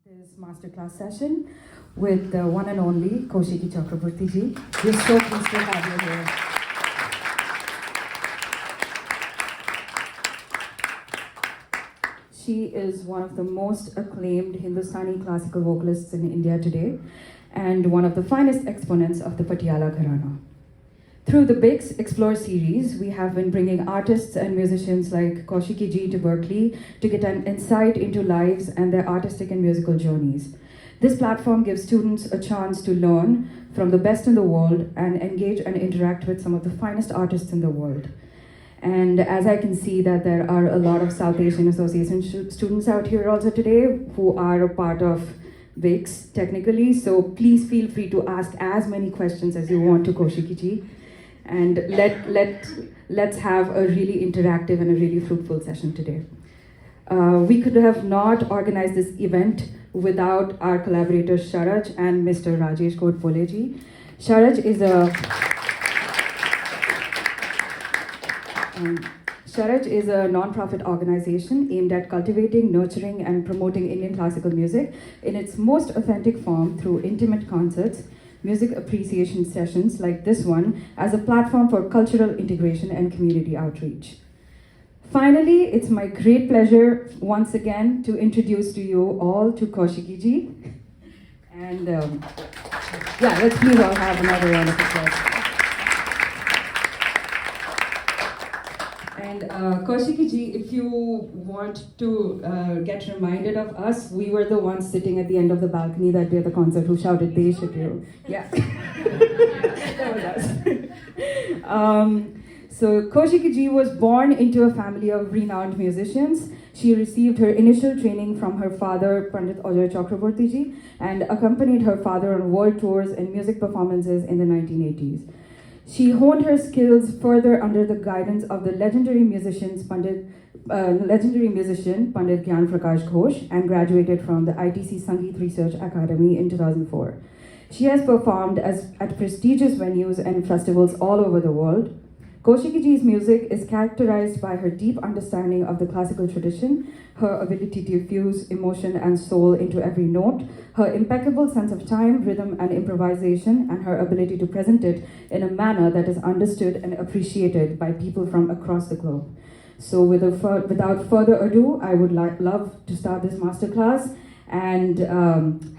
This masterclass session with the one and only Kaushiki Chakraborty ji. We're so pleased to have you here. She is one of the most acclaimed Hindustani classical vocalists in India today and one of the finest exponents of the Patiala Gharana. Through the Bigs Explore series, we have been bringing artists and musicians like Kaushiki ji to Berklee to get an insight into lives and their artistic and musical journeys. This platform gives students a chance to learn from the best in the world and engage and interact with some of the finest artists in the world. And as I can see that there are a lot of South Asian Association students out here also today who are a part of Bigs technically, so please feel free to ask as many questions as you want to Kaushiki ji. And let's have a really interactive and a really fruitful session today. We could have not organized this event without our collaborators Shadaj and Mr. Rajesh Godbole ji. Shadaj is a non-profit organization aimed at cultivating, nurturing, and promoting Indian classical music in its most authentic form through intimate concerts, music appreciation sessions like this one as a platform for cultural integration and community outreach. Finally, it's my great pleasure once again to introduce to you all to Kaushiki ji. And let's please all have another round of applause. And Kaushiki ji, if you want to get reminded of us, we were the ones sitting at the end of the balcony that day at the concert who shouted Desh Shakil. Yeah. That was us. So Kaushiki ji was born into a family of renowned musicians. She received her initial training from her father, Pandit Kaushiki Chakraborty ji, and accompanied her father on world tours and music performances in the 1980s. She honed her skills further under the guidance of the legendary musician Pandit Gyan Prakash Ghosh and graduated from the ITC Sangeet Research Academy in 2004. She has performed at prestigious venues and festivals all over the world. Kaushiki ji's music is characterized by her deep understanding of the classical tradition, her ability to fuse emotion and soul into every note, her impeccable sense of time, rhythm, and improvisation, and her ability to present it in a manner that is understood and appreciated by people from across the globe. So without further ado, I would love to start this masterclass and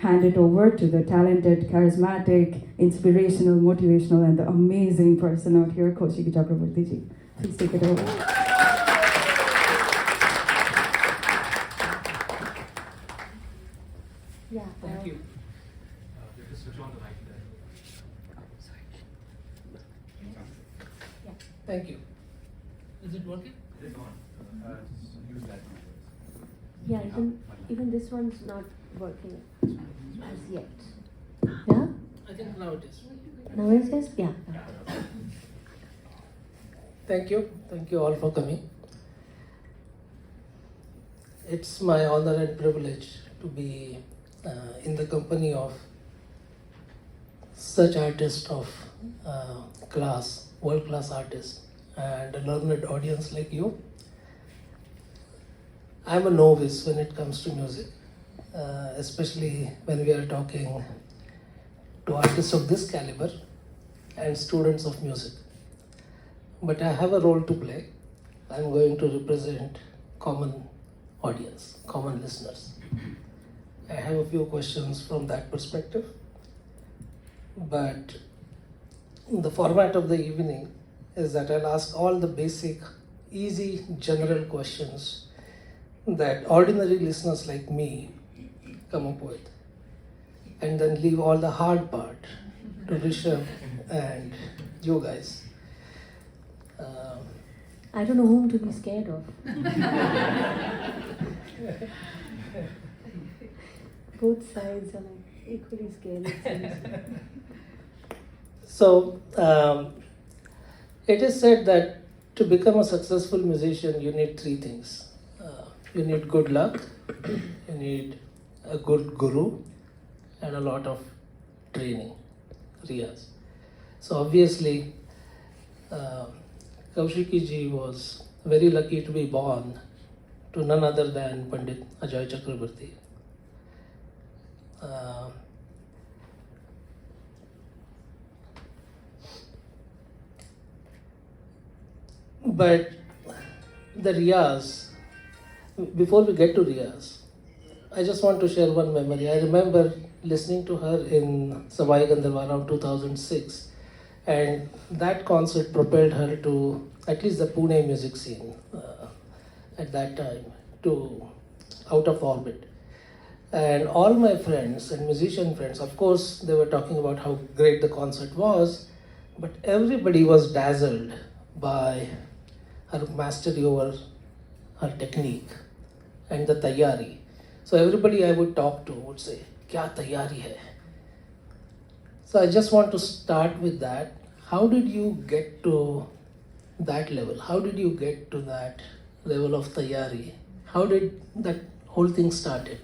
hand it over to the talented, charismatic, inspirational, motivational, and the amazing person out here, Kaushiki Chakraborty ji. Please take it over. Yeah. Thank you. Just switch on the mic there. Sorry. Yeah. Thank you. Is it working? It is on. Just use that. Yeah, even this one's not working as yet. Yeah? I think now it is. Now it is? Yeah. Thank you. Thank you all for coming. It's my honor and privilege to be in the company of such artists of class, world-class artists, and a learned audience like you. I'm a novice when it comes to music, especially when we are talking to artists of this caliber and students of music. But I have a role to play. I'm going to represent common audience, common listeners. I have a few questions from that perspective, but the format of the evening is that I'll ask all the basic, easy, general questions that ordinary listeners like me come up with, and then leave all the hard part to Rishabh and you guys. I don't know whom to be scared of. Both sides are like equally scary. So, it is said that to become a successful musician, you need three things. You need good luck, you need a good guru, and a lot of training, riyaz. So obviously, Kaushiki ji was very lucky to be born to none other than Pandit Ajay Chakraborty. Uh, but the Riyaz, before we get to Riyaz, I just want to share one memory. I remember listening to her in Savai Gandharva around 2006, and that concert propelled her to at least the Pune music scene at that time, to out of orbit. And all my friends and musician friends, of course, they were talking about how great the concert was, but everybody was dazzled by her mastery over her technique and the tayyari. So everybody I would talk to would say, "Kya tayyari hai?" So I just want to start with that. How did you get to that level? How did you get to that level of tayyari? How did that whole thing started?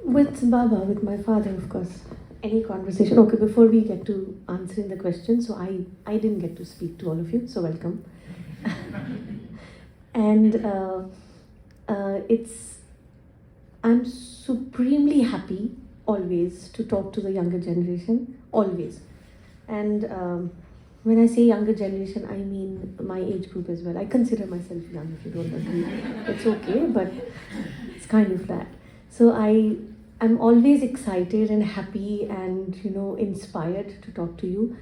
With Baba, with my father, of course. Any conversation. Okay, before we get to answering the question, so I didn't get to speak to all of you, so welcome. And I'm supremely happy always to talk to the younger generation, always. And when I say younger generation, I mean my age group as well. I consider myself young, if you don't agree. It's okay, but it's kind of that. So I'm always excited and happy and, inspired to talk to you.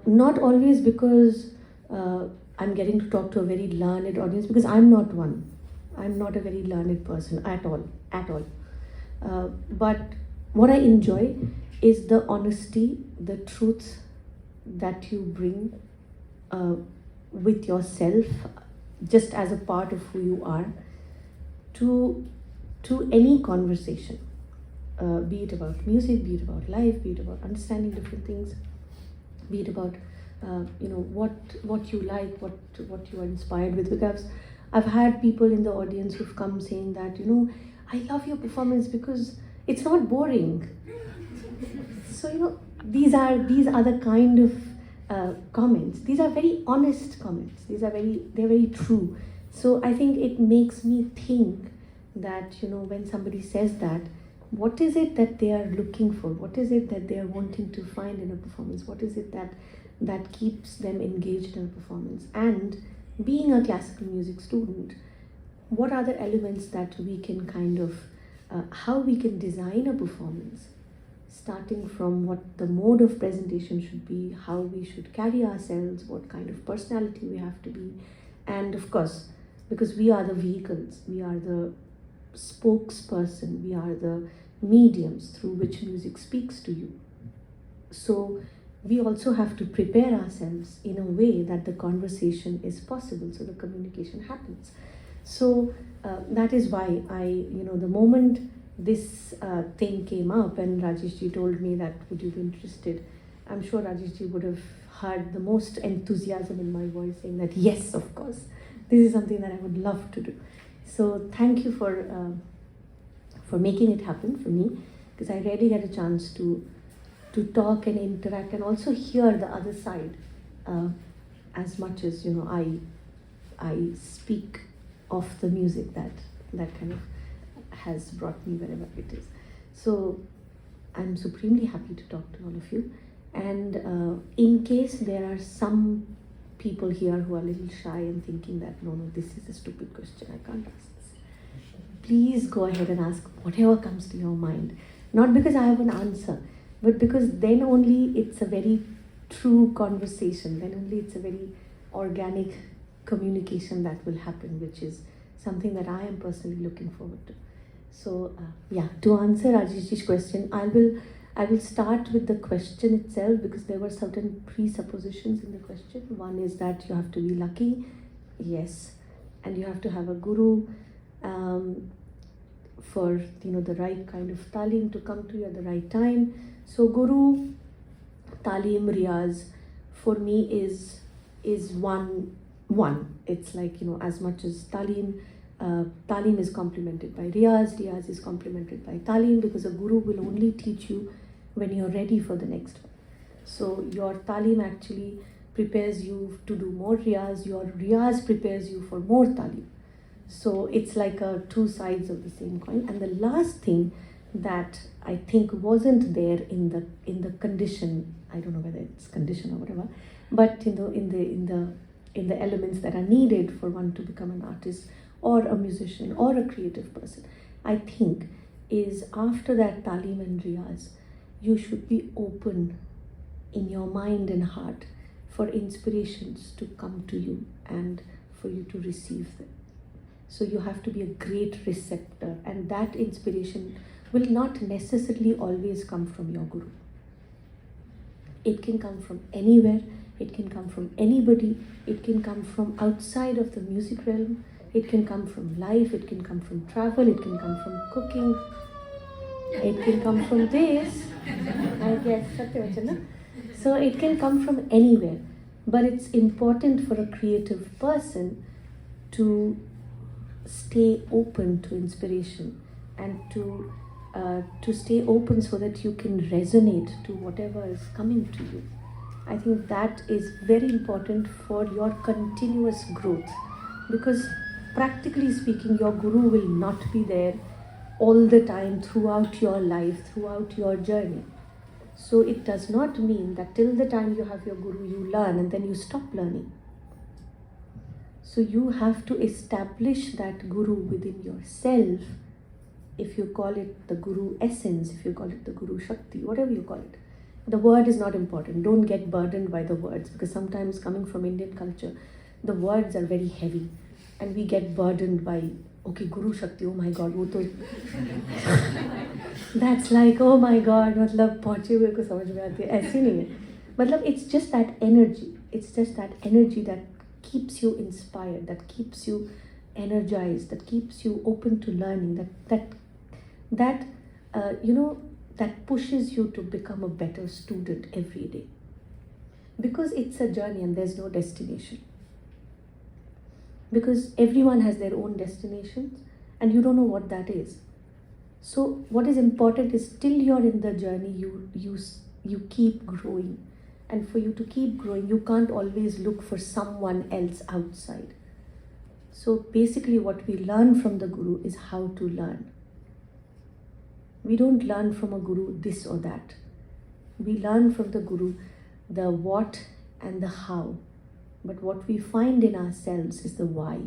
Not always because I'm getting to talk to a very learned audience, because I'm not one. I'm not a very learned person at all. But what I enjoy is the honesty, the truth that you bring with yourself, just as a part of who you are, to any conversation, be it about music, be it about life, be it about understanding different things, be it about what you like, what you are inspired with. Because I've had people in the audience who've come saying that, I love your performance because it's not boring. So these are the kind of comments. These are very honest comments. They're very true. So I think it makes me think that when somebody says that, what is it that they are looking for? What is it that they are wanting to find in a performance? What is it that keeps them engaged in a performance? And being a classical music student, what are the elements that we can kind of how we can design a performance, starting from what the mode of presentation should be, how we should carry ourselves, what kind of personality we have to be. And of course, because we are the vehicles, we are the spokesperson, we are the mediums through which music speaks to you. So we also have to prepare ourselves in a way that the conversation is possible, so the communication happens. So that is why the moment this thing came up and Rajeshji told me that, would you be interested, I'm sure Rajeshji would have heard the most enthusiasm in my voice saying that, yes, of course, this is something that I would love to do. So thank you for making it happen for me, because I rarely get a chance to talk and interact and also hear the other side as much as I speak of the music that kind of has brought me wherever it is. So I'm supremely happy to talk to all of you. And in case there are some people here who are a little shy and thinking that, no, this is a stupid question, I can't ask this, please go ahead and ask whatever comes to your mind. Not because I have an answer, but because then only it's a very true conversation, then only it's a very organic communication that will happen, which is something that I am personally looking forward to. So to answer Rajeshji's question, I will start with the question itself, because there were certain presuppositions in the question. One is that you have to be lucky, yes, and you have to have a guru for the right kind of talim to come to you at the right time. So guru, talim, riyaz for me is one. It's like, as much as talim is complemented by riyaz is complemented by talim, because a guru will only teach you when you're ready for the next one. So your talim actually prepares you to do more riyaz, your riyaz prepares you for more talim. So it's like two sides of the same coin. And the last thing that I think wasn't there in the condition. I don't know whether it's condition or whatever, but in the elements that are needed for one to become an artist or a musician or a creative person. I think is after that talim and riyaz, you should be open in your mind and heart for inspirations to come to you and for you to receive them. So you have to be a great receptor, and that inspiration will not necessarily always come from your guru. It can come from anywhere, it can come from anybody, it can come from outside of the music realm, it can come from life, it can come from travel, it can come from cooking, it can come from this, I guess, Satyavachana. So it can come from anywhere, but it's important for a creative person to stay open to inspiration and to stay open so that you can resonate to whatever is coming to you. I think that is very important for your continuous growth, because practically speaking, your guru will not be there all the time throughout your life, throughout your journey. So it does not mean that till the time you have your guru, you learn and then you stop learning. So you have to establish that guru within yourself. If you call it the guru essence, if you call it the guru shakti, whatever you call it. The word is not important. Don't get burdened by the words, because sometimes coming from Indian culture, the words are very heavy and we get burdened by, okay, guru shakti, oh my god, wo to that's like, oh my god, matlab पहुंचे हुए को समझ में आती है, ऐसे नहीं है. मतलब it's just that energy. It's just that energy that keeps you inspired, that keeps you energized, that keeps you open to learning, that that pushes you to become a better student every day. Because it's a journey and there's no destination. Because everyone has their own destinations and you don't know what that is. So what is important is till you're in the journey, you keep growing. And for you to keep growing, you can't always look for someone else outside. So basically what we learn from the guru is how to learn. We don't learn from a guru this or that. We learn from the guru the what and the how. But what we find in ourselves is the why.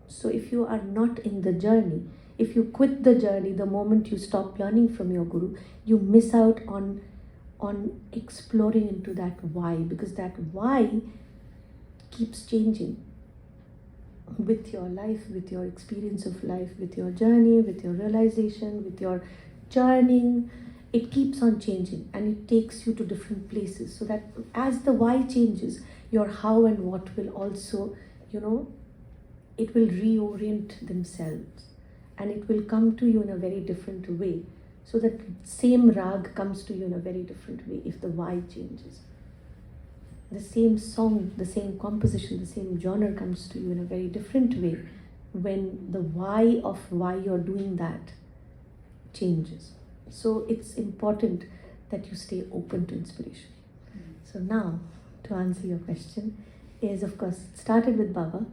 So if you are not in the journey, if you quit the journey the moment you stop learning from your guru, you miss out on exploring into that why, because that why keeps changing with your life, with your experience of life, with your journey, with your realization, with your churning. It keeps on changing and it takes you to different places, so that as the why changes, your how and what will also, it will reorient themselves and it will come to you in a very different way. So that same rag comes to you in a very different way if the why changes. The same song, the same composition, the same genre comes to you in a very different way when the why of why you're doing that changes. So it's important that you stay open to inspiration. So now, to answer your question, is of course, it started with Baba,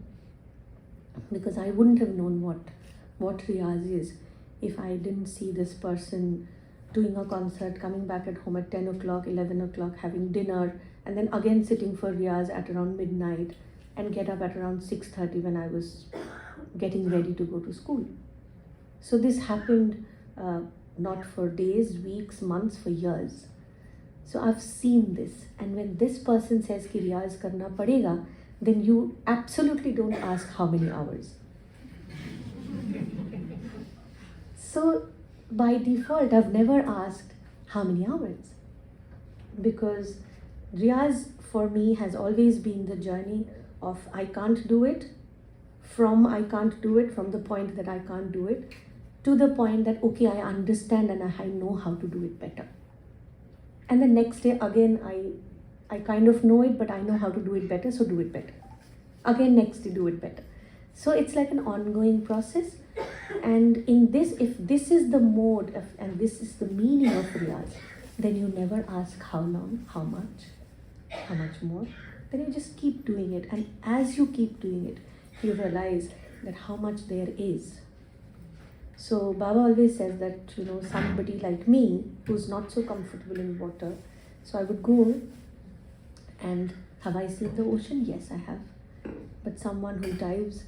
because I wouldn't have known what Riyaz is if I didn't see this person doing a concert, coming back at home at 10 o'clock, 11 o'clock, having dinner, and then again sitting for Riyaz at around midnight and get up at around 6:30 when I was getting ready to go to school. So this happened not for days, weeks, months, for years. So I've seen this, and when this person says ki Riyaz karna padega, then you absolutely don't ask how many hours. So by default, I've never asked how many hours, because Riyaz for me has always been the journey of I can't do it, from the point that I can't do it, to the point that okay, I understand and I know how to do it better. And the next day again, I kind of know it, but I know how to do it better, so do it better. Again, next day, do it better. So it's like an ongoing process. And in this, if this is the mode of, and this is the meaning of Riyaz, then you never ask how long, how much more. Then you just keep doing it. And as you keep doing it, you realize that how much there is. So Baba always says that, somebody like me who's not so comfortable in water, so I would go and have I seen the ocean? Yes, I have. But someone who dives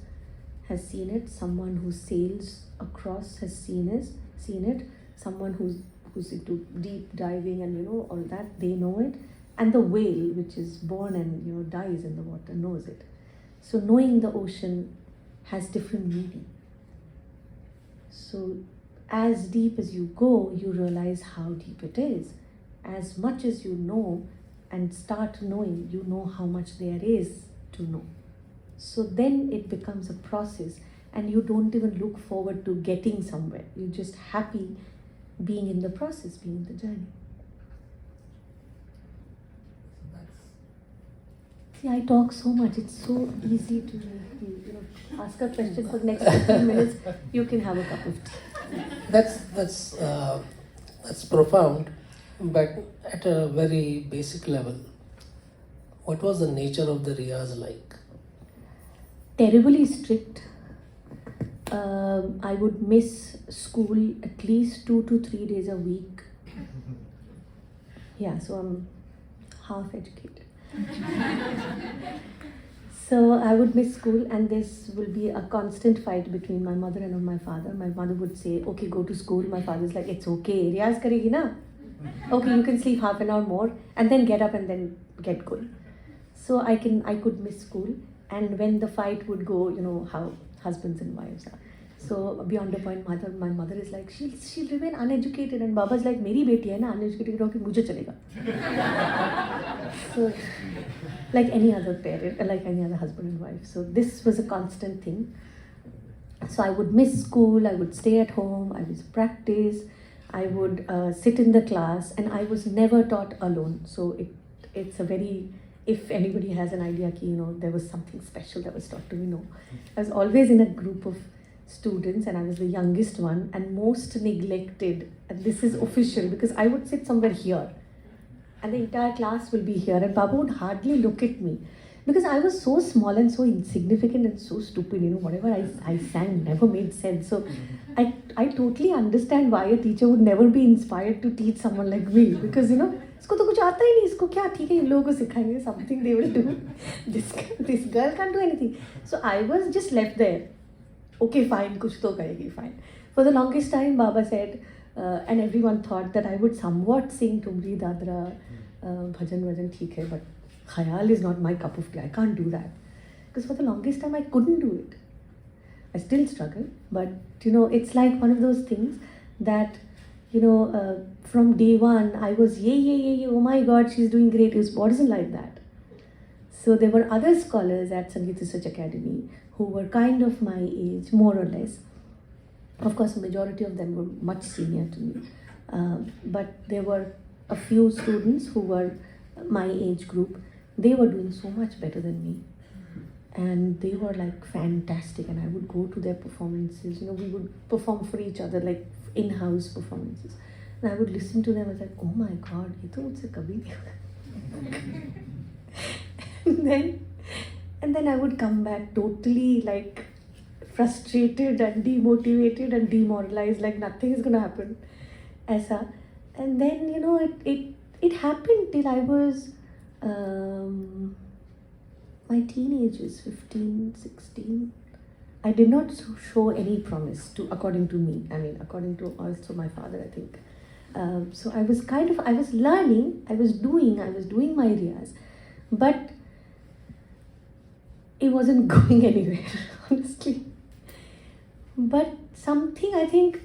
has seen it, someone who sails across has seen it, someone who's into deep diving and all that, they know it. And the whale, which is born and dies in the water, knows it. So knowing the ocean has different meaning. So as deep as you go, you realize how deep it is. As much as you know and start knowing, you know how much there is to know. So then it becomes a process, and you don't even look forward to getting somewhere. You're just happy being in the process, being in the journey. See, I talk so much. It's so easy to ask a question for the next 15 minutes. You can have a cup of tea. That's profound, but at a very basic level, what was the nature of the riyaz like? Terribly strict. I would miss school at least 2 to 3 days a week. Yeah, so I'm half educated. So I would miss school, and this will be a constant fight between my mother and my father. My mother would say, okay, go to school. My father's like, it's okay, riyaz karegi na? Okay, you can sleep half an hour more and then get up and then get going. So I could miss school, and when the fight would go, how husbands and wives are. So beyond a point, my mother is like, she'll remain uneducated, and Baba's like, meri beti hai na, uneducated hoke mujhe chalega. So like any other parent, like any other husband and wife. So this was a constant thing. So I would miss school, I would stay at home, I would practice, I would sit in the class, and I was never taught alone. So it's a very, if anybody has an idea, there was something special that was taught to me, no. I was always in a group of students, and I was the youngest one and most neglected. And this is official because I would sit somewhere here and the entire class will be here, and Baba would hardly look at me because I was so small and so insignificant and so stupid. Whatever I sang never made sense. So I totally understand why a teacher would never be inspired to teach someone like me, because इसको तो कुछ आता ही नहीं, इसको क्या, ठीक है इन लोगों को सिखाएंगे, something they will do. This girl can't do anything. So I was just left there. Okay, fine, कुछ तो करेगी, fine. For the longest time, Baba said, and everyone thought that I would somewhat sing Tumri Dadra, bhajan vajan, theek hai, but khayal is not my cup of tea. I can't do that. Because for the longest time, I couldn't do it. I still struggle, but it's like one of those things that, from day one, I was, yay, oh my God, she's doing great. It wasn't like that. So there were other scholars at Sangeet Research Academy who were kind of my age, more or less. Of course, majority of them were much senior to me. But there were a few students who were my age group. They were doing so much better than me. And they were like fantastic, and I would go to their performances. We would perform for each other, like in-house performances. And I would listen to them. I was like, oh my God, ye to mujhse kabhi nahi hoga. And then I would come back totally like frustrated and demotivated and demoralized, like nothing is gonna happen. Aisa. And then it happened till I was my teenagers, 15, 16. I did not show any promise, according to me. I mean, according to also my father, I think. So I was learning, I was doing my riyaz, but it wasn't going anywhere, honestly. But something, I think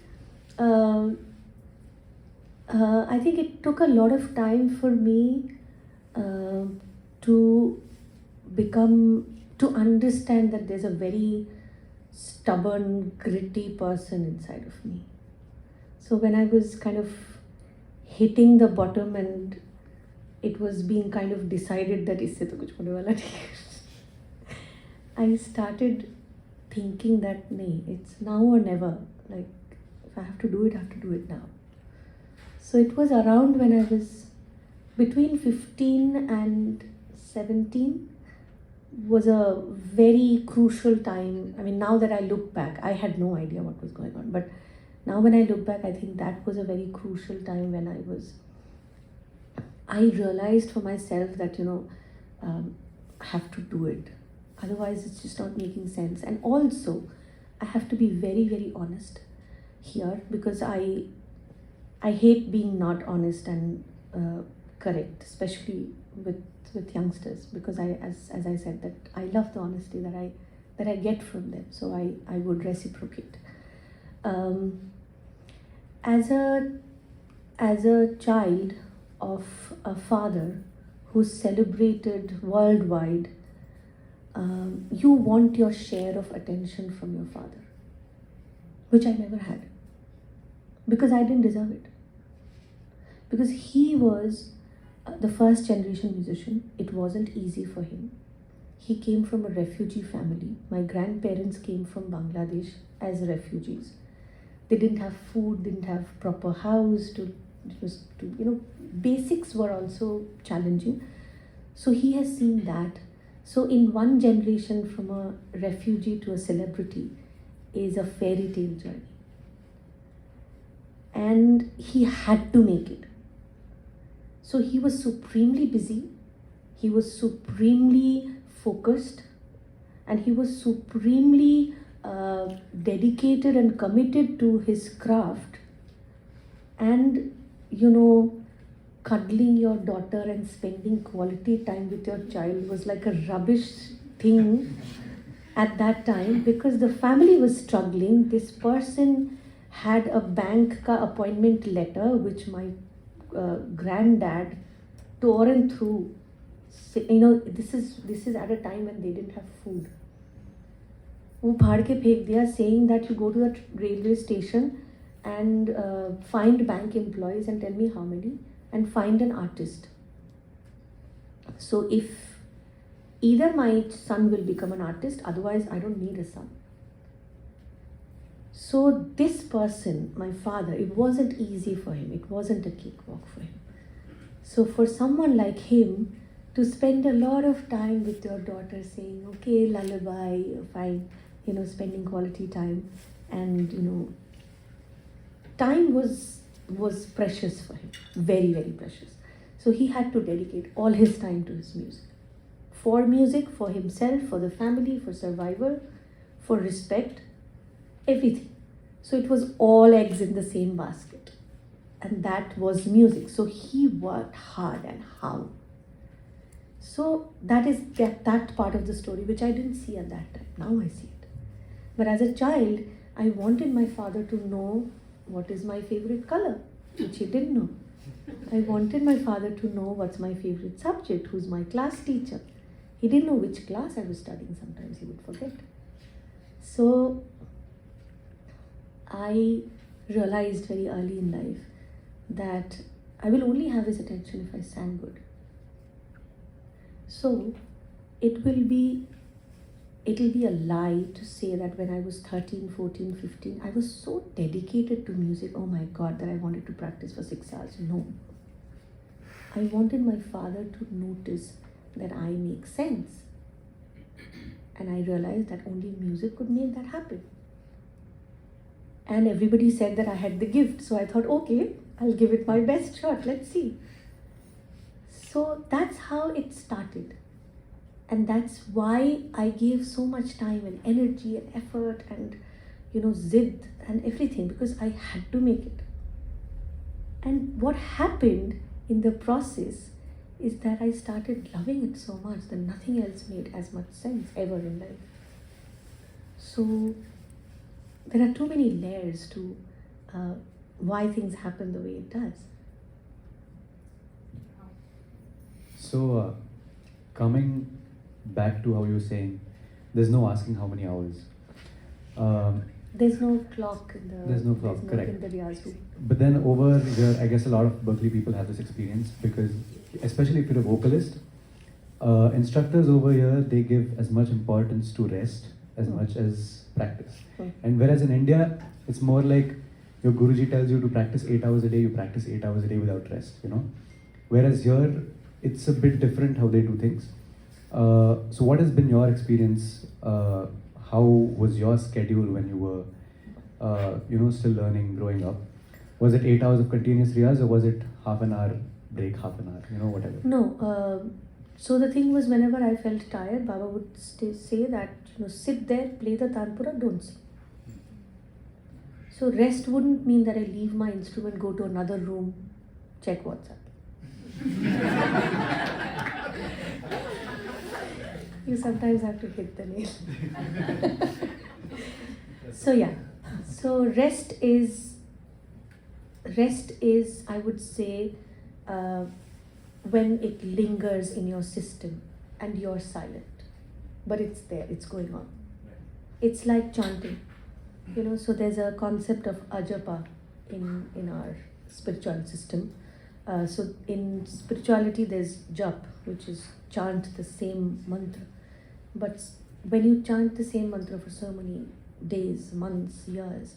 it took a lot of time for me to understand that there's a very stubborn, gritty person inside of me. So when I was kind of hitting the bottom and it was being kind of decided that isse to kuch hone wala nahi hai, I started thinking that nahi, it's now or never. Like, if I have to do it, I have to do it now. So it was around when I was between 15 and 17 was a very crucial time. I mean, now that I look back, I had no idea what was going on. But Now when I look back, I think that was a very crucial time when I realized for myself that, I have to do it. Otherwise, it's just not making sense. And also, I have to be very, very honest here, because I hate being not honest and correct, especially with youngsters, because as I said, that I love the honesty that I get from them. So I would reciprocate. As a child of a father who's celebrated worldwide, you want your share of attention from your father, which I never had, because I didn't deserve it. Because he was the first generation musician. It wasn't easy for him. He came from a refugee family. My grandparents came from Bangladesh as refugees. They didn't have food, didn't have proper house basics were also challenging. So he has seen that. So in one generation, from a refugee to a celebrity is a fairy tale journey. And he had to make it. So he was supremely busy, he was supremely focused, and he was supremely dedicated and committed to his craft. And cuddling your daughter and spending quality time with your child was like a rubbish thing at that time, because the family was struggling. This person had a bank appointment letter which my granddad tore and threw. This is at a time when they didn't have food. वो फाड़ के फेंक दिया, saying that you go to the railway station and find bank employees and tell me how many, and find an artist. So if either my son will become an artist, otherwise I don't need a son. So this person, my father, it wasn't easy for him. It wasn't a cakewalk for him. So for someone like him to spend a lot of time with your daughter, saying, okay, lullaby, fine, spending quality time, and time was precious for him, very, very precious. So he had to dedicate all his time to his music, for himself, for the family, for survival, for respect, everything. So it was all eggs in the same basket, and that was music. So he worked hard, and how? So that is that part of the story which I didn't see at that time. Now I see it. But as a child, I wanted my father to know what is my favorite color, which he didn't know. I wanted my father to know what's my favorite subject, who's my class teacher. He didn't know which class I was studying. Sometimes he would forget. So I realized very early in life that I will only have his attention if I sang good. So it will be a lie to say that when I was 13, 14, 15, I was so dedicated to music, oh my God, that I wanted to practice for 6 hours. No. I wanted my father to notice that I make sense. And I realized that only music could make that happen. And everybody said that I had the gift. So I thought, okay, I'll give it my best shot. Let's see. So that's how it started. And that's why I gave so much time and energy and effort and, zid and everything, because I had to make it. And what happened in the process is that I started loving it so much that nothing else made as much sense ever in life. So there are too many layers to why things happen the way it does. So, coming back to how you were saying, there's no asking how many hours. There's no clock in the. There's no clock, there's correct. In the riyaz room. But then over here, I guess a lot of Berklee people have this experience, because especially if you're a vocalist, instructors over here, they give as much importance to rest as much as practice. And whereas in India, it's more like your Guruji tells you to practice 8 hours a day, you practice 8 hours a day without rest, Whereas here, it's a bit different how they do things. So what has been your experience? How was your schedule when you were still learning, growing up. Was it 8 hours of continuous riyaz, or was it half an hour break, half an hour, whatever? No. So the thing was, whenever I felt tired, Baba would say that, sit there, play the tanpura, don't sing. So rest wouldn't mean that I leave my instrument, go to another room, check WhatsApp. You sometimes have to hit the nail. So yeah, so rest is, I would say, when it lingers in your system and you're silent, but it's there, it's going on. It's like chanting, so there's a concept of ajapa in our spiritual system. So in spirituality there's jap, which is chant the same mantra. But when you chant the same mantra for so many days, months, years,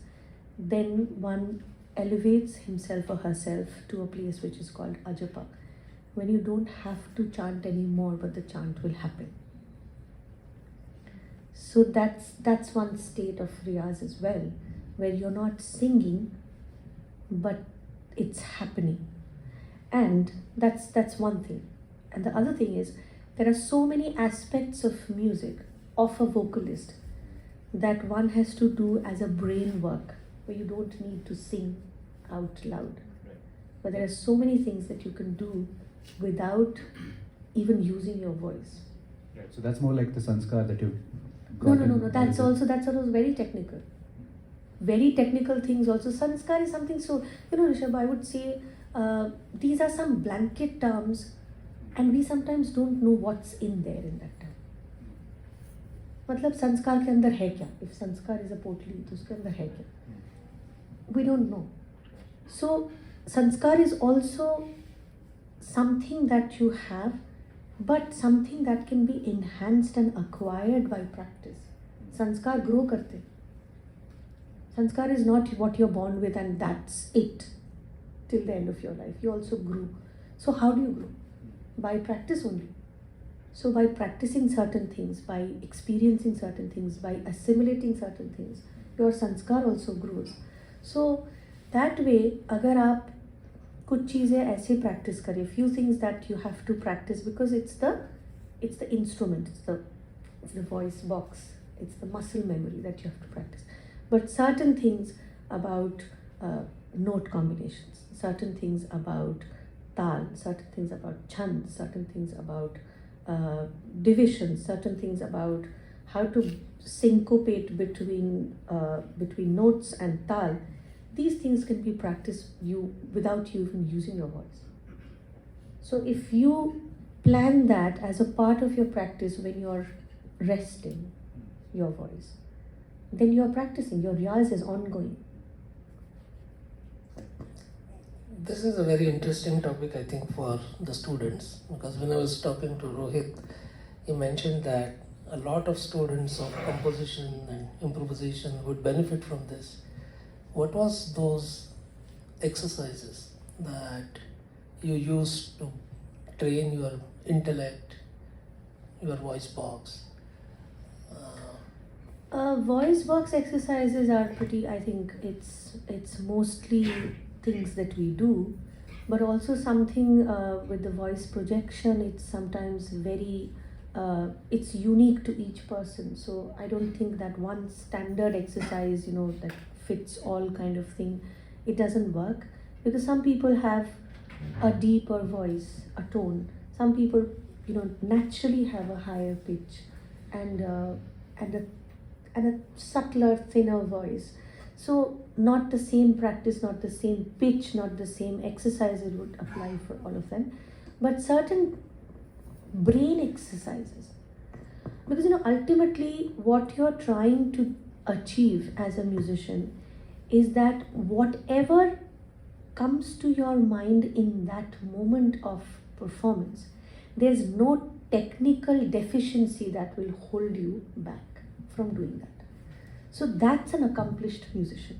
then one elevates himself or herself to a place which is called ajapa, when you don't have to chant anymore, but the chant will happen. So that's one state of riyaz as well, where you're not singing, but it's happening. And that's one thing. And the other thing is, there are so many aspects of music, of a vocalist, that one has to do as a brain work, where you don't need to sing out loud. But there are so many things that you can do without even using your voice. Right. So that's more like the sanskar that you've No. gotten. That's also very technical. Very technical things also. Sanskar is something so, Rishabh, I would say these are some blanket terms, and we sometimes don't know what's in there in that term. मतलब संस्कार के अंदर है क्या? If sanskar is a potli, तो उसके अंदर है क्या? We don't know. So sanskar is also something that you have, but something that can be enhanced and acquired by practice. Sanskar grow karte. Sanskar is not what you're born with and that's it till the end of your life. You also grew. So how do you grow? By practice only. So by practicing certain things, by experiencing certain things, by assimilating certain things, your sanskar also grows. So that way, अगर आप कुछ चीज़ें ऐसे practice करें, few things that you have to practice because it's the instrument, it's the voice box, it's the muscle memory that you have to practice. But certain things about note combinations, certain things about tal, certain things about chand, certain things about divisions, certain things about how to syncopate between notes and tal. These things can be practiced without you even using your voice. So if you plan that as a part of your practice when you're resting your voice, then you're practicing, your riyaz is ongoing. This is a very interesting topic, I think, for the students, because when I was talking to Rohit, he mentioned that a lot of students of composition and improvisation would benefit from this. What was those exercises that you used to train your intellect, your voice box? Voice box exercises are pretty, I think it's mostly things that we do, but also something with the voice projection, it's sometimes very, it's unique to each person. So I don't think that one standard exercise, that fits all kind of thing, it doesn't work, because some people have a deeper voice, a tone. Some people, naturally have a higher pitch and a subtler, thinner voice. So not the same practice, not the same pitch, not the same exercise it would apply for all of them, but certain brain exercises. Because ultimately what you're trying to achieve as a musician is that whatever comes to your mind in that moment of performance, there's no technical deficiency that will hold you back from doing that. So that's an accomplished musician.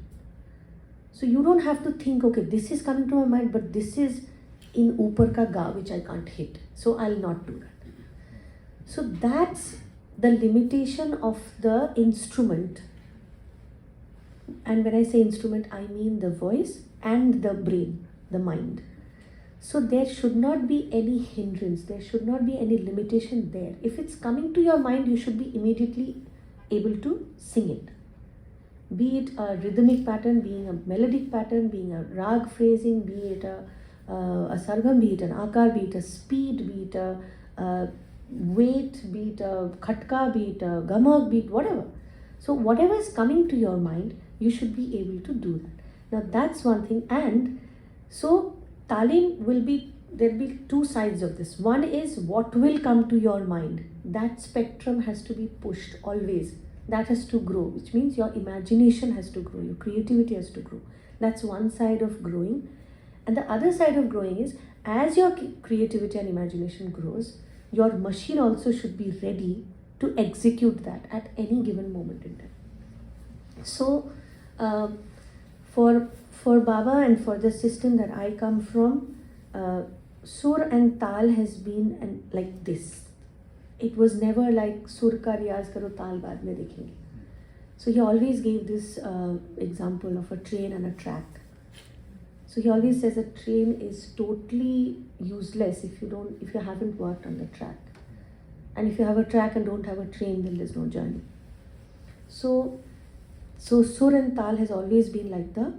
So you don't have to think, okay, this is coming to my mind, but this is in upar ka ga, which I can't hit, so I'll not do that. So that's the limitation of the instrument And when I say instrument, I mean the voice and the brain, the mind. So there should not be any hindrance, there should not be any limitation there. If it's coming to your mind, you should be immediately able to sing it. Be it a rhythmic pattern, being a melodic pattern, being a rag phrasing, be it a sargam, be it an akar, be it a speed, be it a weight, be it a khatka, be it a gamak, be it whatever. So whatever is coming to your mind, you should be able to do that. Now that's one thing. And so talim will be, there'll be two sides of this. One is what will come to your mind. That spectrum has to be pushed always. That has to grow, which means your imagination has to grow, your creativity has to grow. That's one side of growing. And the other side of growing is, as your creativity and imagination grows, your machine also should be ready to execute that at any given moment in time. So for Baba and for the system that I come from, Sur and Tal has been like this. It was never like Sur ka riyaz karo, Tal baad mein dekhenge. So he always gave this example of a train and a track. So he always says a train is totally useless if you haven't worked on the track. And if you have a track and don't have a train, then there's no journey. So Sur and Tal has always been like the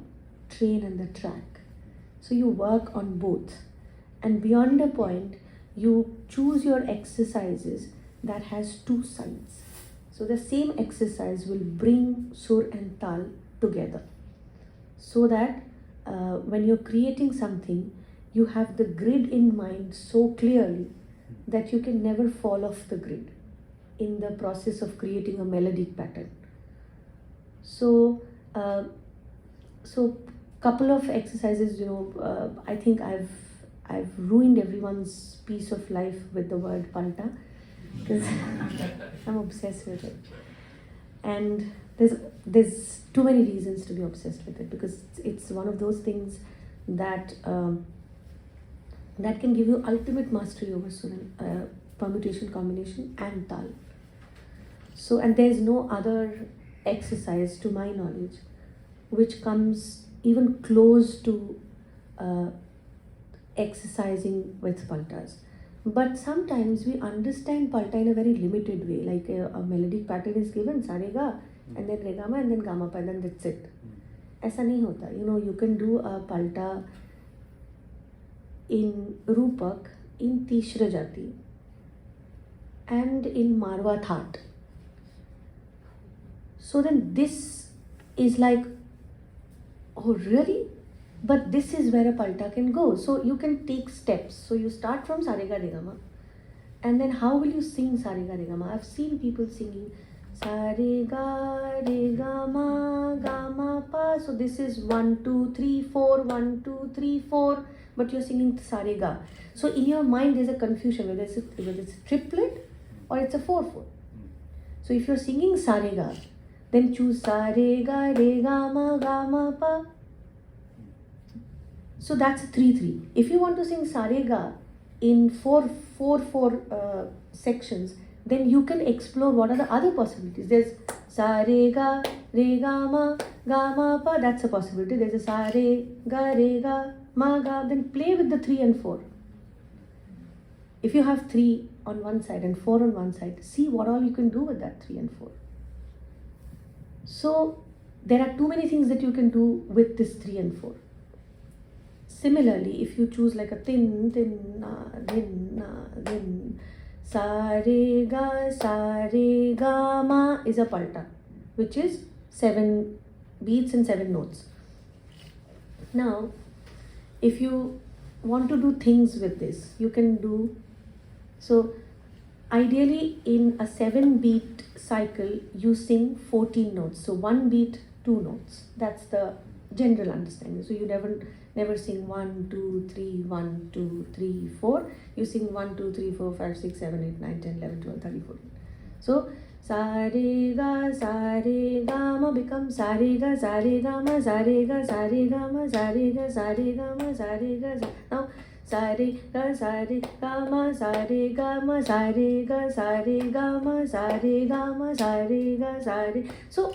train and the track. So you work on both. And beyond a point, you choose your exercises that has two sides. So the same exercise will bring Sur and Tal together. So that when you're creating something, you have the grid in mind so clearly that you can never fall off the grid in the process of creating a melodic pattern. So couple of exercises, I think I've ruined everyone's piece of life with the word palta because I'm obsessed with it. And there's too many reasons to be obsessed with it, because it's one of those things that that can give you ultimate mastery over Suran, permutation, combination and tal. So, and there's no other exercise to my knowledge which comes even close to exercising with paltas. But sometimes we understand palta in a very limited way, like a melodic pattern is given, sarega, and then regama, and then gamapa, and then that's it. Aisa nahi hota. You can do a palta in Rupak, in Tishra Jati, and in Marwa Thaat. So then this is like, oh really? But this is where a palta can go. So you can take steps. So you start from Sarega Regama, and then how will you sing Sarega Regama? I've seen people singing Sarega Regama Gama Pa. So this is 1 2 3 4 1 2 3 4, but you're singing Sarega. So in your mind there's a confusion whether it's a triplet or it's a 4/4. So if you're singing Sarega, then choose Sarega Regama Gama Pa. So that's 3/3. If you want to sing Sarega in 4/4 sections, then you can explore what are the other possibilities. There's Sarega, Regama, Gama Pa. That's a possibility. There's a Sarega, Rega, Ma, Ga. Then play with the 3 and 4. If you have 3 on one side and 4 on one side, see what all you can do with that 3 and 4. So there are too many things that you can do with this 3 and 4. Similarly, if you choose like a tin, sa re ga ma is a palta, which is 7 beats and 7 notes. Now, if you want to do things with this, you can do, so ideally in a 7-beat cycle, you sing 14 notes. So 1 beat, 2 notes. That's the general understanding. So you never sing 1 2 3 1 2 3 4. You sing 1 2 3 4 5 6 7 8 9 10 11 12 13 14. So sa re ga ma becomes sa re ga ma sa re ga ma sa re ga ma sa re ga. Now sa re ga ma sa re ga ma sa re ga ma sa re ga ma sa re. So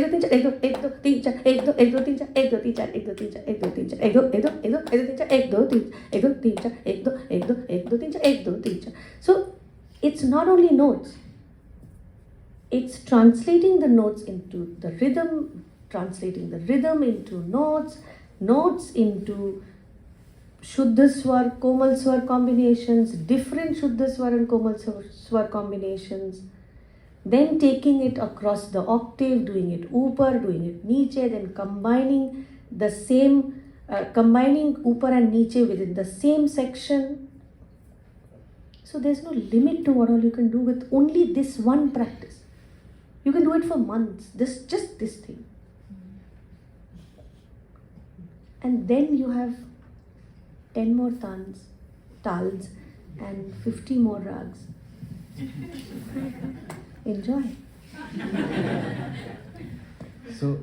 एक दो तीन चार, एक दो तीन चार, एक दो तीन चार, एक दो तीन चार, एक दो तीन चार, एक दो तीन चार, एक दो तीन चार, एक दो तीन चार, एक दो तीन चार, एक दो तीन चार, एक दो तीन चार. So it's not only notes. It's translating the notes into the rhythm, translating the rhythm into notes, notes into Shuddha Swar, Komal Swar combinations, different Shuddha Swar and Komal Swar combinations, then taking it across the octave, doing it upar, doing it niche, then combining the same, combining upar and niche within the same section. So there's no limit to what all you can do with only this one practice. You can do it for months, just this thing. And then you have 10 more tals and 50 more rags. Enjoy. So,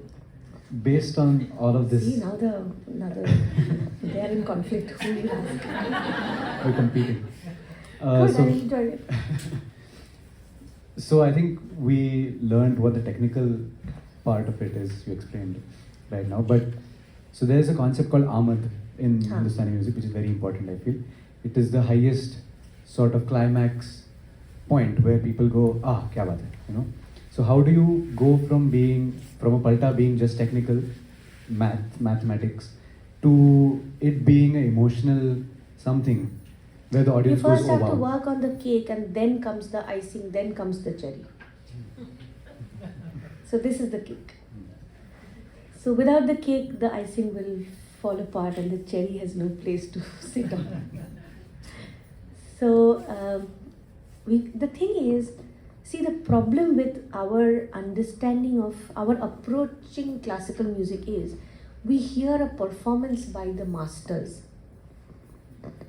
based on all of this, See, now they are in conflict. Who will ask? we're competing. Good, So- I enjoyed it. So I think we learned what the technical part of it is, you explained right now. But so there's a concept called Amad in Hindustani music, which is very important, I feel. It is the highest sort of climax point where people go, kya baat hai, you know. So how do you go from a palta being just technical mathematics to it being an emotional something where the You audience goes, first oh have to wow. work on the cake and then comes the icing, then comes the cherry. So this is the cake. So without the cake, the icing will fall apart and the cherry has no place to sit on. So the thing is, see, the problem with our understanding of our approaching classical music is we hear a performance by the masters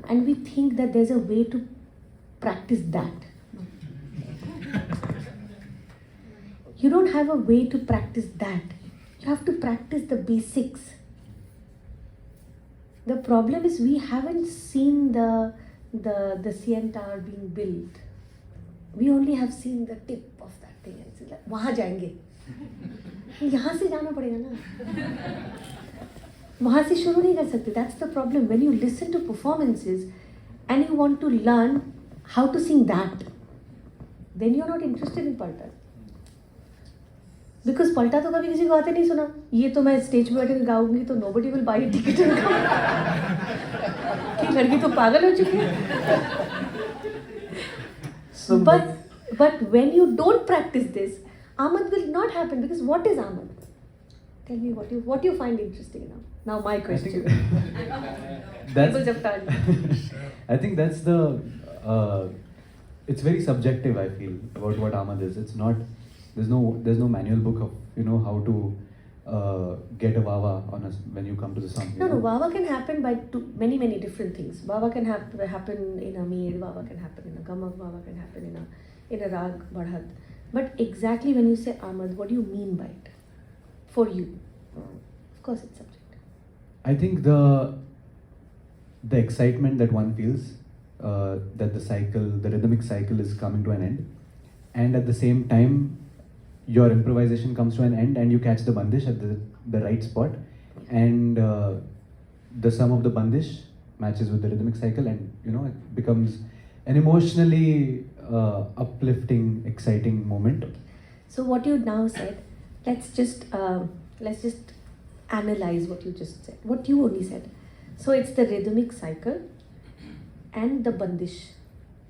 and we think that there's a way to practice that. You don't have a way to practice that. You have to practice the basics. The problem is we haven't seen the CN Tower being built. We only have seen the tip of that thing and say like, वहाँ जाएंगे. यहाँ से जाना पड़ेगा ना. वहाँ से शुरू नहीं कर सकते. That's the problem. When you listen to performances and you want to learn how to sing that, then you're not interested in palta. Because palta तो कभी किसी को आते नहीं सुना, ये तो मैं स्टेज पे बैठ के गाऊंगी तो nobody will buy a ticket and come. कि लड़की तो पागल हो चुकी है. So But when you don't practice this, Amad will not happen, because what is Amad? Tell me what you find interesting now. Now my question. People's of time. I think that's it's very subjective, I feel, about what Amad is. It's not, there's no manual book of, how to get a Wawa when you come to the song. No, Wawa can happen by many different things. Wawa can happen in a Meed, Wawa can happen in a Gamak, Wawa can happen in a Rag, Badhat. But exactly when you say Amad, what do you mean by it? For you. Of course it's subjective. I think the excitement that one feels, that the rhythmic cycle is coming to an end, and at the same time your improvisation comes to an end and you catch the bandish at the right spot, and the sum of the bandish matches with the rhythmic cycle, and it becomes an emotionally uplifting, exciting moment. So what you now said, let's just analyze what you just said, what you only said. So it's the rhythmic cycle and the bandish,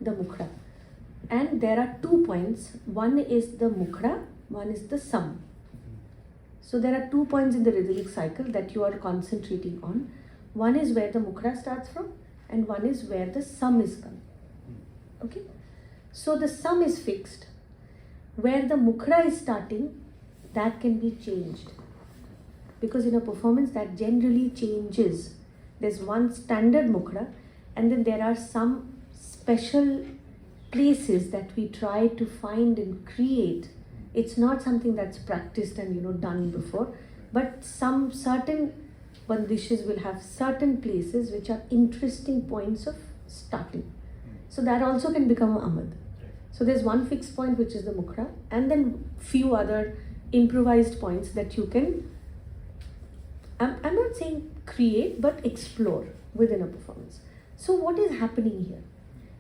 the mukhra. And there are 2 points. One is the mukhra, one is the sum. So there are 2 points in the rhythmic cycle that you are concentrating on. One is where the mukhra starts from, and one is where the sum is coming. Okay? So the sum is fixed. Where the mukhra is starting, that can be changed. Because in a performance that generally changes. There's one standard mukhra, and then there are some special places that we try to find and create. It's not something that's practiced and done before, but some certain bandishes will have certain places which are interesting points of starting. So that also can become Amad. So there's one fixed point which is the mukhra, and then few other improvised points that you can, I'm not saying create, but explore within a performance. So what is happening here?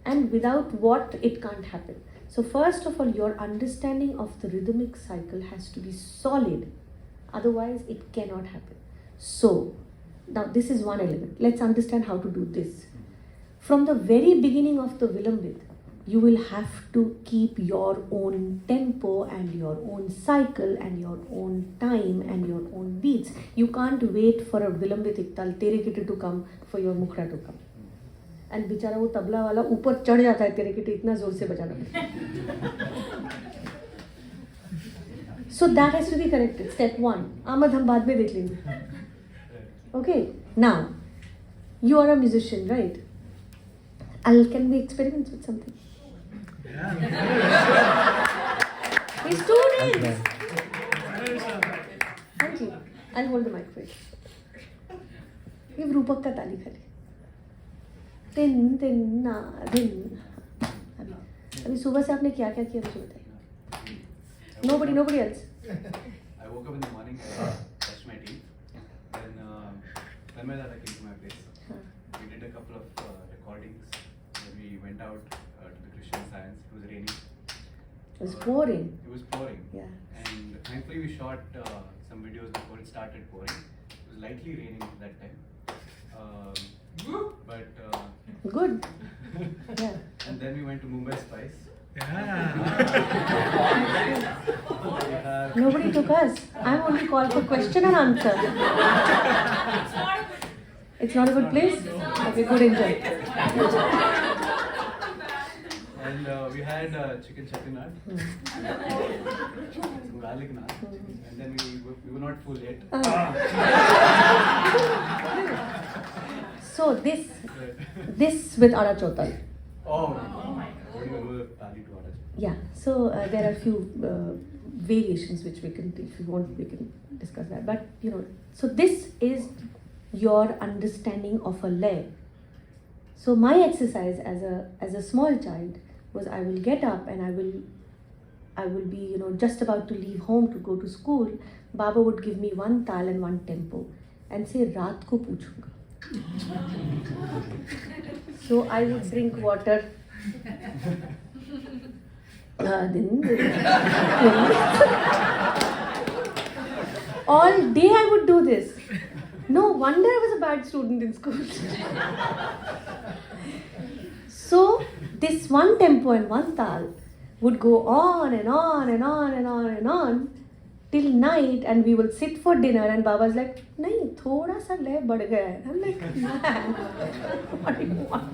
And without what it can't happen. So first of all, your understanding of the rhythmic cycle has to be solid. Otherwise, it cannot happen. So, now this is one element. Let's understand how to do this. From the very beginning of the Vilambit, you will have to keep your own tempo and your own cycle and your own time and your own beats. You can't wait for a Vilambit Iktal Terekite to come for your Mukhra to come. And बेचारा वो तबला वाला ऊपर चढ़ जाता है तेरे किटे इतना जोर से बजाना. So that has to be corrected. Step 1. Amad हम बाद में देख लेंगे. Okay. Now, you are a musician, right? Can we experiment with something? Hey, students! Thank you. I'll hold the mic for you. Give Rupak ka tali khali. दिन ना दिन अभी सुबह से आपने क्या क्या किया मुझे बताइए. Nobody else. I woke up in the morning, brushed my teeth, then my dad came to my place. We did a couple of recordings. Then we went out to the Christian Science. It was raining. It was pouring. It was pouring. Yeah. And thankfully we shot some videos before it started pouring. It was lightly raining that time. Good. Yeah. And then we went to Mumbai Spice. Nobody took us. I'm only called for question and answer. It's not a good place? Okay, good, enjoy. And we had chicken chettinad, some garlic naan, and then we were not full yet. So this with Ara Chotal. Oh my God. Yeah, so there are few variations which we can, if you want, we can discuss that. But so this is your understanding of a lay. So my exercise as a small child was I will get up and I will be just about to leave home to go to school. Baba would give me one tal and one tempo and say raat ko puchunga. So I would drink water All day I would do this. No wonder I was a bad student in school. So this one tempo and one tal would go on and on and on and on and on till night, and we will sit for dinner and Baba's like, nahi, thoda sa lay badh gaya hai. I'm like, man, what do you want?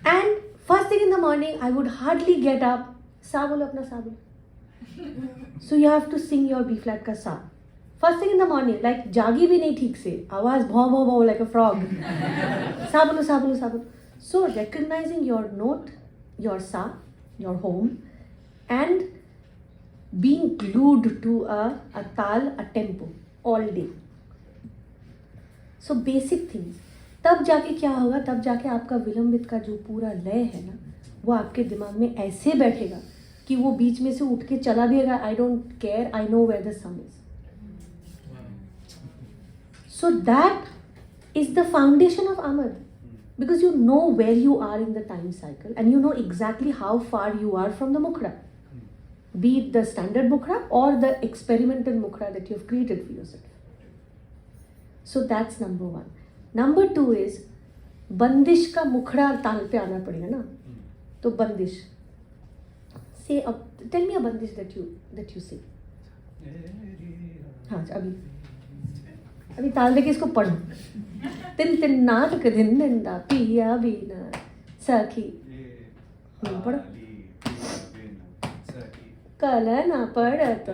And first thing in the morning, I would hardly get up. Sa bolo apna sa bolo. So you have to sing your B flat ka sa. First thing in the morning, like jagi bhi nahi theek se. Awaaz bhaw bhaw bhaw like a frog. Sa bolo, sa bolo, sa bolo. So recognizing your note, your sa, your home, and being glued to a tal, a tempo all day. So basic things. तब जाके क्या होगा, तब जाके आपका विलंबित का जो पूरा लय है ना, वो आपके दिमाग में ऐसे बैठेगा कि वो बीच में से उठ के चला भी आएगा. I don't care, I know where the sum is. So that is the foundation of Amar. Because you know where you are in the time cycle and you know exactly how far you are from the mukra. Be it the standard mukra or the experimental mukra that you have created for yourself. So that's number one. Number two is bandish ka mukhra taal pe aana padega na. To bandish. Say tell me a bandish that you say. हाँ अभी ताल देके इसको पढ़ो. तिन तिन नाटक दिन निंदा पिया बीना सखी. पढ़ो. कल ना पढ़त.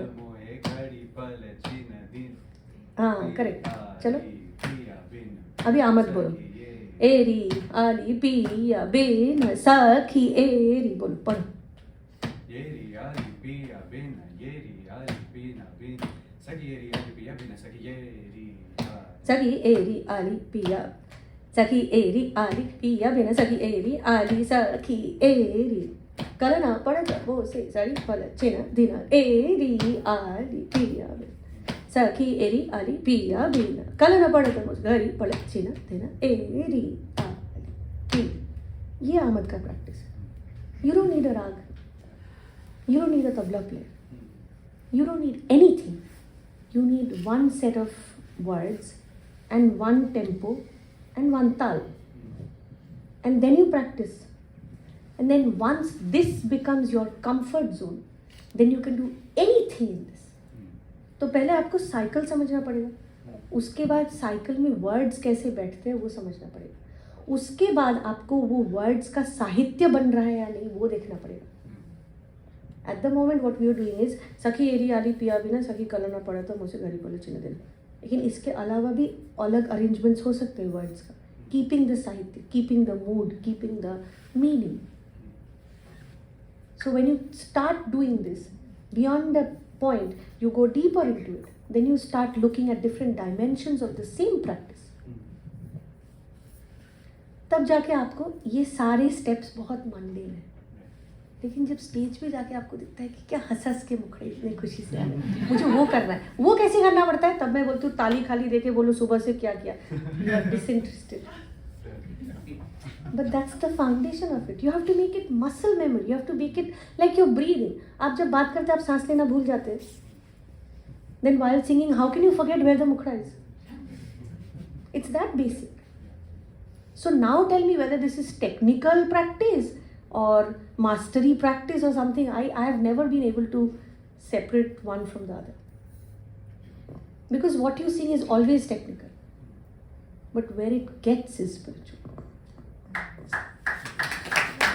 हाँ करेक्ट. चलो अभी आमद बोलो. एरी आली पिया बीना सखी एरी बोलो. पढ़ो. एरी आली पिया बीना एरी आली बीना बीना सखी एरी आली पिया बीना सखी एरी सखी एरी आली पिया सखी एरी आली पिया बिना सखी एरी आली सखी एरी कलना पड़त वो से सड़ी फल चिना दिना एरी आली पिया बिना सखी एरी आली पिया बिना कलना पड़त वो घरी पड़त चिना दिना एरी आली पिया. ये आमद का practice. You don't need a rag. You don't need a tabla player. You don't need anything. You need one set of words and one tempo and one tal. And then you practice. And then once this becomes your comfort zone, then you can do anything in this. तो पहले आपको cycle समझना पड़ेगा. उसके बाद cycle में words कैसे बैठते हैं वो समझना पड़ेगा. उसके बाद आपको वो वर्ड्स का साहित्य बन रहा है या नहीं वो देखना पड़ेगा. At the moment what we are doing is सखी एरी आली पिया बिना सखी कलना पड़ा तो मुझे घरी बोले चिन्ह दिल. लेकिन इसके अलावा भी अलग अरेंजमेंट्स हो सकते हैं वर्ड्स का. कीपिंग द साहित्य, keeping the mood, keeping the meaning. So when you start doing this, beyond the point, you go deeper into it. Then you start looking at different dimensions of the same practice. तब जाके आपको ये सारे steps बहुत mundane है. लेकिन जब stage पे जाके आपको दिखता है कि क्या हंस के मुखड़े इतने खुशी से आ रहे हैं, मुझे वो करना है. वो कैसे करना पड़ता है? तब मैं बोलती हूँ ताली खाली देके बोलो सुबह से क्या किया. You are disinterested. But that's the foundation of it. You have to make it muscle memory. You have to make it like you're breathing. आप जब बात करते हैं आप सांस लेना भूल जाते हैं. Then while singing, how can you forget where the mukhra is? It's that basic. So now tell me whether this is technical practice or mastery practice or something. I have never been able to separate one from the other. Because what you sing is always technical. But where it gets is spiritual.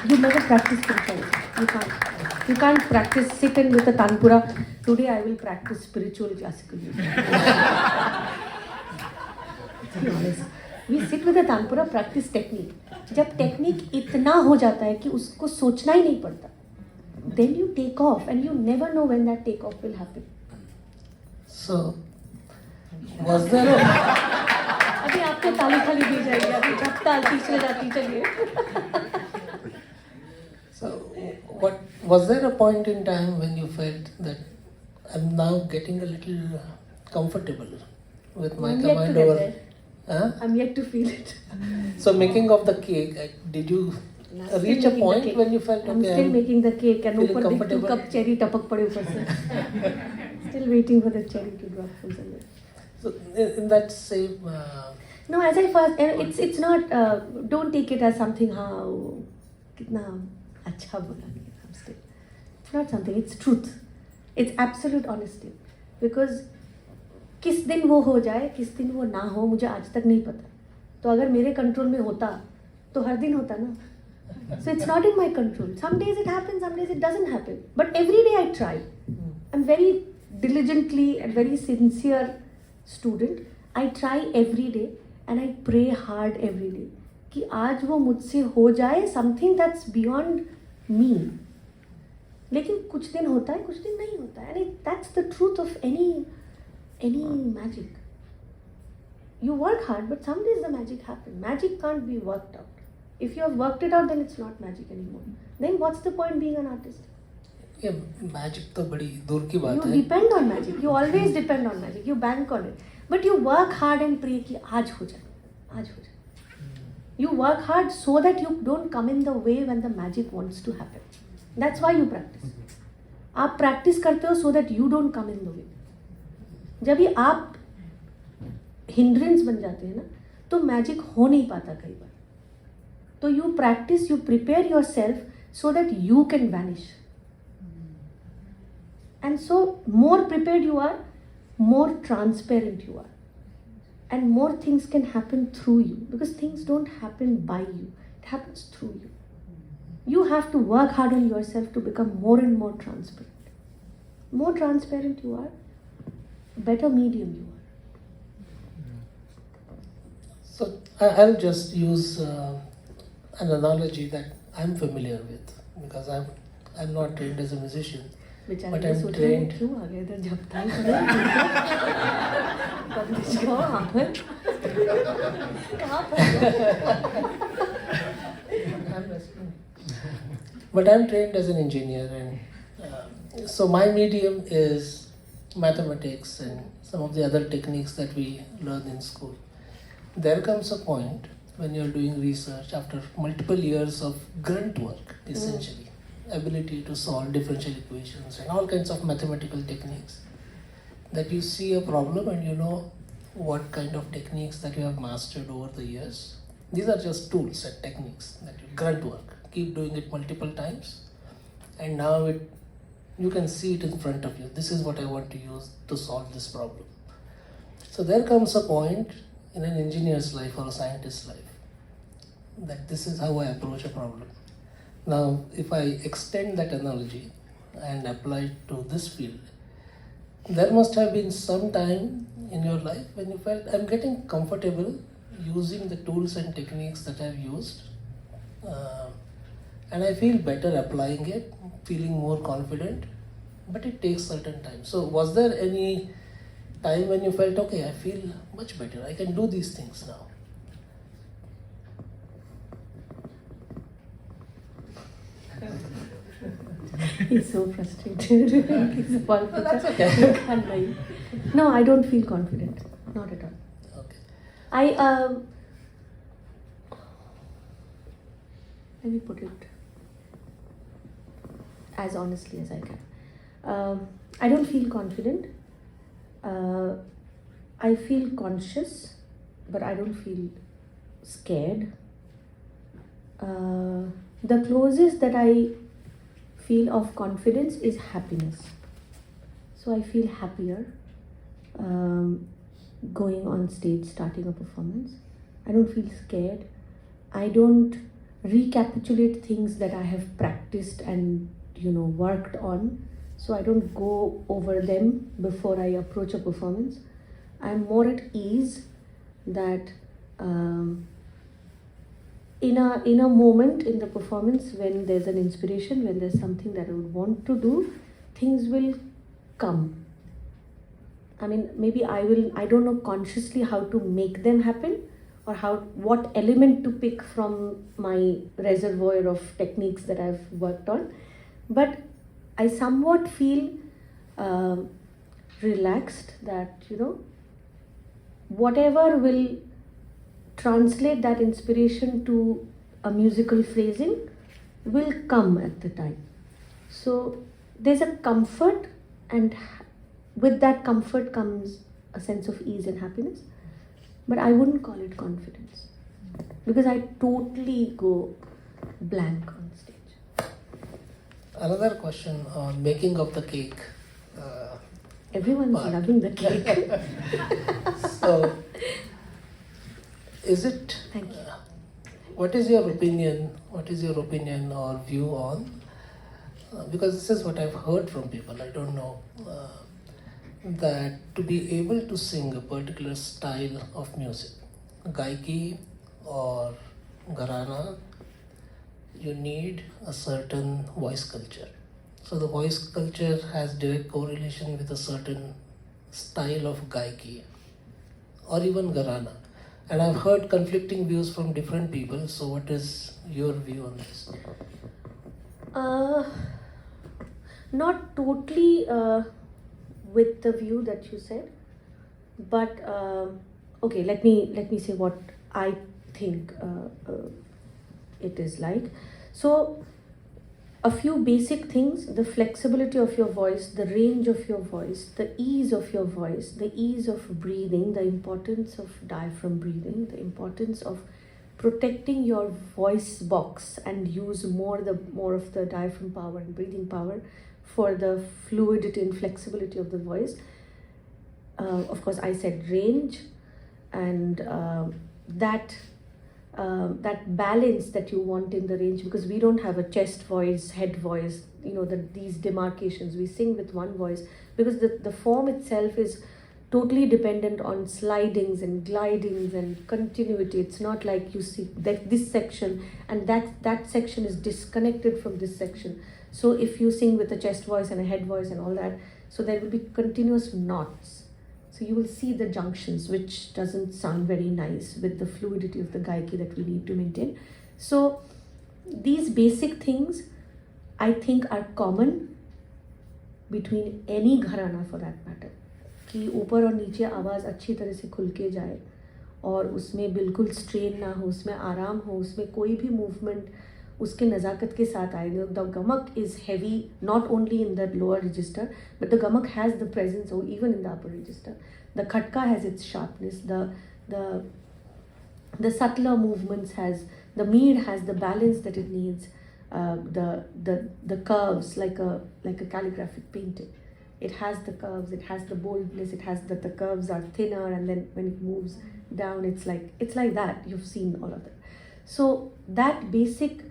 You never practice spirituality. You can't. You can't practice, sit and with a tanpura. Today I will practice spiritual classical music. Be honest. We sit with a tanpura, practice technique. जब technique इतना हो जाता है कि उसको सोचना ही नहीं पड़ता, then you take off and you never know when that take off will happen. So, was there a... अभी आपको ताली खाली दी जाएगी. अभी जब ताल तीसरे जाती चलिए. So, was there a point in time when you felt that I'm now getting a little comfortable with my command over? Huh? I'm yet to feel it. So making of the cake, did you And I'm still reach a making the point cake. when you felt I'm okay, still making the cake and feeling ऊपर देख 2 comfortable? cup cherry टपक पड़े ऊपर से. Still waiting for the cherry to drop from somewhere. So in that same No, as I first, it's not. Don't take it as something. हाँ कितना अच्छा बोला. I'm still. It's not something. It's truth. It's absolute honesty. Because किस दिन वो हो जाए, किस दिन वो ना हो, मुझे आज तक नहीं पता. तो अगर मेरे कंट्रोल में होता, तो हर दिन होता ना. So it's not in my control. Some days it happens, some days it doesn't happen. But every day I try. I'm very diligently and very sincere student. I try every day and I pray hard every day. कि आज वो मुझसे हो जाए something that's beyond me. लेकिन कुछ दिन होता है, कुछ दिन नहीं होता है. And that's the truth of any magic. You work hard, but some days the magic happens. Magic can't be worked out. If you have worked it out, then it's not magic anymore. Then what's the point being an artist? ये magic तो बड़ी दूर की बात You है. depend on magic. You always depend on magic. You bank on it. But you work hard and pray कि आज हो जाए, आज हो जाए. You work hard so that you don't come in the way when the magic wants to happen. That's why you practice. आप practice करते हो so that you don't come in the way. जब भी आप hindrance बन जाते हैं ना, तो magic हो नहीं पाता कई बार. तो you practice, you prepare yourself so that you can vanish. And so more prepared you are, more transparent you are. And more things can happen through you. Because things don't happen by you. It happens through you. You have to work hard on yourself to become more and more transparent. More transparent you are, better medium you are. So I'll just use an analogy that I'm familiar with because I'm not trained as a musician, but I'm trained. क्यों आ गए इधर जब तक publish कहाँ पर कहाँ पर I'm listening. But I'm trained as an engineer, and so my medium is mathematics and some of the other techniques that we learn in school. There comes a point when you're doing research after multiple years of grunt work, essentially, ability to solve differential equations and all kinds of mathematical techniques, that you see a problem and you know what kind of techniques that you have mastered over the years. These are just tools and techniques that you grunt work. Keep doing it multiple times, and now you can see it in front of you. This is what I want to use to solve this problem. So there comes a point in an engineer's life or a scientist's life that this is how I approach a problem. Now, if I extend that analogy and apply it to this field, there must have been some time in your life when you felt I'm getting comfortable using the tools and techniques that I've used, and I feel better applying it, feeling more confident, but it takes certain time. So was there any time when you felt, okay, I feel much better, I can do these things now? He's so frustrated. He's a No, that's okay. Can't lie. No, I don't feel confident. Not at all. Okay. Let me put it as honestly as I can. I don't feel confident. I feel conscious, but I don't feel scared. The closest that I feel of confidence is happiness. So I feel happier going on stage, starting a performance. I don't feel scared. I don't recapitulate things that I have practiced and worked on. So I don't go over them before I approach a performance. I'm more at ease that in a moment in the performance when there's an inspiration, when there's something that I would want to do, things will come. I mean, maybe I don't know consciously how to make them happen or what element to pick from my reservoir of techniques that I've worked on. But I somewhat feel relaxed that, whatever will translate that inspiration to a musical phrasing will come at the time. So there's a comfort, and with that comfort comes a sense of ease and happiness. But I wouldn't call it confidence, because I totally go blank on stage. Another question on making of the cake. Everyone's But- loving the cake. So, is it? Thank you. What is your opinion? What is your opinion or view on? Because this is what I've heard from people. I don't know that to be able to sing a particular style of music, gaiki or gharana, you need a certain voice culture. So the voice culture has direct correlation with a certain style of gaiki or even gharana. And I've heard conflicting views from different people. So what is your view on this? Not totally with the view that you said, but okay. Let me say what I think it is like. So, a few basic things: the flexibility of your voice, the range of your voice, the ease of your voice, the ease of breathing, the importance of diaphragm breathing, the importance of protecting your voice box and use more of the diaphragm power and breathing power for the fluidity and flexibility of the voice. Of course, I said range, and that balance that you want in the range, because we don't have a chest voice, head voice, these demarcations. We sing with one voice because the form itself is totally dependent on slidings and glidings and continuity. It's not like you see that this section and that section is disconnected from this section. So if you sing with a chest voice and a head voice and all that, so there will be continuous knots. So you will see the junctions, which doesn't sound very nice with the fluidity of the gaiki that we need to maintain. So these basic things, I think, are common between any gharana for that matter. कि ऊपर और नीचे आवाज़ अच्छी तरह से खुल के जाए और उसमें बिल्कुल स्ट्रेन ना हो, उसमें आराम हो, उसमें कोई भी मूवमेंट उसके नज़ाकत के साथ आए. The gamak is heavy not only in the lower register, but the gamak has the presence even in the upper register. The khatka has its sharpness. The subtler movements has, the mead has the balance that it needs. The curves like a calligraphic painting. It has the curves, it has the boldness, it has that the curves are thinner, and then when it moves down, it's like that. You've seen all of that. So that basic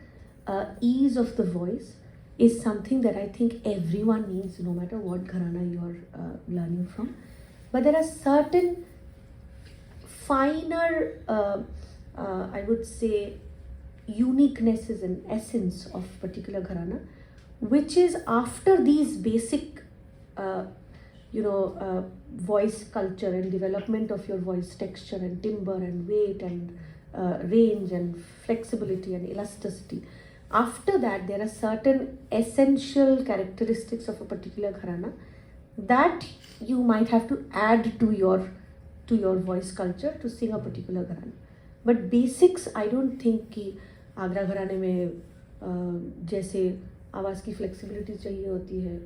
ease of the voice is something that I think everyone needs, no matter what gharana you are learning from. But there are certain finer, I would say, uniquenesses and essence of particular gharana, which is after these basic voice culture and development of your voice texture and timbre and weight and range and flexibility and elasticity. After that, there are certain essential characteristics of a particular gharana that you might have to add to your voice culture to sing a particular gharana. But basics, I don't think कि आगरा घराने में जैसे आवाज़ की flexibility चाहिए होती है,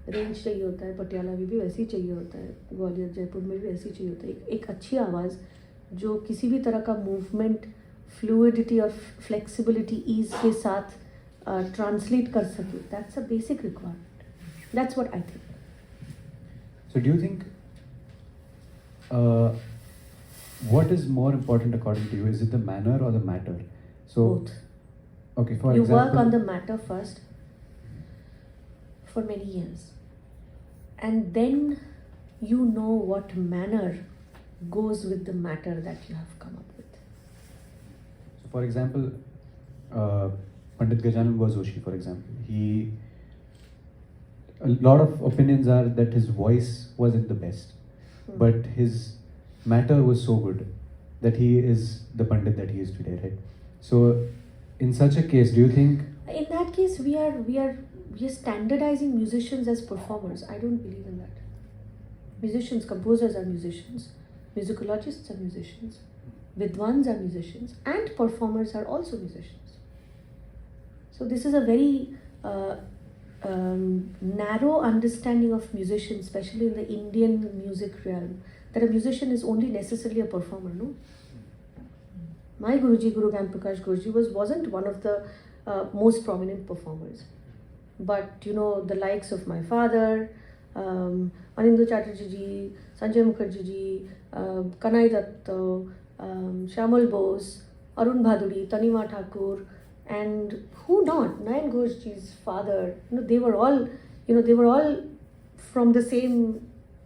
range चाहिए होता है, पटियाला में भी वैसे ही चाहिए होता है, ग्वालियर जयपुर में भी वैसे ही चाहिए होता है. एक अच्छी आवाज़ जो किसी भी तरह का मूवमेंट, फ्लूइडिटी और फ्लेक्सिबिलिटी, ईज के साथ ट्रांसलेट कर सके, that's a basic requirement. That's what I think. So do you think what is more important according to you? Is it the manner or the matter? So Both. Okay, for You example, work on the matter first for many years, and then you know what manner goes with the matter that you have come up with. So for example, Pandit Gajanan Joshi, for example, a lot of opinions are that his voice wasn't the best, but his matter was so good that he is the Pandit that he is today, right? So in such a case, do you think? In that case, we are standardizing musicians as performers. I don't believe in that. Musicians, composers are musicians, musicologists are musicians, vidwans are musicians, and performers are also musicians. So this is a very narrow understanding of musicians, especially in the Indian music realm, that a musician is only necessarily a performer, no? My Guruji, Guru Gyan Prakash Guruji, wasn't one of the most prominent performers. But, you know, the likes of my father, Anindu Chatterjee ji, Sanjay Mukherjee ji, Kanai Datta, Shamal Bose, Arun Bhaduri, Tanima Thakur, and who not, Nayan Ghoshji's father, you know, they were all from the same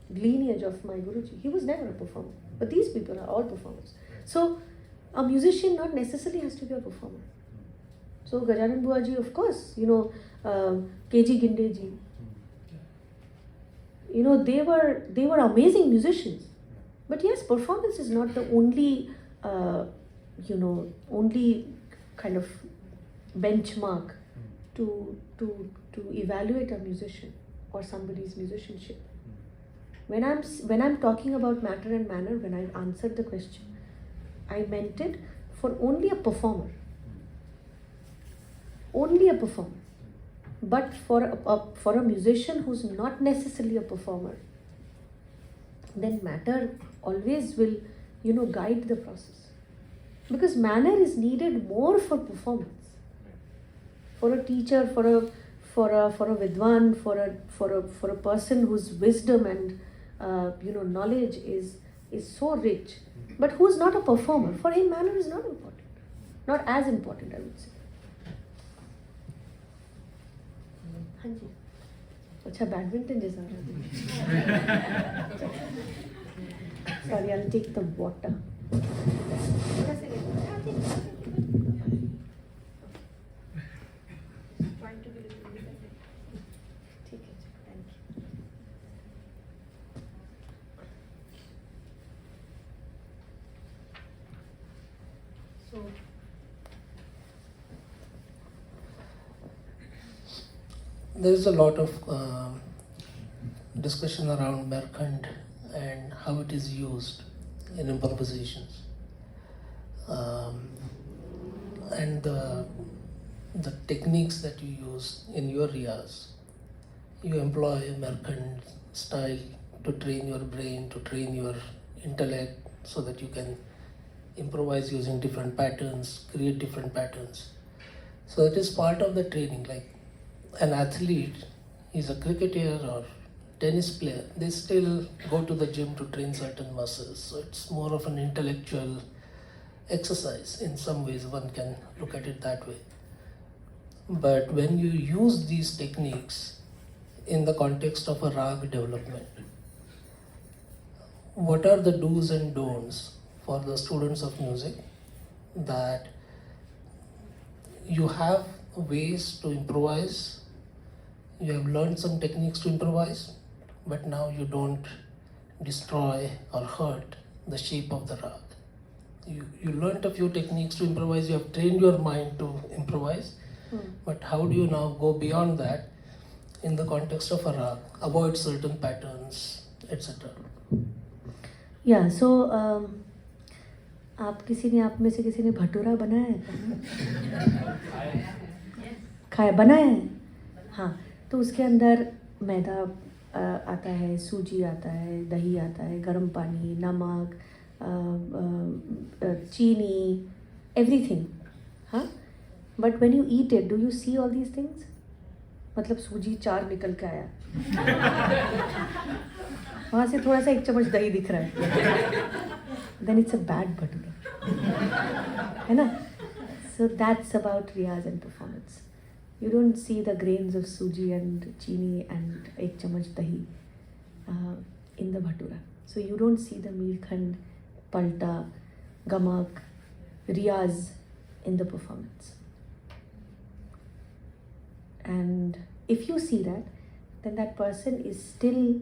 lineage of my Guruji. He was never a performer, but these people are all performers. So a musician not necessarily has to be a performer. So Gajanan Buaji, of course, you know, KG Ginde ji, you know, they were amazing musicians. But yes, performance is not the only, only kind of benchmark to evaluate a musician or somebody's musicianship. When I'm talking about matter and manner, when I answered the question, I meant it for only a performer. Only a performer. But for a musician who's not necessarily a performer, then matter always will, you know, guide the process. Because manner is needed more for performance. For a teacher, for a vidwan, for a person whose wisdom and knowledge is so rich, but who is not a performer, for him manner is not important, not as important, I would say. हाँ जी, अच्छा badminton जैसा Sorry, I'll take the water. There is a lot of discussion around Berklee and how it is used in improvisations. And the techniques that you use in your riyaz. You employ Berklee style to train your brain, to train your intellect, so that you can improvise using different patterns, create different patterns. So it is part of the training. Like an athlete is a cricketer or tennis player, they still go to the gym to train certain muscles. So it's more of an intellectual exercise. In some ways, one can look at it that way. But when you use these techniques in the context of a rag development, what are the do's and don'ts for the students of music? That you have ways to improvise, you have learned some techniques to improvise, but now you don't destroy or hurt the shape of the rag. You learned a few techniques to improvise, you have trained your mind to improvise, but how do you now go beyond that in the context of a rag, avoid certain patterns, etc.? Yeah, so आप में से किसी ने भटूरा बनाया है? खाया बनाया है? हाँ, तो उसके अंदर मैदा आता है, सूजी आता है, दही आता है, गर्म पानी, नमक, चीनी, everything. हाँ? But when you eat it, do you see all these things? मतलब सूजी 4 निकल के आया, वहाँ से थोड़ा सा 1 चम्मच दही दिख रहा है, then it's a bad bhatura, है ना? So that's about riyaz and performance. You don't see the grains of suji and chini and 1 chammach dahi in the bhatura. So you don't see the milkhand, palta, gamak, riyaz in the performance. And if you see that, then that person is still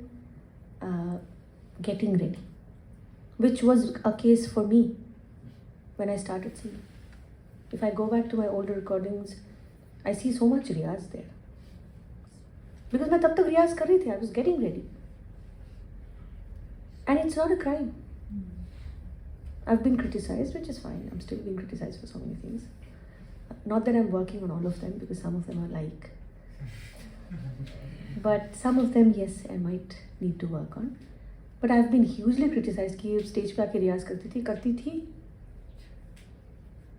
getting ready, which was a case for me when I started singing. If I go back to my older recordings, I see so much riyaz there. Because मैं तब तक रियाज कर रही थी, I was getting ready. And it's not a crime. I've been criticized, which is fine. I'm still being criticized for so many things. Not that I'm working on all of them because some of them are like. But some of them, yes, I might need to work on. But I've been hugely criticized कि stage पे आके रियाज करती थी.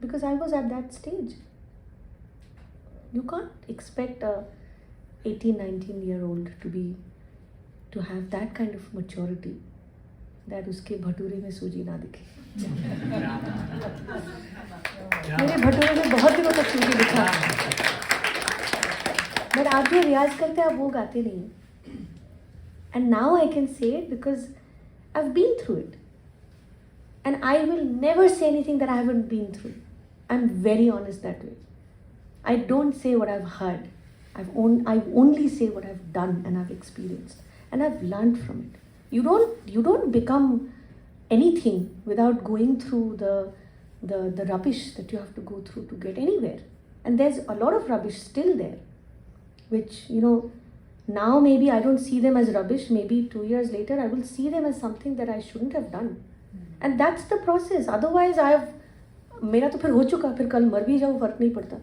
Because I was at that stage. You can't expect a 18, 19-year-old to have that kind of maturity that उसके भटूरे में सूजी ना दिखे. मेरे भटूरे में बहुत दिनों तक सूजी दिखा. But आप जो रियाज करते हैं आप वो गाते नहीं हैं. And now I can say it because I've been through it. And I will never say anything that I haven't been through. I'm very honest that way. I don't say what I've heard. I only say what I've done and I've experienced. And I've learned from it. You don't become anything without going through the rubbish that you have to go through to get anywhere. And there's a lot of rubbish still there. Which, now maybe I don't see them as rubbish. Maybe 2 years later I will see them as something that I shouldn't have done. And that's the process. Otherwise मेरा तो फिर हो चुका, फिर कल मर भी जाऊँ फर्क नहीं पड़ता.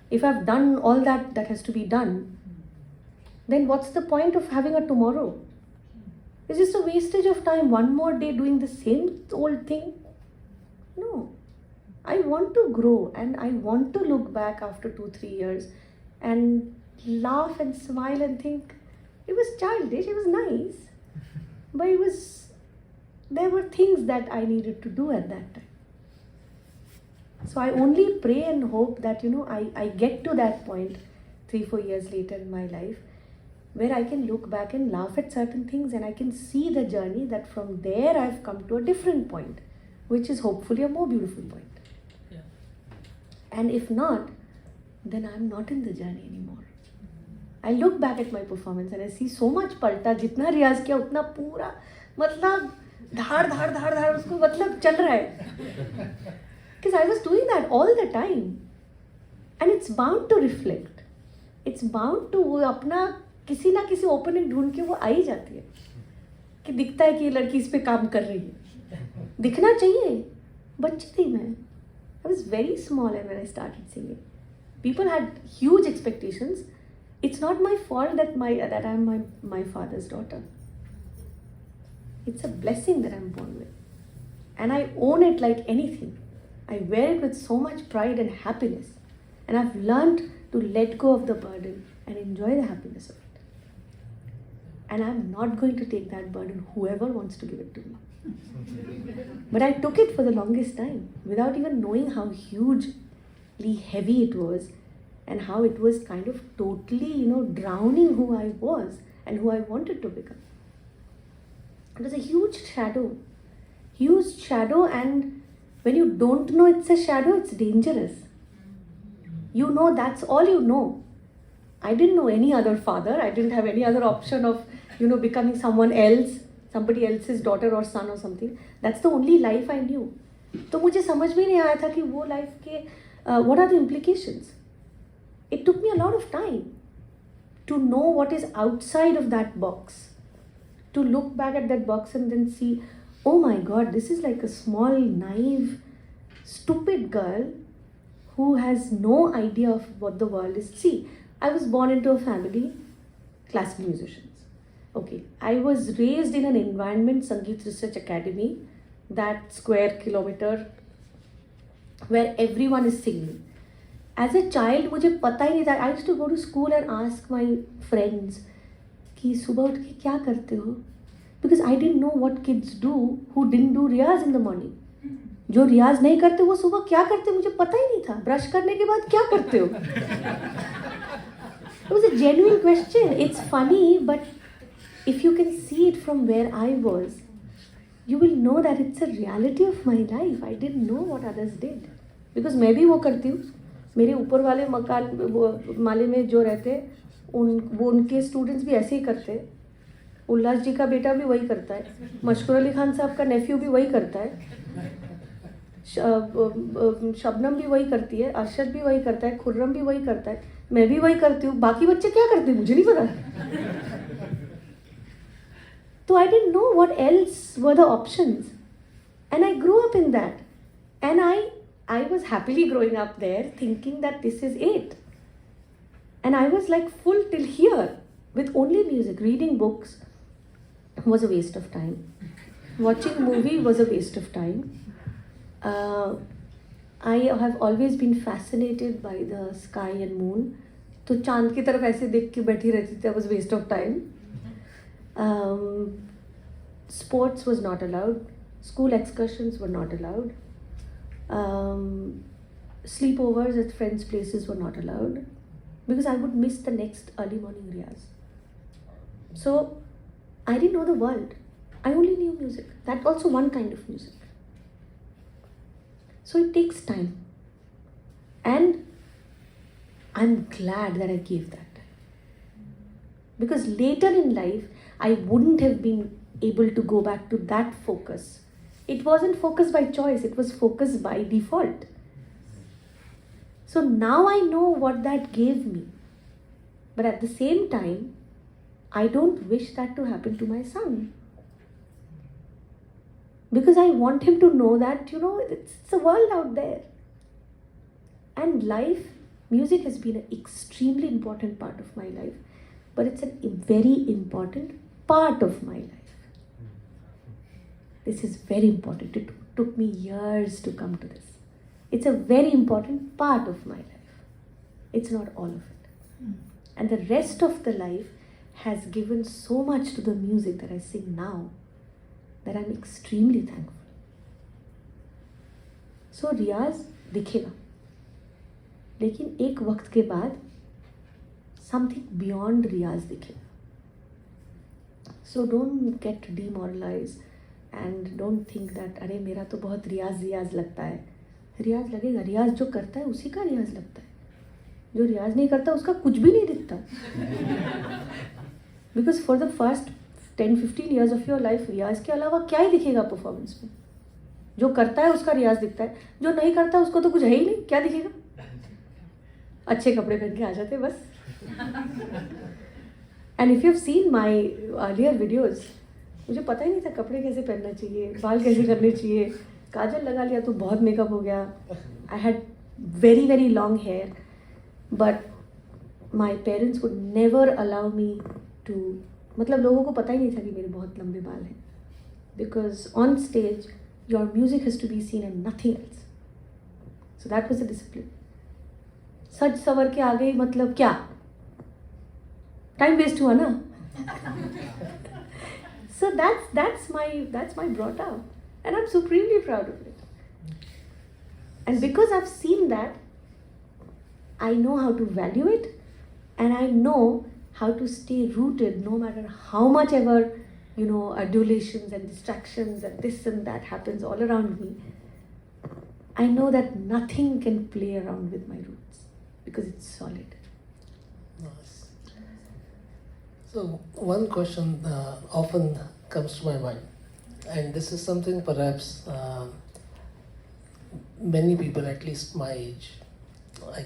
If I've done all that has to be done, then what's the point of having a tomorrow? It's just a wastage of time. One more day doing the same old thing. No. I want to grow and I want to look back after 2-3 years and laugh and smile and think it was childish, it was nice, but there were things that I needed to do at that time. So I only pray and hope that I get to that point 3-4 years later in my life where I can look back and laugh at certain things and I can see the journey that from there I've come to a different point, which is hopefully a more beautiful point. Yeah. And if not, then I'm not in the journey anymore. I look back at my performance and I see so much palta, जितना रियाज किया उतना पूरा मतलब धाड़ उसको मतलब चल रहा है. Because I was doing that all the time. And it's bound to reflect. It's bound to अपना किसी ना किसी ओपनिंग ढूंढ के वो आ ही जाती है कि दिखता है कि ये लड़की इस पे काम कर रही है. दिखना चाहिए. बच्ची थी मैं. I was very small when I started singing. People had huge expectations. It's not my fault that I'm my father's daughter. It's a blessing that I'm born with. And I own it like anything. I wear it with so much pride and happiness. And I've learned to let go of the burden and enjoy the happiness of it. And I'm not going to take that burden, whoever wants to give it to me. But I took it for the longest time without even knowing how hugely heavy it was and how it was kind of totally, drowning who I was and who I wanted to become. It was a huge shadow, and when you don't know it's a shadow, it's dangerous. That's all you know. I didn't know any other father. I didn't have any other option of, becoming someone else, somebody else's daughter or son or something. That's the only life I knew. तो मुझे समझ में नहीं आया था कि वो life के what are the implications. It took me a lot of time to know what is outside of that box. To look back at that box and then see, oh my God, this is like a small, naive, stupid girl who has no idea of what the world is. See, I was born into a family, classical musicians. Okay, I was raised in an environment, Sangeet Research Academy, that square kilometer where everyone is singing. As a child, मुझे पता ही नहीं था. I used to go to school and ask my friends कि सुबह उठ के क्या करते हो? Because I didn't know what kids do who didn't do Riyaz in the morning. जो रियाज नहीं करते वो सुबह क्या करते मुझे पता ही नहीं था. ब्रश करने के बाद क्या करते हो? It was a genuine question. It's funny, but if you can see it from where I was, you will know that it's a reality of my life. I didn't know what others did. Because मैं भी वो करती हूँ. मेरे ऊपर वाले माले में जो रहते वो उनके स्टूडेंट्स भी ऐसे ही करते हैं. उल्लास जी का बेटा भी वही करता है. मशकूर अली खान साहब का नेफ्यू भी वही करता है. शबनम भी वही करती है. अरशद भी वही करता है. खुर्रम भी वही करता है. मैं भी वही करती हूँ. बाकी बच्चे क्या करते हैं मुझे नहीं पता. So I didn't know what else were the options. And I grew up in that. And I was happily growing up there thinking that this is it. And I was like full till here with only music. Reading books was a waste of time. Watching a movie was a waste of time. I have always been fascinated by the sky and moon. तो चांद की तरफ ऐसे देख के बैठी रहती थी. That was waste of time. Sports was not allowed. School excursions were not allowed. Sleepovers at friends' places were not allowed because I would miss the next early morning riyaz. So I didn't know the world. I only knew music. That also one kind of music. So it takes time. And I'm glad that I gave that time. Because later in life, I wouldn't have been able to go back to that focus. It wasn't focus by choice, it was focus by default. So now I know what that gave me. But at the same time, I don't wish that to happen to my son. Because I want him to know that, it's a world out there. And life, music has been an extremely important part of my life. But it's a very important part of my life. This is very important. It took me years to come to this. It's a very important part of my life. It's not all of it. And the rest of the life has given so much to the music that I sing now that I'm extremely thankful. So रियाज दिखेगा, लेकिन एक वक्त के बाद something beyond रियाज दिखेगा. So don't get demoralized and don't think that अरे मेरा तो बहुत रियाज लगता है. रियाज लगेगा. रियाज जो करता है उसी का रियाज लगता है. जो रियाज नहीं करता उसका कुछ भी नहीं दिखता. Because for the first 10-15 years of your life, रियाज के अलावा क्या ही दिखेगा परफॉर्मेंस में. जो करता है उसका रियाज दिखता है, जो नहीं करता उसको तो कुछ है ही नहीं. क्या दिखेगा? अच्छे कपड़े पहन के आ जाते बस. And if you've seen my earlier videos, मुझे पता ही नहीं था कपड़े कैसे पहनना चाहिए, बाल कैसे करने चाहिए. काजल लगा लिया तो बहुत मेकअप हो गया. I had very very long hair, but my parents would never allow me to, मतलब लोगों को पता ही नहीं था कि मेरे बहुत लंबे बाल हैं. Because on stage, your music has to be seen and nothing else. So that was the discipline. सज सवर के आ गई मतलब क्या? टाइम वेस्ट हुआ ना. So that's my brought up, and I'm supremely proud of it. And because I've seen that, I know how to value it, and I know how to stay rooted no matter how much ever adulations and distractions and this and that happens all around me. I know that nothing can play around with my roots because it's solid. Nice. So one question often comes to my mind, and this is something perhaps many people, at least my age, I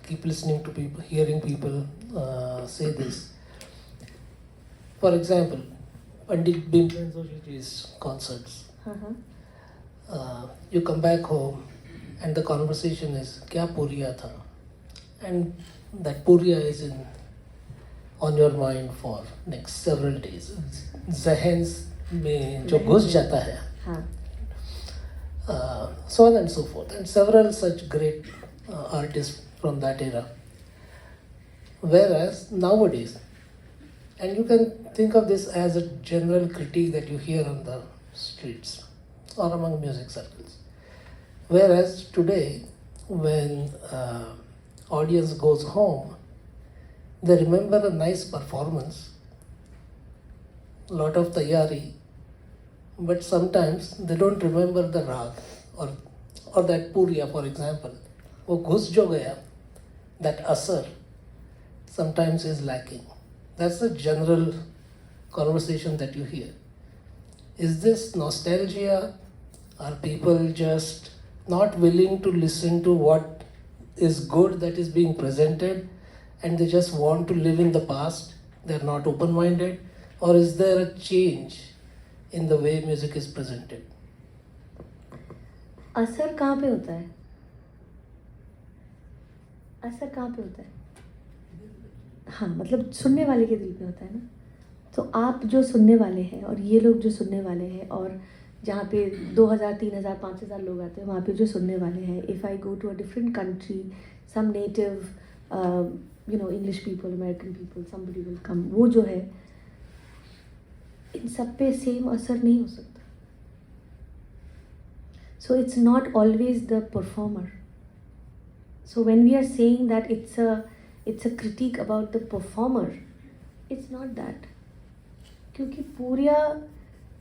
keep listening to people, hearing people say this. For example, Pandit Bhimsen Joshi's concerts. You come back home and the conversation is kya puriya tha, and that puriya is on your mind for next several days. Zehn में जो घुस जाता है, so on and so forth, and several such great artists from that era. Whereas nowadays, and you can think of this as a general critique that you hear on the streets or among music circles. Whereas today, when audience goes home, they remember a nice performance, lot of tayari, but sometimes they don't remember the rag or that puriya, for example. वो घुस जो गया, that asar sometimes is lacking. That's the general conversation that you hear. Is this nostalgia? Are people just not willing to listen to what is good that is being presented, and they just want to live in the past? They're not open-minded? Or is there a change in the way music is presented? असर कहाँ पे होता है? असर कहाँ पे होता है? हाँ, मतलब सुनने वाले के दिल पे होता है ना. तो आप जो सुनने वाले हैं और ये लोग जो सुनने वाले हैं, और जहाँ पे 2000, 3000, 5000 लोग आते हैं, वहाँ पे जो सुनने वाले हैं, if I go to a different country, some native English people, American people, somebody will come, वो जो है, इन सब पे सेम असर नहीं हो सकता. So it's not always the performer. So when we are saying that it's a critique about the performer, it's not that. क्योंकि पूरिया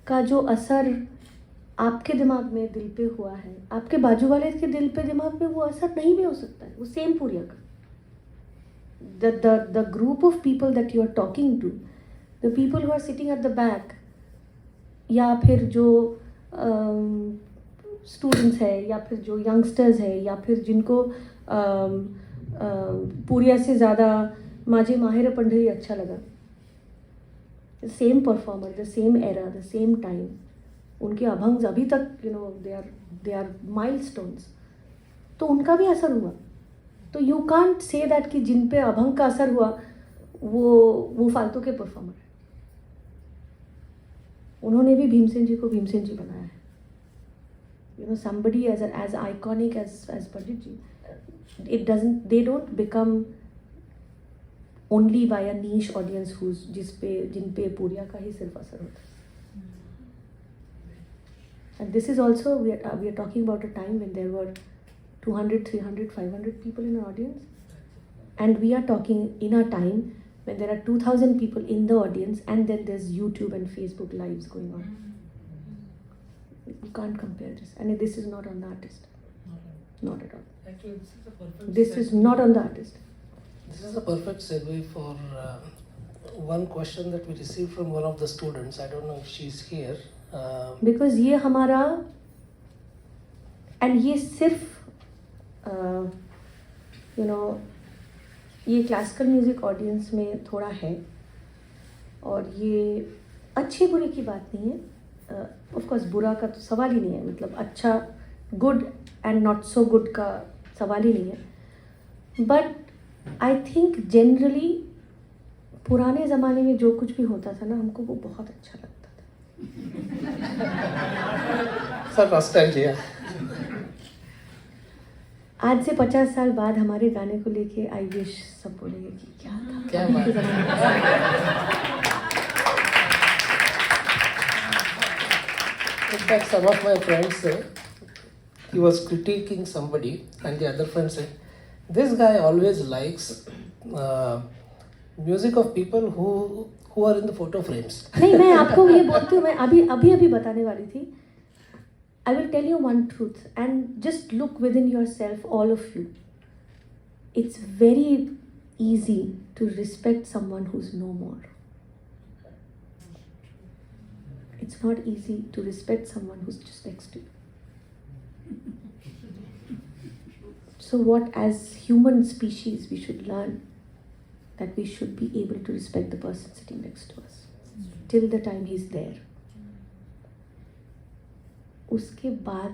का जो असर आपके दिमाग में, दिल पे हुआ है, आपके बाजू वाले के दिल पे, दिमाग में वो असर नहीं भी हो सकता है. वो सेम पूरिया का, the group of people that you are talking to, the people who are sitting at the back, या फिर जो स्टूडेंट्स है, या फिर जो यंगस्टर्स है, या फिर जिनको पूरिया से ज़्यादा माझे माहिर पंढरी अच्छा लगा, the same performer, the same era, the same time, उनके अभंग अभी तक दे आर माइलस्टोन्स, तो उनका भी असर हुआ. तो यू कांट से दैट कि जिन पे अभंग का असर हुआ वो फालतू के परफॉर्मर है. उन्होंने भी भीमसेन जी को भीमसेन जी बनाया है. Somebody as iconic as Pandit ji, they don't become only by a niche audience जिन पे पूरिया का ही सिर्फ असर होता है. And this is also, we are talking about a time when there were 200, 300, 500 people in an audience, and we are talking in a time when there are 2000 people in the audience, and then there's YouTube and Facebook lives going on. You can't compare this, and this is not on the artist. Not at all. Actually, this is a perfect. This is not on the artist. This is a perfect segue for one question that we received from one of the students. I don't know if she's here. Because ये हमारा, and ये सिर्फ ये classical music audience में थोड़ा है, और ये अच्छी बुरे की बात नहीं है. ऑफ कोर्स बुरा का तो सवाल ही नहीं है, मतलब अच्छा, good and not so good का सवाल ही नहीं है. बट आई थिंक जनरली पुराने ज़माने में जो कुछ भी होता था ना, हमको वो बहुत अच्छा लगता था. Sir nostalgia. आज से 50 साल बाद हमारे गाने को लेके आई विश सब बोलेंगे कि क्या था, क्या बात. In fact, some of my friends said, he was critiquing somebody, and the other friend said, this guy always likes music of people who are in the photo frames. नहीं, मैं आपको ये बोलती हूँ, मैं अभी बताने वाली थी. I will tell you one truth, and just look within yourself, all of you. It's very easy to respect someone who's no more. It's not easy to respect someone who's just next to you. So what, as human species, we should learn that we should be able to respect the person sitting next to us till the time he's there. उसके बाद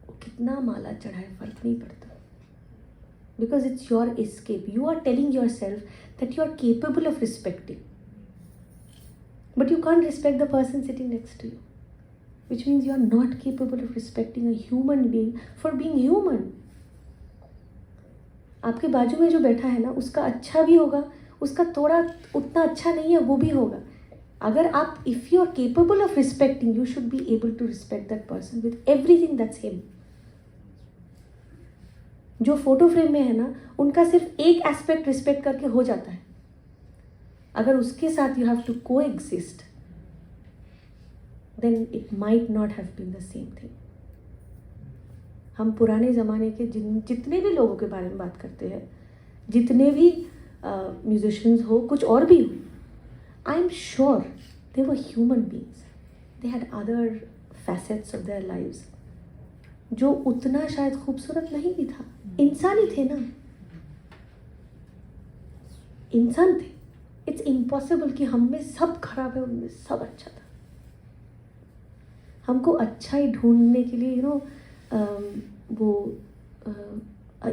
वो कितना माला चढ़ाए फर्क नहीं पड़ता. Because it's your escape. You are telling yourself that you are capable of respecting. But you can't respect the person sitting next to you, which means you are not capable of respecting a human being for being human. आपके बाजू में जो बैठा है ना, उसका अच्छा भी होगा, उसका थोड़ा उतना अच्छा नहीं है वो भी होगा. अगर आप, if you are capable of respecting, you should be able to respect that person with everything that's him. जो फोटो फ्रेम में है ना, उनका सिर्फ एक एस्पेक्ट रिस्पेक्ट करके हो जाता है. अगर उसके साथ you have to coexist, then it might not have been the same thing. हम पुराने ज़माने के जितने भी लोगों के बारे में बात करते हैं, जितने भी म्यूजिशियंस हो, कुछ और भी हो, I am sure they were human beings. They had other facets of their lives जो उतना शायद खूबसूरत नहीं भी था. इंसान ही थे ना, इंसान थे. इट्स इम्पॉसिबल कि हम में सब खराब है, उनमें सब अच्छा था. हमको अच्छा ही ढूंढने के लिए वो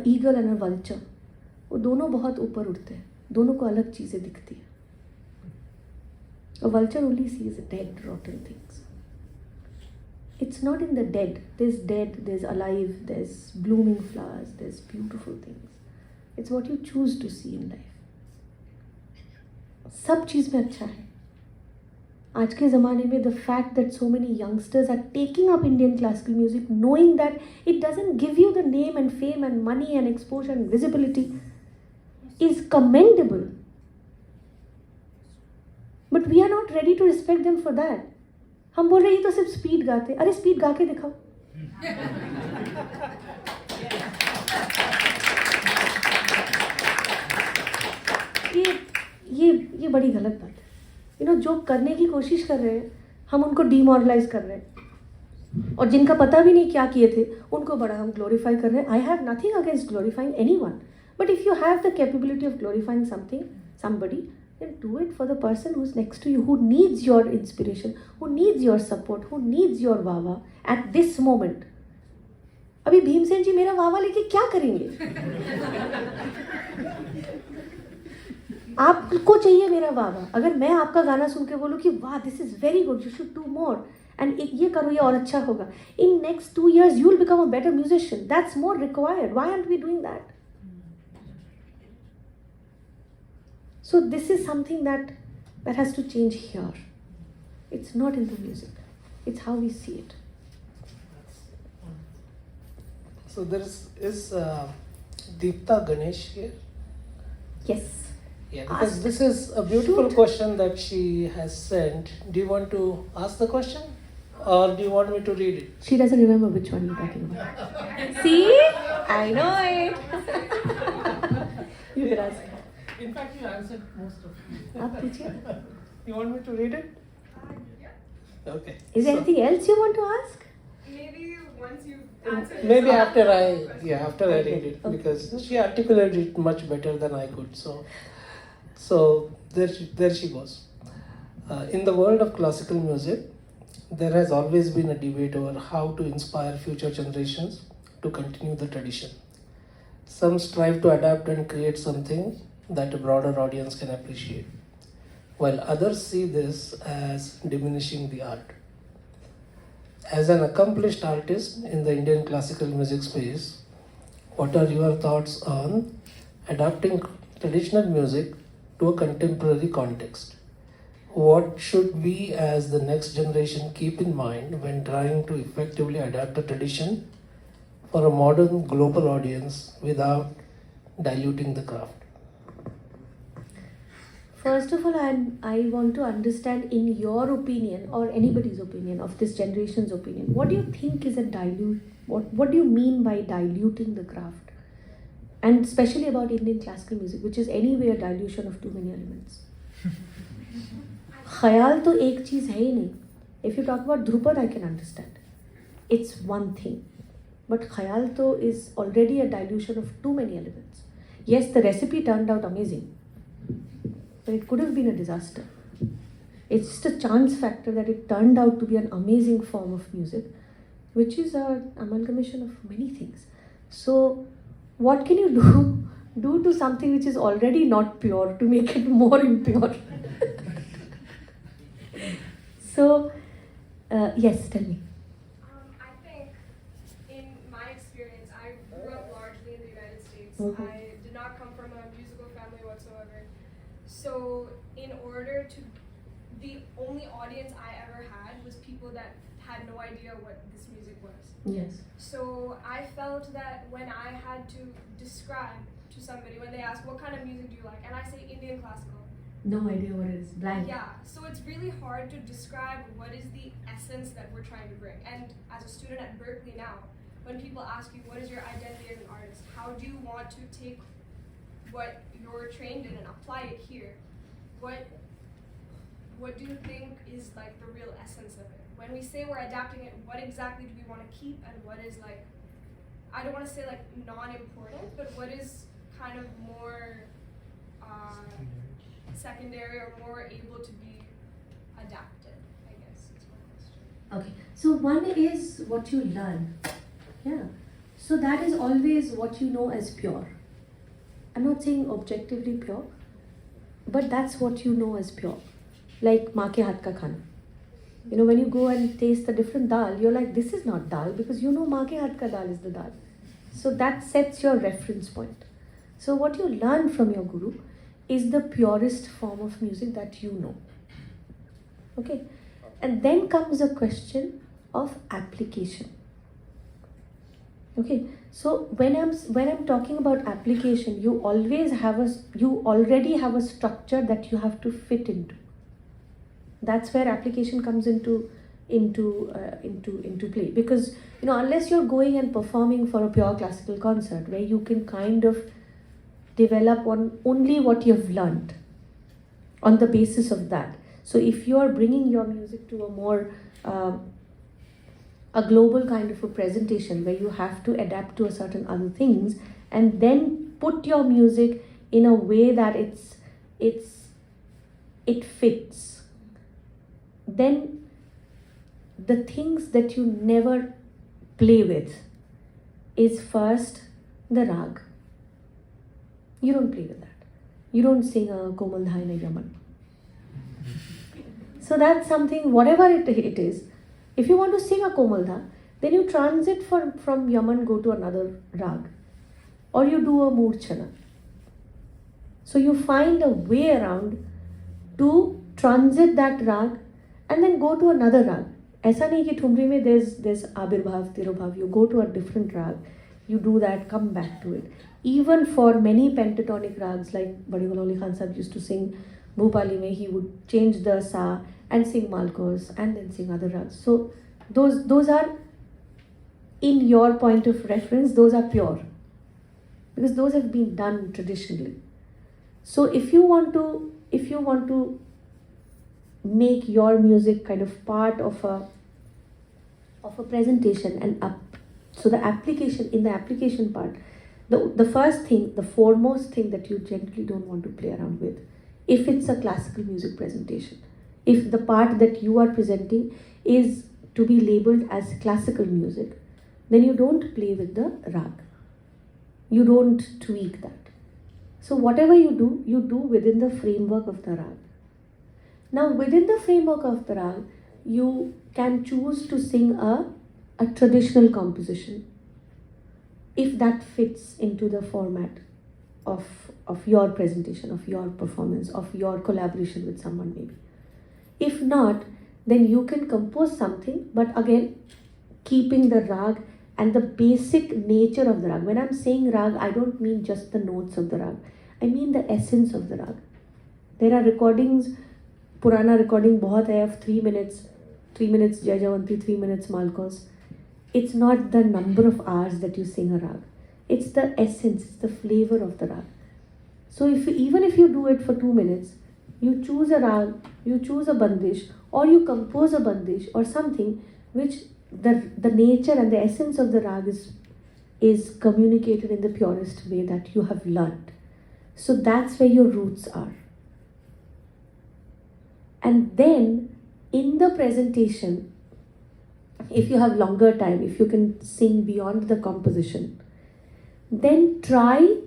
ईगल एंड अ वल्चर, वो दोनों बहुत ऊपर उठते हैं, दोनों को अलग चीज़ें दिखती है. A vulture only sees dead, rotten things. It's not in the dead. There's alive, there's blooming flowers, there's beautiful things. It's what you choose to see in life. सब चीज़ में अच्छा है. आज के ज़माने में the fact that so many youngsters are taking up Indian classical music, knowing that it doesn't give you the name and fame and money and exposure and visibility, is commendable. But we are not ready to respect them for that. हम बोल रहे हैं ये तो सिर्फ speed गाते. अरे speed गा के दिखाओ. ये बड़ी गलत बात है. जो करने की कोशिश कर रहे हैं हम उनको डिमोरलाइज कर रहे हैं, और जिनका पता भी नहीं क्या किए थे उनको बड़ा हम ग्लोरीफाई कर रहे हैं. I have nothing against glorifying anyone, but if you have the capability of glorifying somebody, then do it for the person who's next to you, who needs your inspiration, who needs your support, who needs your Wawa at this moment. अभी भीमसेन जी मेरा वावा लेके क्या करेंगे? आपको चाहिए मेरा वावा. अगर मैं आपका गाना सुन के बोलूँ कि वाह this is very good, you should do more, and ये करो ये और अच्छा होगा, in next 2 years you will become a better musician. That's more required. Why aren't we doing that? So this is something that has to change here. It's not in the music. It's how we see it. So there is Deepta Ganesh here. Yes. Yeah, because this is a beautiful question that she has sent. Do you want to ask the question, or do you want me to read it? She doesn't remember which one you're talking about. See? I know it. You can ask. In fact, you answered most of it. आप पूछिए. You want me to read it? Yeah. Okay. Is there anything else you want to ask? Maybe once you answer. Maybe this, after I'll I ask the question. after I read it, because she articulated it much better than I could. So there she goes. In the world of classical music, there has always been a debate over how to inspire future generations to continue the tradition. Some strive to adapt and create something that a broader audience can appreciate, while others see this as diminishing the art. As an accomplished artist in the Indian classical music space, what are your thoughts on adapting traditional music to a contemporary context? What should we as the next generation keep in mind when trying to effectively adapt a tradition for a modern global audience without diluting the craft? First of all, I want to understand, in your opinion or anybody's opinion, of this generation's opinion, what do you think is a dilute? What do you mean by diluting the craft? And especially about Indian classical music, which is anyway a dilution of too many elements. ख्याल तो एक चीज़ है ही नहीं. If you talk about Dhrupad, I can understand. It's one thing. But ख्याल तो is already a dilution of too many elements. Yes, the recipe turned out amazing, but it could have been a disaster. It's just a chance factor that it turned out to be an amazing form of music, which is an amalgamation of many things. So what can you do to something which is already not pure to make it more impure? So yes, tell me. I think, in my experience, I grew up largely in the United States. Mhm. I did not come from a musical family whatsoever. So, in order to, the only audience I ever had was people that had no idea what this music was. Yes. So, I felt that when I had to describe to somebody, when they ask, what kind of music do you like? And I say Indian classical. No idea what it is. Blank. Yeah, so it's really hard to describe what is the essence that we're trying to bring. And as a student at Berklee now, when people ask you what is your identity as an artist, how do you want to take what you're trained in and apply it here? What do you think is like the real essence of it? When we say we're adapting it, what exactly do we want to keep, and what is like, I don't want to say like non-important, but what is kind of more secondary or more able to be adapted, I guess is my question. Okay. So one is what you learn. Yeah. So that is always what you know as pure. I'm not saying objectively pure, but that's what you know as pure. Like maa ke haath ka khana. You know, when you go and taste a different dal, you're like, this is not dal, because you know maa ke haath ka dal is the dal. So that sets your reference point. So what you learn from your guru is the purest form of music that you know. Okay? And then comes a question of application. Okay, so when I'm talking about application, you already have a structure that you have to fit into. That's where application comes into play, because you know, unless you're going and performing for a pure classical concert where you can kind of develop on only what you've learned on the basis of that. So if you are bringing your music to a more a global kind of a presentation where you have to adapt to a certain other things and then put your music in a way that it fits, then the things that you never play with is first the rag. You don't play with that. You don't sing a Komal Dha in a Yaman. So that's something, whatever it is, if you want to sing a Komal Dha, then you transit from Yaman, go to another rag. Or you do a Murchana. So you find a way around to transit that rag and then go to another rag. ऐसा नहीं कि ठुमरी में there's आबिर्भाव, तिरोभाव. You go to a different rag, you do that, come back to it. Even for many pentatonic rags, like Badi Gulauli Khan Sahib used to sing Bhupali mein, he would change the sa and sing Malkos and then sing other rags. So those are, in your point of reference, those are pure, because those have been done traditionally. So if you want to make your music kind of part of a presentation and up, so the application part, the first thing, the foremost thing that you generally don't want to play around with, if it's a classical music presentation, if the part that you are presenting is to be labeled as classical music, then you don't play with the rag. You don't tweak that. So whatever you do within the framework of the rag. Now within the framework of the rag, you can choose to sing a traditional composition if that fits into the format of your presentation, of your performance, of your collaboration with someone maybe. If not, then you can compose something, but again, keeping the rag and the basic nature of the rag. When I'm saying rag, I don't mean just the notes of the rag. I mean the essence of the rag. There are recordings, Purana recording बहुत है of 3 minutes, 3 minutes Jai Jawanti, 3 minutes Malkos. It's not the number of hours that you sing a rag. It's the essence, it's the flavor of the rag. So even if you do it for 2 minutes, you choose a rag, you choose a bandish, or you compose a bandish or something which the nature and the essence of the rag is communicated in the purest way that you have learned. So that's where your roots are. And then in the presentation, if you have longer time, if you can sing beyond the composition, then try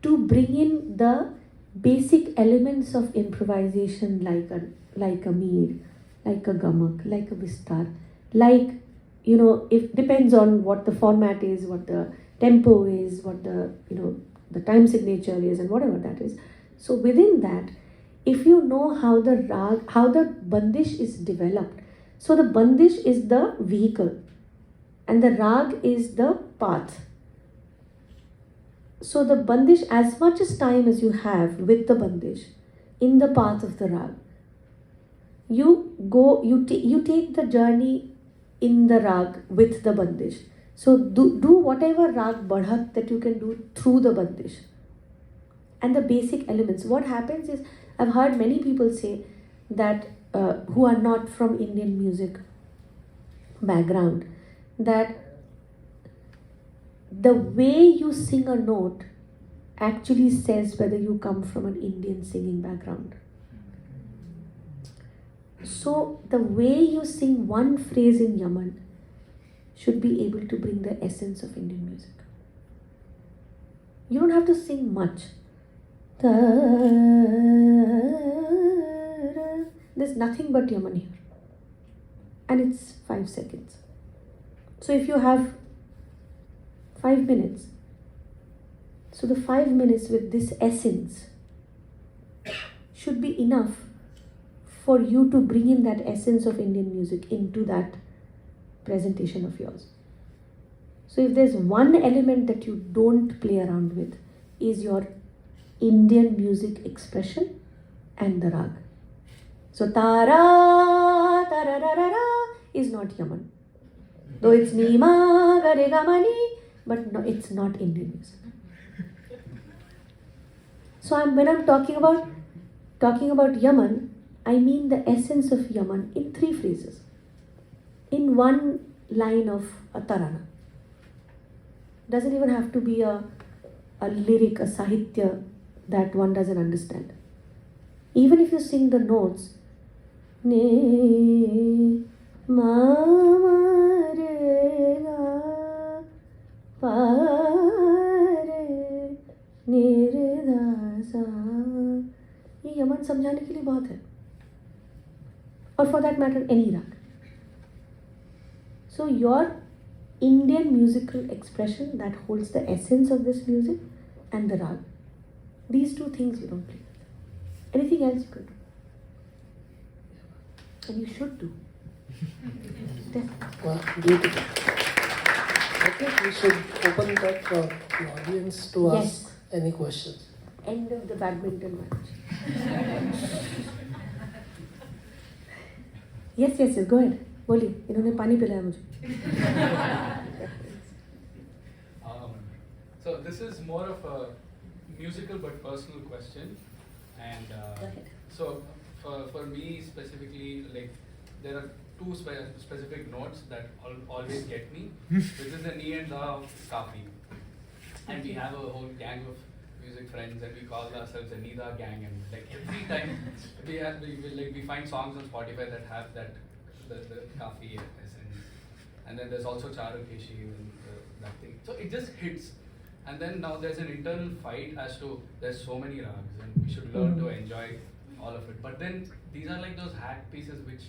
to bring in the basic elements of improvisation like a meer, like a gamak, like a vistar, like, you know, it depends on what the format is, what the tempo is, what the time signature is, and whatever that is. So within that, if you know how the bandish is developed, so the bandish is the vehicle and the rag is the path. So the bandish, as much as time as you have with the bandish in the path of the rag, you take the journey in the rag with the bandish. So do whatever rag badhat that you can do through the bandish. And the basic elements. What happens is, I've heard many people say that who are not from Indian music background, that the way you sing a note actually says whether you come from an Indian singing background. So the way you sing one phrase in Yaman should be able to bring the essence of Indian music. You don't have to sing much. There's nothing but Yaman here. And it's 5 seconds. So if you have 5 minutes, so the 5 minutes with this essence should be enough for you to bring in that essence of Indian music into that presentation of yours. So if there's one element that you don't play around with, is your Indian music expression and the rag. So tara, tararara is not Yaman. Though it's Nima, Garegamani, but no, it's not Indian music. So when I'm talking about Yaman, I mean the essence of Yaman in 3 phrases. In one line of a tarana. Doesn't even have to be a lyric, a sahitya that one doesn't understand. Even if you sing the notes, ne ma ma re ga pa re ni re da sa, ये Yemen समझाने के लिए बहुत है. Or for that matter, any rag. So your Indian musical expression that holds the essence of this music and the rag. These 2 things you don't play with. Anything else you can do. And you should do. Definitely. Well, beautiful. I think we should open it up for the audience to ask Yes. any questions. End of the badminton match. yes, go ahead. बोलिए, इन्होंने पानी पिलाया मुझे. So this is more of a musical but personal question, and Go ahead. so for me specifically, like there are 2 specific notes that always get me, which is the ni and the of kafi, and we have a whole gang of music friends and we call ourselves a Nida gang, and like every time we find songs on Spotify that have that the kafi essence, and then there's also Charukeshi and that thing, so it just hits. And then now there's an internal fight as to there's so many rags and we should learn to enjoy all of it. But then these are like those hack pieces which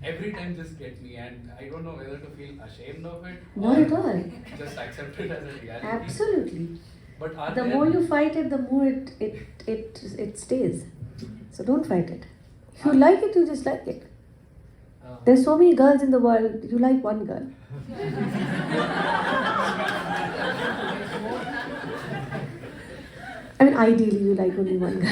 every time just get me, and I don't know whether to feel ashamed of it Not at all. just accept it as a reality. Absolutely. But are The there, more you fight it, the more it stays. So don't fight it. If you like it, you just like it. There's so many girls in the world, you like one girl. I mean, ideally, you like only one girl.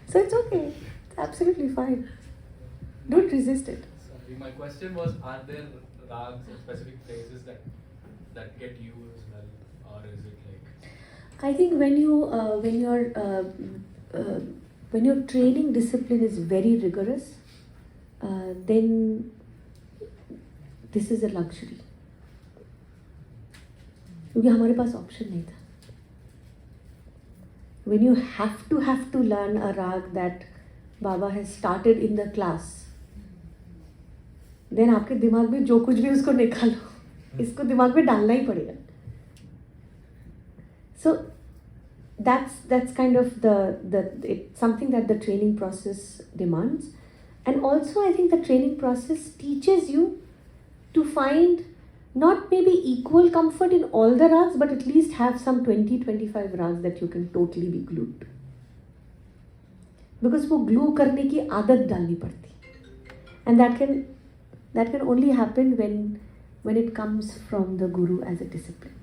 So it's okay. It's absolutely fine. Don't resist it. sorry, my question was, are there rags or specific phrases that get you as well, or is it like I think when your training discipline is very rigorous, then this is a luxury. क्योंकि हमारे पास option नहीं था. When you have to learn a rag that Baba has started in the class, then आपके दिमाग में जो कुछ भी उसको निकालो, इसको दिमाग में डालना ही पड़ेगा. So that's kind of it's something that the training process demands. And also I think the training process teaches you to find not maybe equal comfort in all the rags, but at least have some 20-25 rags that you can totally be glued to. Because वो glue करने की आदत डालनी पड़ती. And that can only happen when it comes from the guru as a discipline.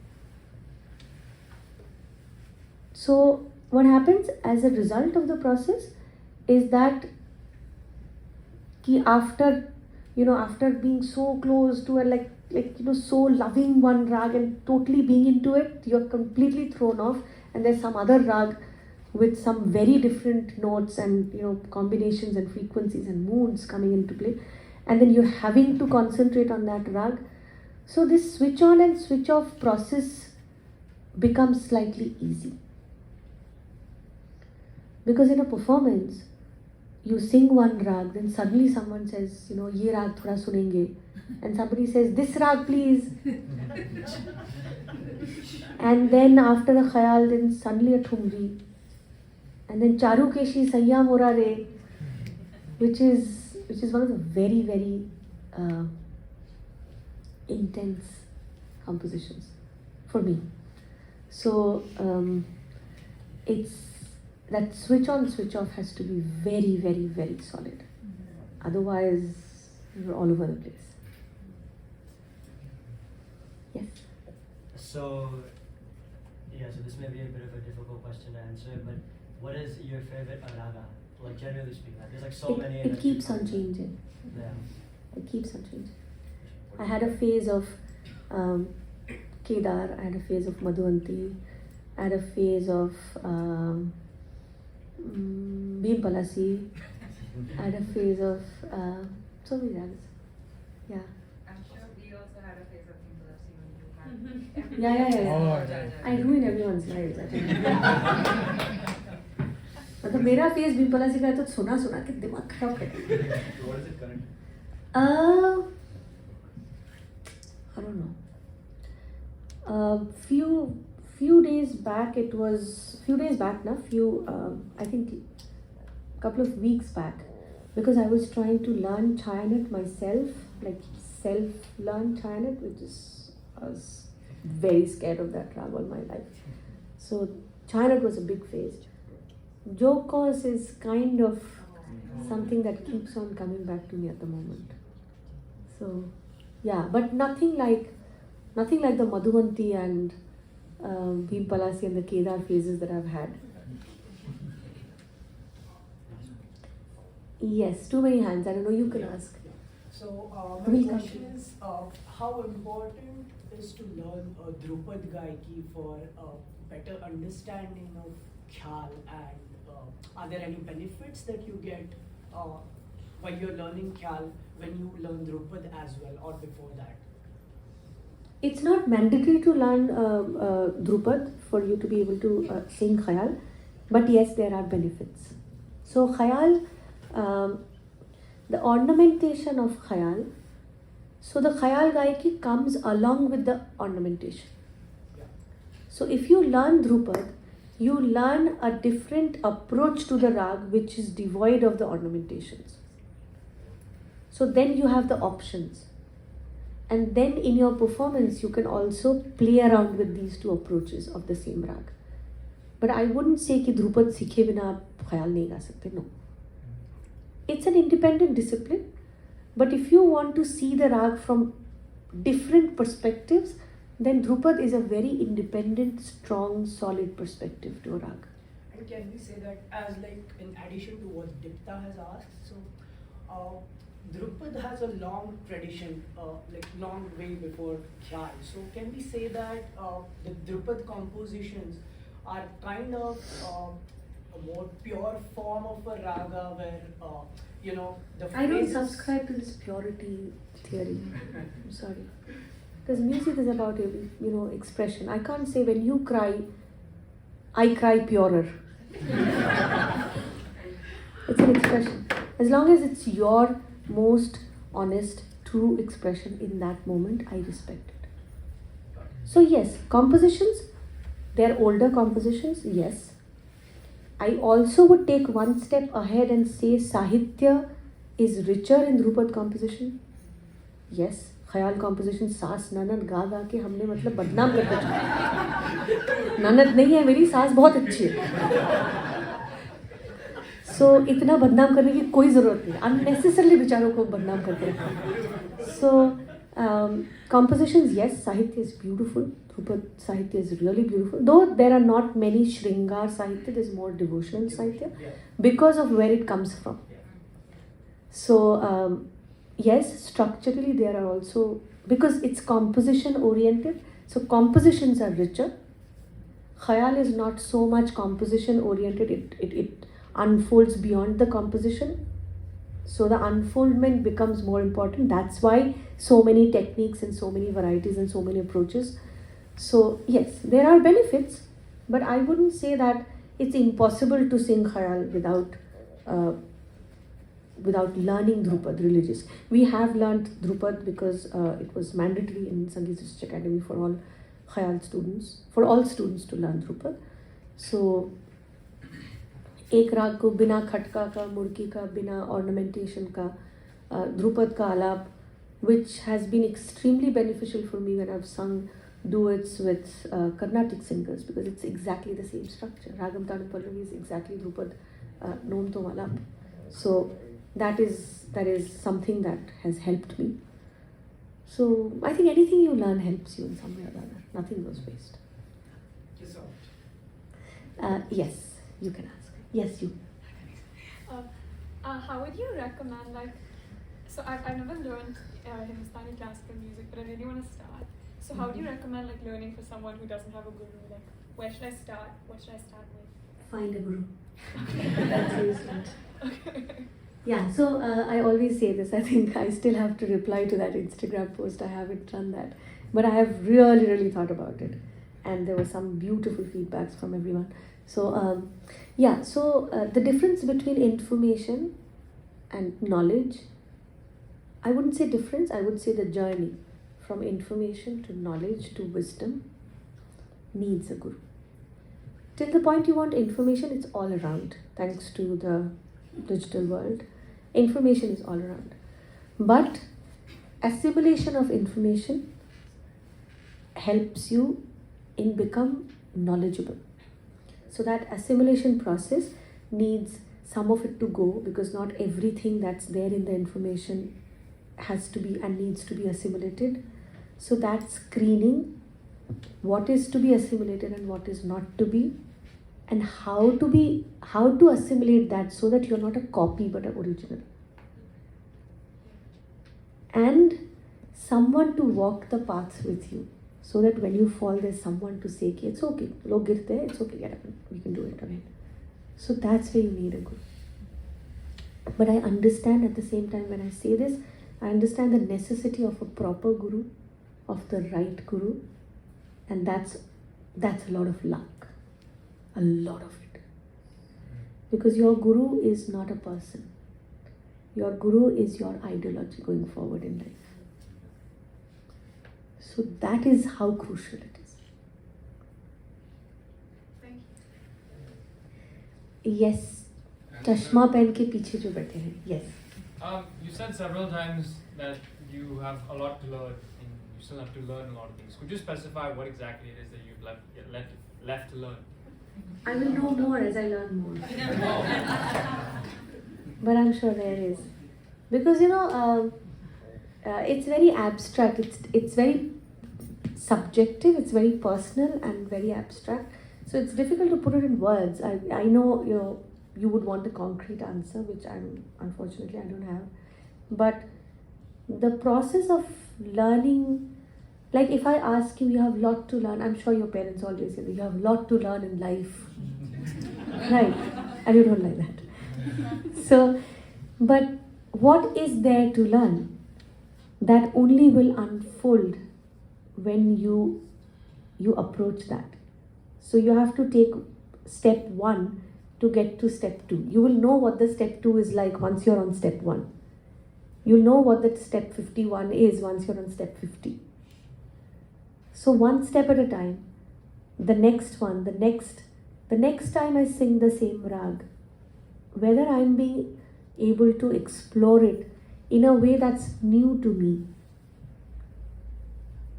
So what happens as a result of the process is that after being so close to a so loving one rag and totally being into it, you're completely thrown off, and there's some other rag with some very different notes and combinations and frequencies and moods coming into play, and then you're having to concentrate on that rag. So this switch on and switch off process becomes slightly easy. Because in a performance, you sing one rag, then suddenly someone says, you know, ye rag thoda sunenge. And somebody says, this rag please. And then after a khayal, then suddenly a thumri. And then Charu Keshi Sayya Mora Re, which is one of the very, very intense compositions for me. So it's that switch on, switch off has to be very, very, very solid. Otherwise, you're all over the place. Yes. So, yeah, so this may be a bit of a difficult question to answer, but what is your favorite raga? Like, generally speaking, there's like so many. It keeps on changing. Yeah. It keeps on changing. I had a phase of Kedar, I had a phase of Madhuvanti, I had a phase of Bhim Palasi, I had a phase of so many ragas. Yeah. I'm sure we also had a phase of Bhim Palasi when you had. Yeah. I ruin everyone's lives. I think. मतलब मेरा face Bhim Palasi का है तो सुना के दिमाग खराब कर दिया. What is it current? I don't know. Few days back it was I think couple of weeks back, because I was trying to learn Chayanat myself, like self-learn Chayanat, I was very scared of that rag all my life. So Chayanat was a big phase. Jokos is kind of something that keeps on coming back to me at the moment. So yeah, but nothing like the Madhuvanti and Bhim Palasi and the Kedar phases that I've had. Yes, too many hands. I don't know, you can ask. So We'll my come question is, how important is to learn Drupad Gaiki for a better understanding of Khyal, and are there any benefits that you get while you're learning Khyal when you learn Drupad as well, or before that? It's not mandatory to learn Drupad for you to be able to sing Khayal, but yes, there are benefits. So Khayal, the ornamentation of Khayal, so the Khayal Gaiki comes along with the ornamentation. So if you learn Drupad, you learn a different approach to the rag which is devoid of the ornamentations. So then you have the options. And then in your performance, you can also play around with these two approaches of the same rag. But I wouldn't say कि Drupad सीखे बिना आप ख्याल नहीं गा सकते. No. It's an independent discipline. But if you want to see the rag from different perspectives, then Drupad is a very independent, strong, solid perspective to a rag. And can we say that as like in addition to what Dipta has asked, so Drupad has a long tradition, like long way before Khyal. So can we say that the Drupad compositions are kind of a more pure form of a raga where, you know, the I don't phrases- subscribe to this purity theory. I'm sorry. Because music is about, you know, expression. I can't say when you cry, I cry purer. It's an expression. As long as it's your most honest, true expression in that moment, I respect it. So yes, compositions, they're older compositions, yes. I also would take one step ahead and say Sahitya is richer in Drupad composition. Yes. ख्याल composition सास ननद गा गा के हमने मतलब बदनाम कर दिया. ननद नहीं है मेरी, सास बहुत अच्छी है. So इतना बदनाम करने की कोई ज़रूरत नहीं. Unnecessarily बेचारों को बदनाम करते रखा. So compositions, yes, Sahitya is beautiful. Drupad Sahitya is really beautiful. Though there are not many Shringar Sahitya, there's more devotional Sahitya because of where it comes from. So yes, structurally there are also, because it's composition oriented, so compositions are richer. Khayal is not so much composition oriented, it unfolds beyond the composition. So the unfoldment becomes more important. That's why so many techniques and so many varieties and so many approaches. So yes, there are benefits, but I wouldn't say that it's impossible to sing Khayal without without learning Drupad religious. We have learned Drupad because it was mandatory in Sangeet Research Academy for all Khayal students, for all students to learn Drupad. So एक राग को बिना खटका का, मुड़की का, बिना ornamentation का, Drupad का आलाप, which has been extremely beneficial for me when I've sung duets with Carnatic singers, because it's exactly the same structure. Ragam Tanu Pallavi is exactly Drupad Nom Tom Alap. So that is something that has helped me. So I think anything you learn helps you in some way or the other. Nothing goes waste. Yes, you can ask. Yes, you. How would you recommend, like, so I've never learned Hindustani classical music, but I really want to start. So how do you recommend, like, learning for someone who doesn't have a guru? Like, where should I start? What should I start with? Find a guru. That's how you start. Okay. Yeah, so I always say this. I think I still have to reply to that Instagram post. I haven't done that. But I have really, really thought about it. And there were some beautiful feedbacks from everyone. So, the difference between information and knowledge, I wouldn't say difference, I would say the journey from information to knowledge to wisdom needs a guru. Till the point you want information, it's all around. Thanks to the digital world, information is all around. But assimilation of information helps you in become knowledgeable. So that assimilation process needs some of it to go, because not everything that's there in the information has to be and needs to be assimilated. So that screening, what is to be assimilated and what is not to be, and how to assimilate that so that you're not a copy but an original. And someone to walk the path with you, so that when you fall, there's someone to say, it's okay, log girte, it's okay, get up, we can do it again. So that's where you need a guru. But I understand at the same time, when I say this, I understand the necessity of a proper guru, of the right guru, and that's a lot of luck, a lot of it. Because your guru is not a person. Your guru is your ideology going forward in life. So that is how crucial it is. Thank you. Yes. Chashma pehn ke piche jo baithe hain. Yes. You said several times that you have a lot to learn and you still have to learn a lot of things. Could you specify what exactly it is that you've left to learn? I will know more as I learn more. But I'm sure there is. Because, it's very abstract. It's very subjective, it's very personal and very abstract. So it's difficult to put it in words. I know, you would want a concrete answer, which unfortunately I don't have. But the process of learning, like if I ask you, you have a lot to learn. I'm sure your parents always say that you have a lot to learn in life. Right? And you don't like that. So, but what is there to learn? That only will unfold when you approach that. So you have to take step 1 to get to step 2. You will know what the step 2 is like once you're on step 1. You'll know what that step 51 is once you're on step 50. So one step at a time, the next one, the next time I sing the same rag, whether I'm being able to explore it in a way that's new to me,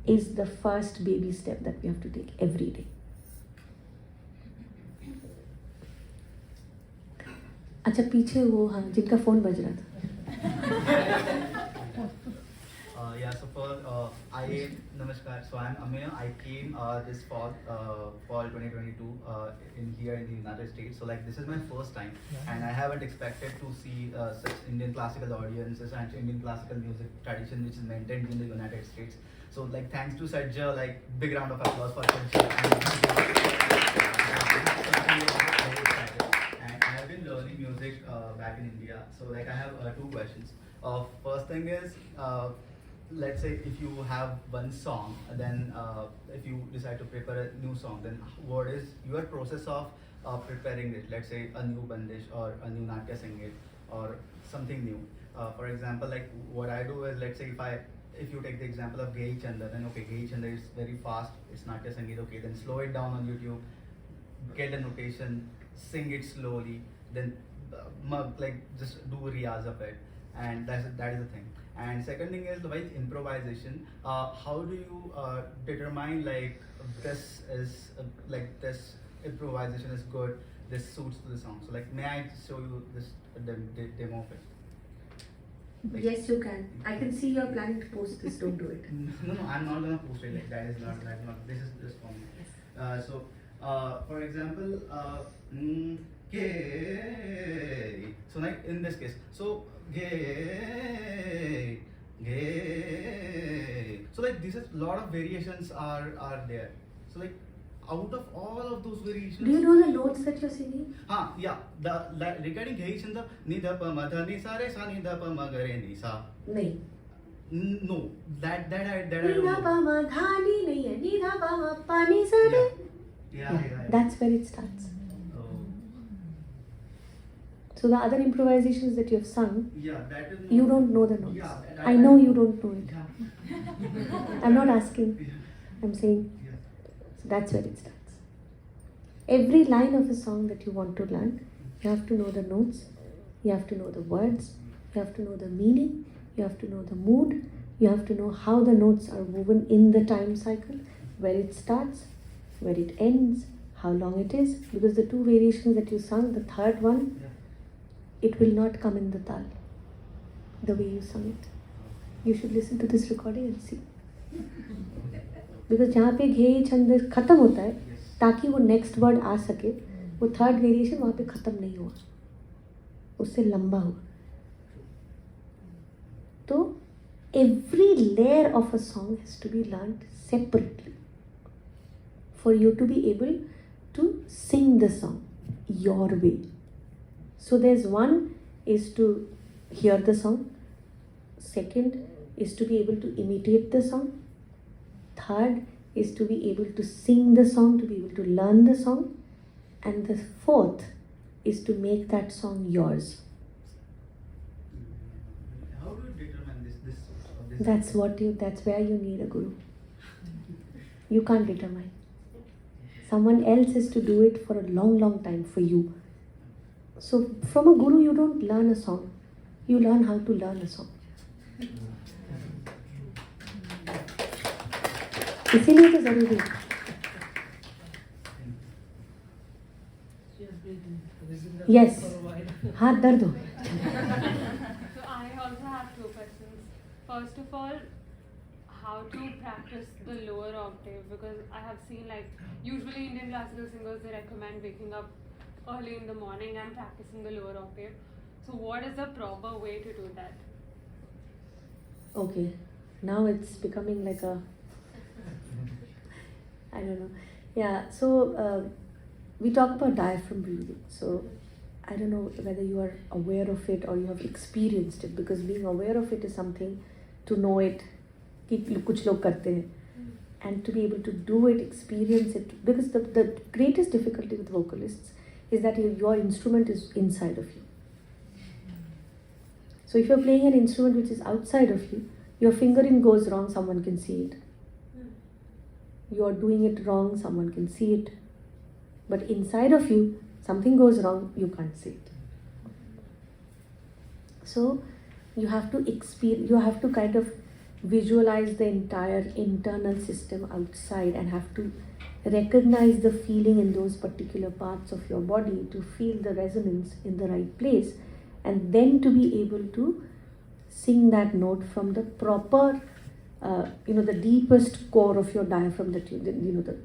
is the first baby step that we have to take every day. अच्छा पीछे वो हाँ जिनका phone बज रहा था. Namaskar. So I'm Amir. I came this fall 2022 in the United States. So like this is my first time, and I haven't expected to see such Indian classical audiences and Indian classical music tradition which is maintained in the United States. So like thanks to Sajja, like big round of applause for Sajja. And I have been learning music back in India. So like I have 2 questions. First thing is, let's say if you have one song, then if you decide to prepare a new song, then what is your process of preparing it? Let's say a new bandish or a new natya singit, or something new. For example, like what I do is, let's say if you take the example of Gai Chanda, then okay, Gai Chanda is very fast, it's Natya Sangeet, okay, then slow it down on YouTube, get a notation, sing it slowly, then like just do riyaz of it, and that is the thing. And second thing is like improvisation. How do you determine like this is like this improvisation is good, this suits to the song? So like, may I show you this demo of it? Like, Yes, you can. I can see you're planning to post this. Don't do it. No, I'm not gonna post it. Like that is not. This is just for me. So, for example, gay. So like in this case, so gay. So like this is lot of variations are there. So like out of all of those variations, Do you know the notes that you're singing? yeah. Regarding Gai Chanda, ni da pa ma dha ni sa re sa ni da pa ma ga re ni sa. Nahi. No, that I Ni don't dha know. pa ma dha ni nahi hai. Ni dha pa ma pa ni sa re. Yeah. That's where it starts. Oh. So the other improvisations that you have sung, Yeah, that is. you don't know the notes. Yeah, I know you don't know it. Yeah. I'm not asking. I'm saying. Yeah. So that's where it starts. Every line of a song that you want to learn, you have to know the notes, you have to know the words, you have to know the meaning, you have to know the mood, you have to know how the notes are woven in the time cycle, where it starts, where it ends, how long it is. Because the two variations that you sung, the third one, it will not come in the tal, the way you sung it. You should listen to this recording and see. Because जहाँ पे घे छंद खत्म होता है, ताकि वो next word आ सके, वो थर्ड वेरिएशन वहाँ पे खत्म नहीं हुआ, उससे लंबा हुआ. तो every layer of a song has to be learned separately for you to be able to sing the song your way. So there's one is to hear the song, second is to be able to imitate the song, third is to be able to sing the song, to be able to learn the song, and the fourth is to make that song yours. How do you determine this? That's where you need a guru. You can't determine. Someone else has to do it for a long time for you. So from a guru you don't learn a song, you learn how to learn a song. इसीलिए तो जरूरी है. Yes. हाथ दर्द हो. So I also have two questions. First of all, how to practice the lower octave, because I have seen like usually Indian classical singers, they recommend waking up early in the morning and practicing the lower octave. So what is the proper way to do that? Okay, now it's becoming like a, I don't know. Yeah, so we talk about diaphragm breathing. So I don't know whether you are aware of it or you have experienced it, because being aware of it is something, to know it, कि कुछ लोग करते हैं, and to be able to do it, experience it, because the greatest difficulty with vocalists is that your instrument is inside of you. So if you're playing an instrument which is outside of you, your fingering goes wrong, someone can see it. You're doing it wrong, someone can see it. But inside of you, something goes wrong, you can't see it. So you have to experience, you have to kind of visualize the entire internal system outside and have to recognize the feeling in those particular parts of your body to feel the resonance in the right place, and then to be able to sing that note from the proper, the deepest core of your diaphragm, that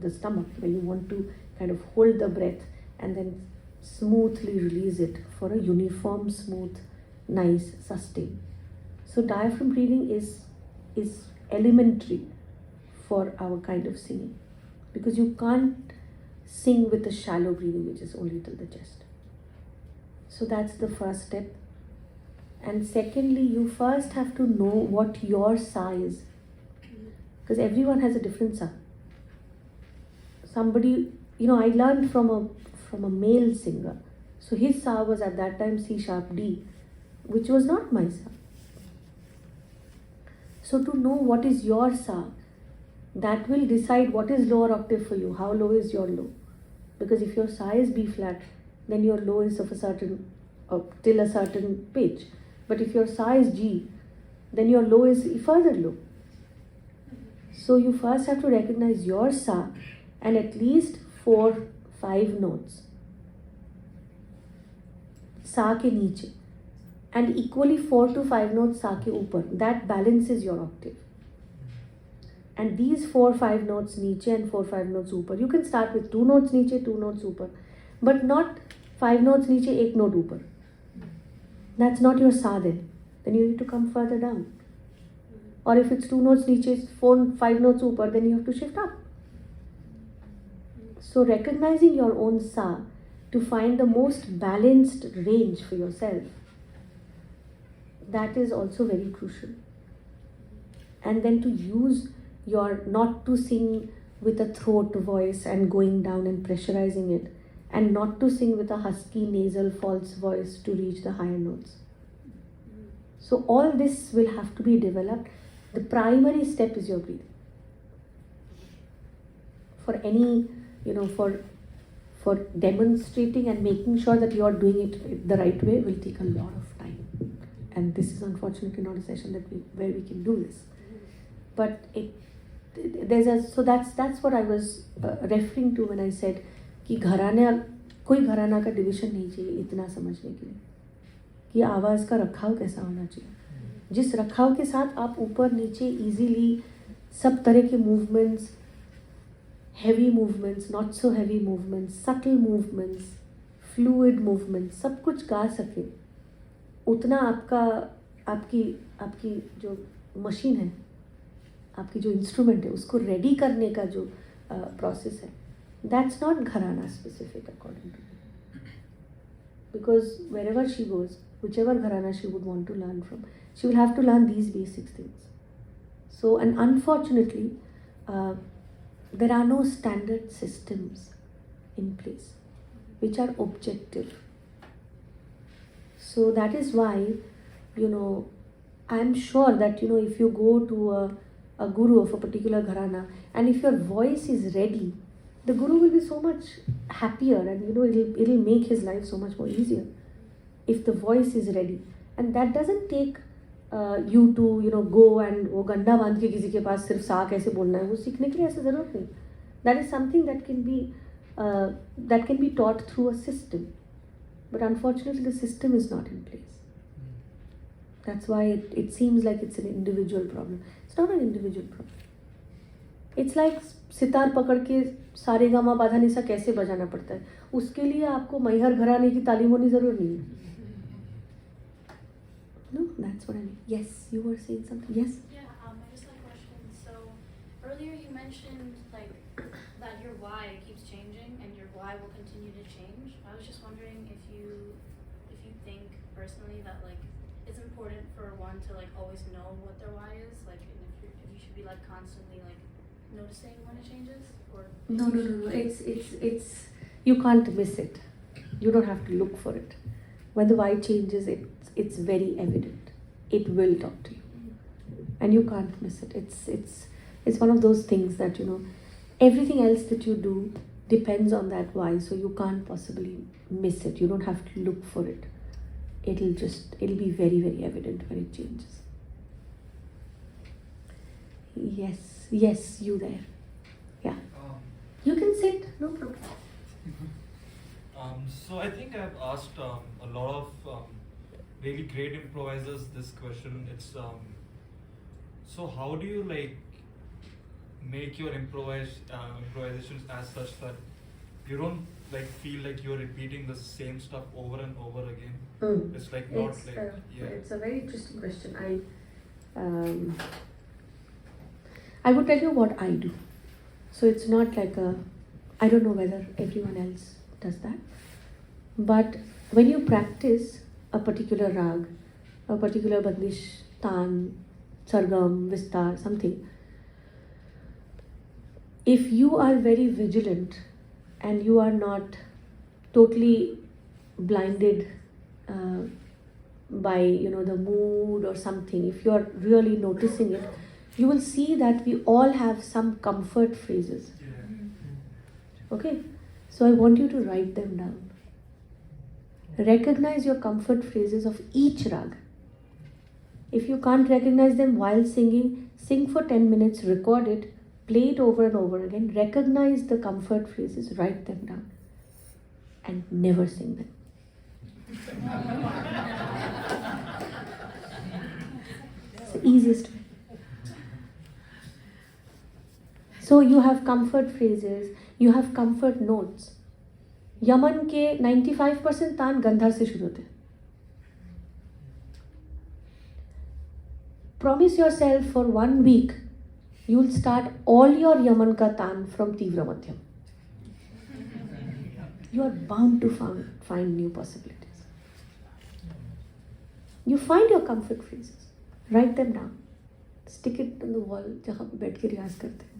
the stomach, where you want to kind of hold the breath and then smoothly release it for a uniform, smooth, nice sustain. So diaphragm breathing is elementary for our kind of singing, because you can't sing with a shallow breathing which is only till the chest. So that's the first step. And secondly, you first have to know what your sa is, because everyone has a different sa. Somebody, I learned from a male singer, so his sa was at that time C sharp D, which was not my sa. So to know what is your sa, that will decide what is lower octave for you, how low is your low. Because if your sa is B flat, then your low is of a certain, till a certain pitch. But if your sa is G, then your low is further low. So you first have to recognize your sa and at least 4-5 notes. Sa ke niche. And equally 4 to 5 notes sa ke upar. That balances your octave. And these 4-5 notes niche and 4-5 notes upar. You can start with 2 notes niche, 2 notes upar. But not 5 notes niche, 1 note upar. That's not your sa then. Then you need to come further down. Or if it's 2 notes niche, 4-5 notes upar, then you have to shift up. So recognizing your own sa to find the most balanced range for yourself, that is also very crucial. And then to use your, not to sing with a throat voice and going down and pressurizing it, and not to sing with a husky nasal false voice to reach the higher notes. So all this will have to be developed. The primary step is your breathing. For any, for demonstrating and making sure that you are doing it the right way will take a lot of time. And this is unfortunately not a session where we can do this. But so that's what I was referring to when I said कि कोई घराना का division नहीं चाहिए इतना समझने के लिए कि आवाज़ का रखाव कैसा होना चाहिए. जिस रखाव के साथ आप ऊपर नीचे इजीली सब तरह के movements, heavy movements, not so heavy movements, subtle movements, fluid movements, सब कुछ गा सके, उतना आपकी जो मशीन है, आपकी जो इंस्ट्रूमेंट है, उसको रेडी करने का जो प्रोसेस है, that's not घराना specific according to me. Because wherever she goes, whichever घराना she would want to learn from, she will have to learn these basic things. So, and unfortunately, there are no standard systems in place which are objective. So that is why, I'm sure that, if you go to a guru of a particular gharana, and if your voice is ready, the guru will be so much happier, and it'll make his life so much more easier if the voice is ready. And that doesn't take you to go and वो गंडा बांध के किसी के पास सिर्फ सा कैसे बोलना है वो सीखने के लिए ऐसा ज़रूरत नहीं. That is something that can be taught through a system, but unfortunately the system is not in place. That's why it seems like it's an individual problem. It's not an individual problem. It's like sitar पकड़ के सारे gamma बाधा निशा कैसे बजाना पड़ता है, उसके लिए आपको मैहर घराने की तालीम होनी ज़रूर नहीं है. No, that's what I mean. Yes, you were saying something. Yes? Yeah, I just had a question. So, earlier you mentioned that your why keeps changing and your why will continue to change. I was just wondering if you think personally that it's important for one to always know what their why is, and if you should be constantly noticing when it changes, or No. It's you can't miss it. You don't have to look for it. When the why changes, it's very evident. It will talk to you, and you can't miss it. It's one of those things that everything else that you do depends on that why, so you can't possibly miss it. You don't have to look for it. It'll be very, very evident when it changes. Yes, you there. Yeah. You can sit, no problem. So I think I've asked a lot of really great improvisers this question. It's so how do you make your improvisations as such that you don't feel like you're repeating the same stuff over and over again? It's It's a very interesting question. I would tell you what I do. So it's not I don't know whether everyone else does that. But when you practice a particular rag, a particular bandish, tan, sargam, vistar, something, if you are very vigilant and you are not totally blinded by the mood or something, if you're really noticing it, you will see that we all have some comfort phrases. Okay? So I want you to write them down. Recognize your comfort phrases of each rag. If you can't recognize them while singing, sing for 10 minutes, record it, play it over and over again, recognize the comfort phrases, write them down, and never sing them. It's the easiest way. So you have comfort phrases, you have comfort notes. Yemen के 95% तान गंधार से शुरू होते हैं. Promise yourself for 1 week, you will start all your Yaman ka taan from Tivra Madhyam. You are bound to find new possibilities. You find your comfort phrases, write them down, stick it on the wall जहाँ पे बैठ के रियाज करते हैं.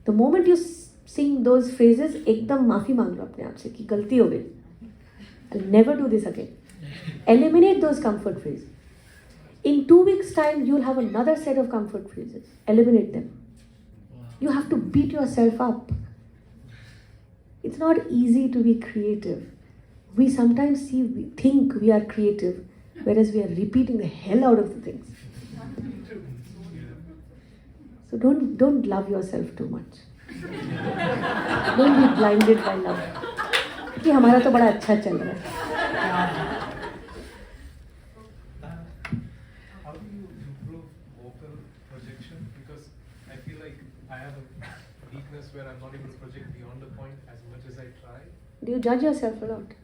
The moment you sing those phrases, एकदम माफी मांग लो अपने आप से कि गलती हो गई. I'll never do this again. Eliminate those comfort phrases. In 2 weeks' time, you'll have another set of comfort phrases. Eliminate them. You have to beat yourself up. It's not easy to be creative. We sometimes think we are creative, whereas we are repeating the hell out of the things. So don't love yourself too much. Don't be blinded by love. कि हमारा तो बड़ा अच्छा चल रहा है. Where I'm not able to project beyond the point as much as I try. Do you judge yourself a lot?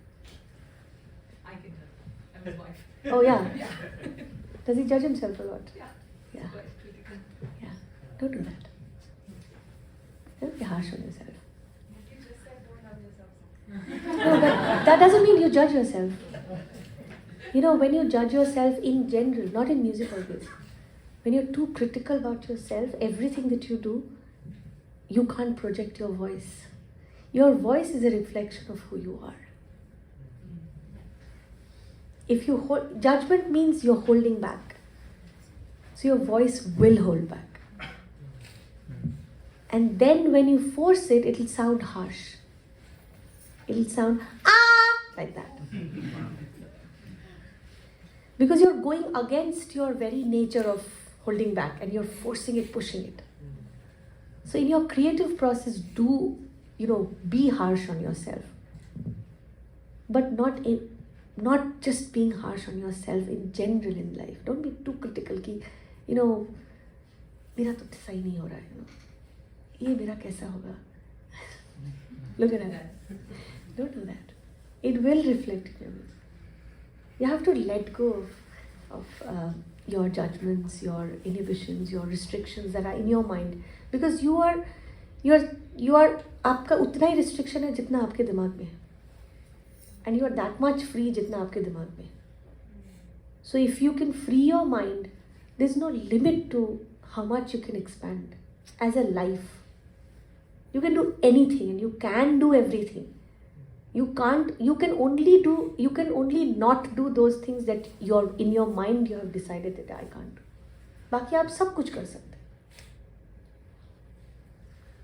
I can judge. I'm his wife. Oh yeah. Does he judge himself a lot? Yeah. Yeah. Yeah. Don't do that. Don't be harsh on yourself. You just said don't love yourself. No, but that doesn't mean you judge yourself. When you judge yourself in general, not in music always, when you're too critical about yourself, everything that you do, you can't project your voice. Your voice is a reflection of who you are. If you judgment means you're holding back. So your voice will hold back. And then when you force it, it'll sound harsh. It'll sound like that. Because you're going against your very nature of holding back and you're forcing it, pushing it. So in your creative process, be harsh on yourself. But not just being harsh on yourself in general in life. Don't be too critical कि, मेरा तो सही नहीं हो रहा है. ये मेरा कैसा होगा? Look at that. Don't do that. It will reflect in your music. You have to let go of your judgments, your inhibitions, your restrictions that are in your mind. Because you are आपका उतना ही restriction है जितना आपके दिमाग में है. And you are that much free जितना आपके दिमाग में है. So if you can free your mind, there's no limit to how much you can expand as a life. You can do anything and you can do everything. You can only not do those things that in your mind you have decided that I can't do. बाकी आप सब कुछ कर सकते हैं.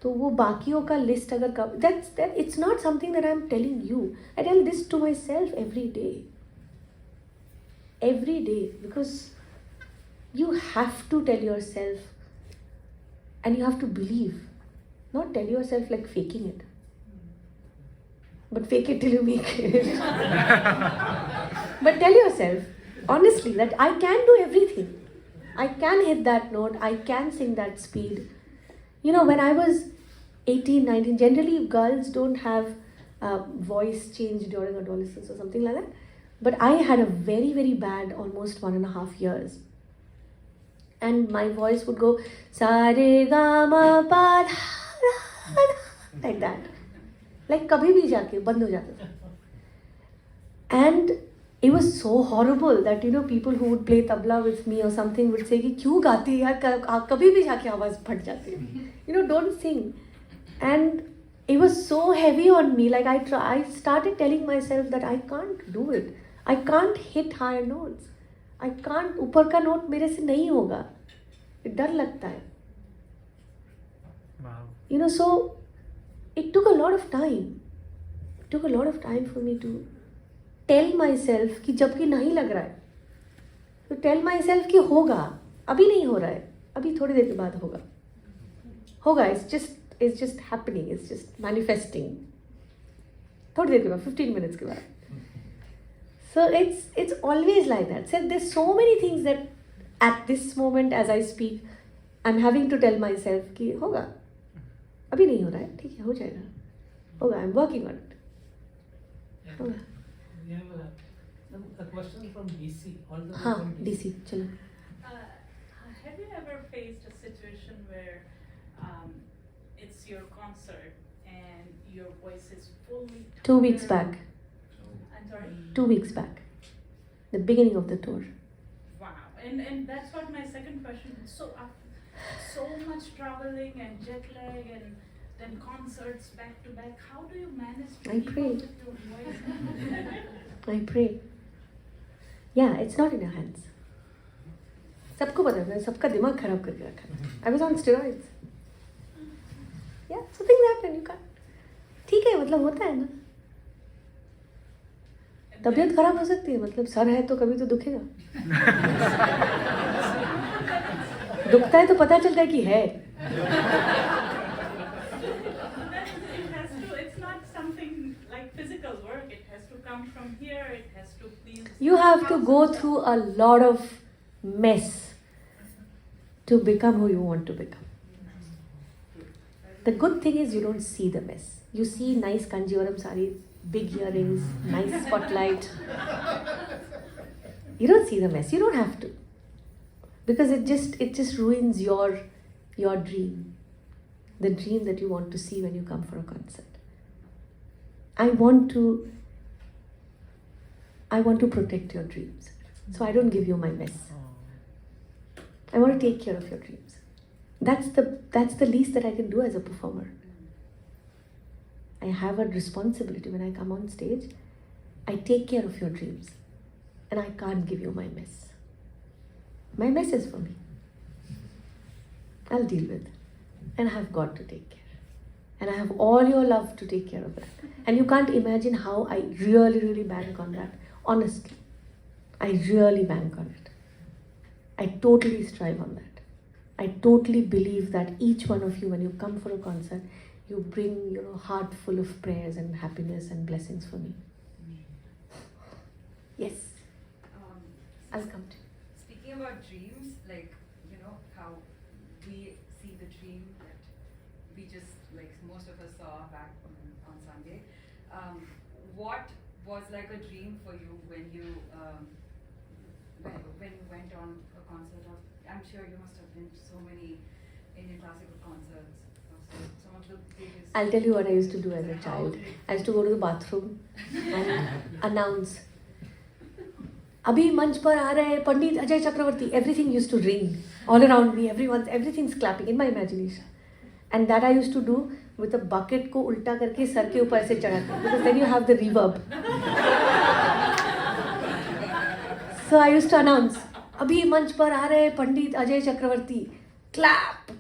तो वो बाकियों का लिस्ट अगर it's not something that I'm telling you. I tell this to myself every day. Every day, because you have to tell yourself and you have to believe. Not tell yourself like faking it. But fake it till you make it. But tell yourself, honestly, that I can do everything. I can hit that note. I can sing that speed. When I was 18, 19, generally girls don't have voice change during adolescence or something like that. But I had a very, very bad, almost 1.5 years. And my voice would go, sa-re-ga-ma pa like that. Like kabhi bhi jaake band ho jata tha. And it was so horrible that people who would play tabla with me or something would say कि क्यों गाती है यार कभी भी जाके आवाज फट जाती है. Don't sing. And it was so heavy on me. Like I started telling myself that I can't do it. I can't hit higher notes. I can't, ऊपर का नोट मेरे से नहीं होगा, डर लगता है. You know, so it took a lot of time. It took a lot of time for me to tell myself कि जबकि नहीं लग रहा है, तो tell myself कि होगा, अभी नहीं हो रहा है, अभी थोड़ी देर के बाद होगा. होगा, it's just happening, it's just manifesting. थोड़ी देर के बाद, 15 minutes के बाद. So it's always like that. So there's so many things that at this moment as I speak, I'm having to tell myself कि होगा, अभी नहीं हो रहा है, ठीक है, हो जाएगा, होगा, I'm working on it. होगा. We have a question from DC. All the way हाँ, from DC, चलो. Have you ever faced a situation where it's your concert and your voice is fully 2 weeks back. I'm sorry? 2 weeks back. The beginning of the tour. Wow. And that's what my second question is. So so much traveling and jet lag and then concerts back to back. How do you manage to I keep pray. up with your voice? I pray. Yeah, it's not in your hands. सबको पता है, सबका दिमाग खराब करके रखा है. I was on steroids. Yeah, so things happen, you can't. ठीक है, मतलब होता है ना. तबीयत खराब हो सकती है, मतलब सर है तो कभी तो दुखेगा. दुखता है तो पता चलता है कि है. It's not something like physical work. It has to come from here. It has to please. You have to go through a lot of mess to become who you want to become. The good thing is you don't see the mess. You see nice Kanjivaram sarees, big earrings, nice spotlight. You don't see the mess. You don't have to, because it just ruins your dream, the dream that you want to see when you come for a concert. I want to protect your dreams, so I don't give you my mess. I want to take care of your dreams. That's the least that I can do as a performer. I have a responsibility when I come on stage. I take care of your dreams, and I can't give you my mess. My mess is for me. I'll deal with, and I have got to take care. And I have all your love to take care of that. And you can't imagine how I really, really bank on that. Honestly, I really bank on it. I totally strive on that. I totally believe that each one of you, when you come for a concert, you bring your heart full of prayers and happiness and blessings for me. Yes. I'll come to you. Speaking about dreams, like, how we see the dream that we just, like, most of us saw back on Sunday. What was like a dream for you when you went on a concert of, I'm sure you must have been to so many Indian classical concerts. Some of the biggest. I'll tell you what I used to do as a child. I used to go to the bathroom and announce, Abhi manch par aa rahe Pandit Ajay Chakraborty. Everything used to ring all around me. Everything's clapping in my imagination. And that I used to do with a bucket ko ulta karke sar ke upar se chadha, because then you have the reverb. So I used to announce, Abhi manch par aa rahe Pandit Ajay Chakraborty. Clap.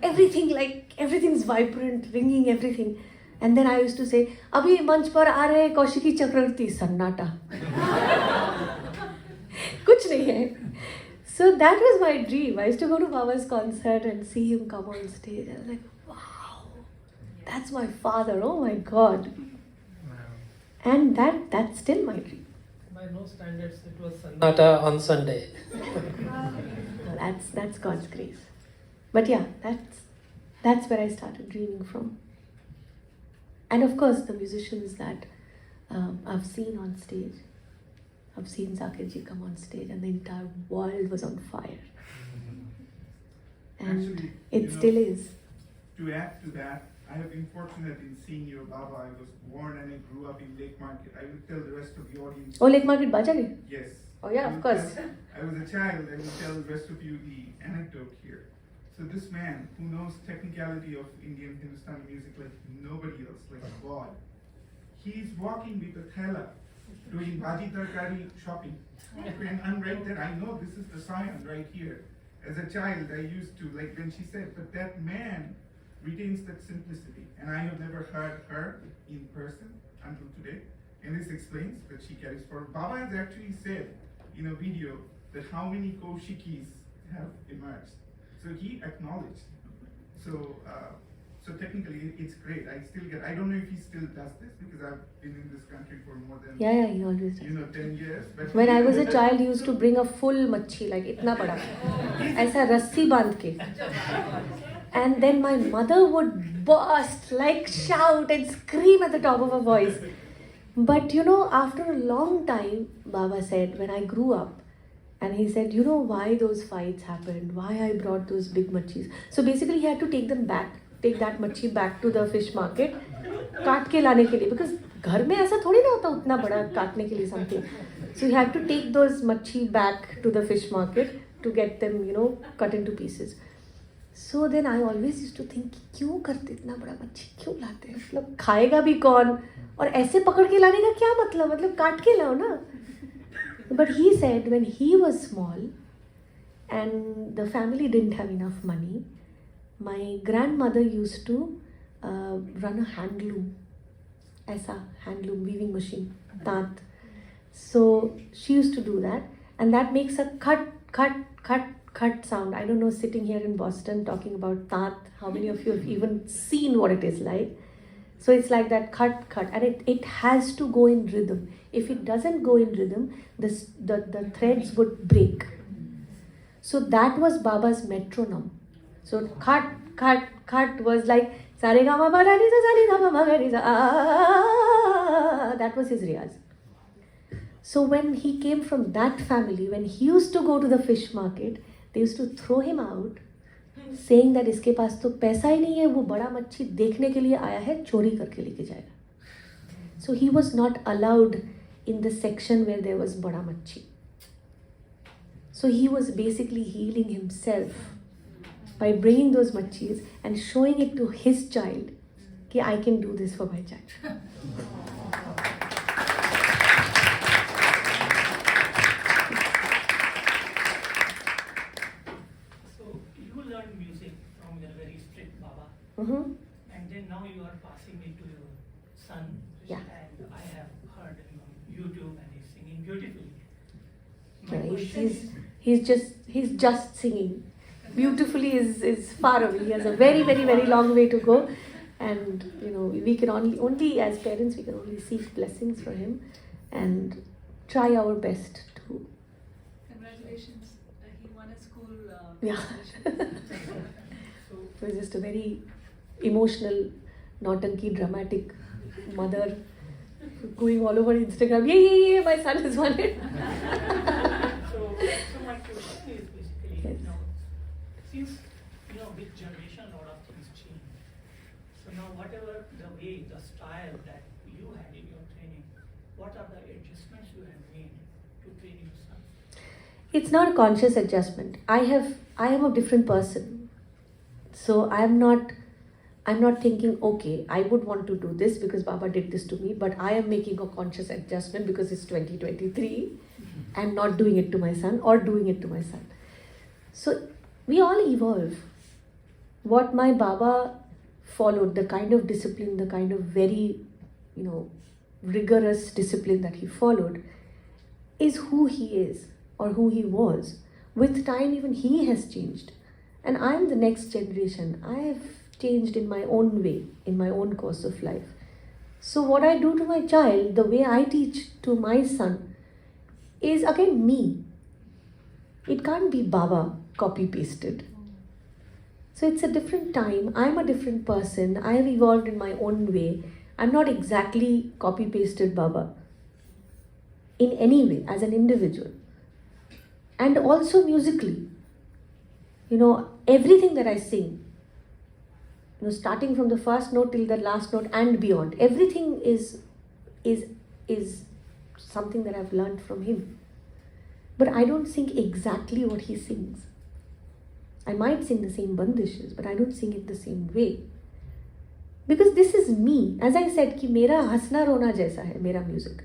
Everything's vibrant, ringing, everything. And then I used to say, Abhi manch par aa rahe Kaushiki Chakraborty. Sannata. Kuch nahi hai. So that was my dream. I used to go to Baba's concert and see him come on stage. I was like, wow, that's my father. Oh my God. And that's still my dream. By no standards, it was Sannata on Sunday. No, that's God's grace. But yeah, that's where I started dreaming from. And of course, the musicians that I've seen on stage. I've seen Zakir ji come on stage and the entire world was on fire. And Actually, it still is. To add to that, I have been fortunate in seeing your Baba. I was born and I grew up in Lake Market. I will tell the rest of the audience. Oh, Lake Market Bajari? Yes. Oh yeah, of course. I was a child. I will tell the rest of you the anecdote here. So this man who knows technicality of Indian Hindustani music like nobody else, like God, he's walking with a thela doing bhaji tarkari shopping. And I'm right there, I know this is the sign right here. As a child, I used to, like when she said, but that man retains that simplicity. And I have never heard her in person until today. And this explains that she carries forward. Baba has actually said in a video that how many Kaushikis have emerged. So he acknowledged. So, so technically it's great. I don't know if he still does this because I've been in this country for more than Yeah, he always does. 10 years. But When I was a child, he used to bring a full machhi, like itna bada, aisa rassi bandh ke. And then my mother would burst, like shout and scream at the top of her voice. But after a long time, Baba said, when I grew up, and he said, why those fights happened, why I brought those big machis. So basically he had to take that machi back to the fish market, काट के लाने के लिए, because घर में ऐसा थोड़ी ना होता उतना बड़ा काटने के लिए something. So he had to take those machi back to the fish market to get them, cut into pieces. So then I always used to think, क्यों करते इतना बड़ा मच्छी क्यों लाते हैं, मतलब खाएगा भी कौन, और ऐसे पकड़ के लाने का क्या मतलब काट के लाओ ना. But he said when he was small and the family didn't have enough money, my grandmother used to run a handloom, handloom weaving machine, taat. So she used to do that, and that makes a cut sound. I don't know, sitting here in Boston talking about taat, how many of you have even seen what it is like? So it's like that cut, and it has to go in rhythm. If it doesn't go in rhythm, the threads would break. So that was Baba's metronome. So cut was like Saregama that was his riyaz. So when he came from that family, when he used to go to the fish market, they used to throw him out, saying that इसके पास तो पैसा ही नहीं है, वो बड़ा मच्छी देखने के लिए आया है, चोरी करके लेके जाएगा. So he was not allowed in the section where there was bada machhi. So he was basically healing himself by bringing those machhis and showing it to his child, कि I can do this for my child. Mm-hmm. And then now you are passing it to your son. Yeah. And I have heard him on YouTube and he's singing beautifully. He's just singing. Beautifully is far away. He has a very, very, very long way to go. And we can only as parents we can only seek blessings for him and try our best to. Congratulations. He won a school. Yeah. So it was just a very emotional, nautanki, dramatic mother going all over Instagram. Yeah, my son has won it. So my question is basically, since with generation a lot of things change. So now whatever the way, the style that you had in your training, what are the adjustments you have made to train your son? It's not a conscious adjustment. I am a different person. So I'm not thinking, okay, I would want to do this because Baba did this to me, but I am making a conscious adjustment because it's 2023 and not doing it to my son or doing it to my son. So we all evolve. What my Baba followed, the kind of discipline, the kind of very, rigorous discipline that he followed is who he is or who he was. With time, even he has changed. And I'm the next generation. I have changed in my own way, in my own course of life. So what I do to my child, the way I teach to my son, is again me. It can't be Baba copy-pasted. So it's a different time. I'm a different person. I have evolved in my own way. I'm not exactly copy-pasted Baba in any way as an individual. And also musically. Everything that I sing, starting from the first note till the last note and beyond, everything is something that I've learned from him. But I don't sing exactly what he sings. I might sing the same bandishes, but I don't sing it the same way. Because this is me. As I said, कि मेरा हंसना रोना जैसा है मेरा music.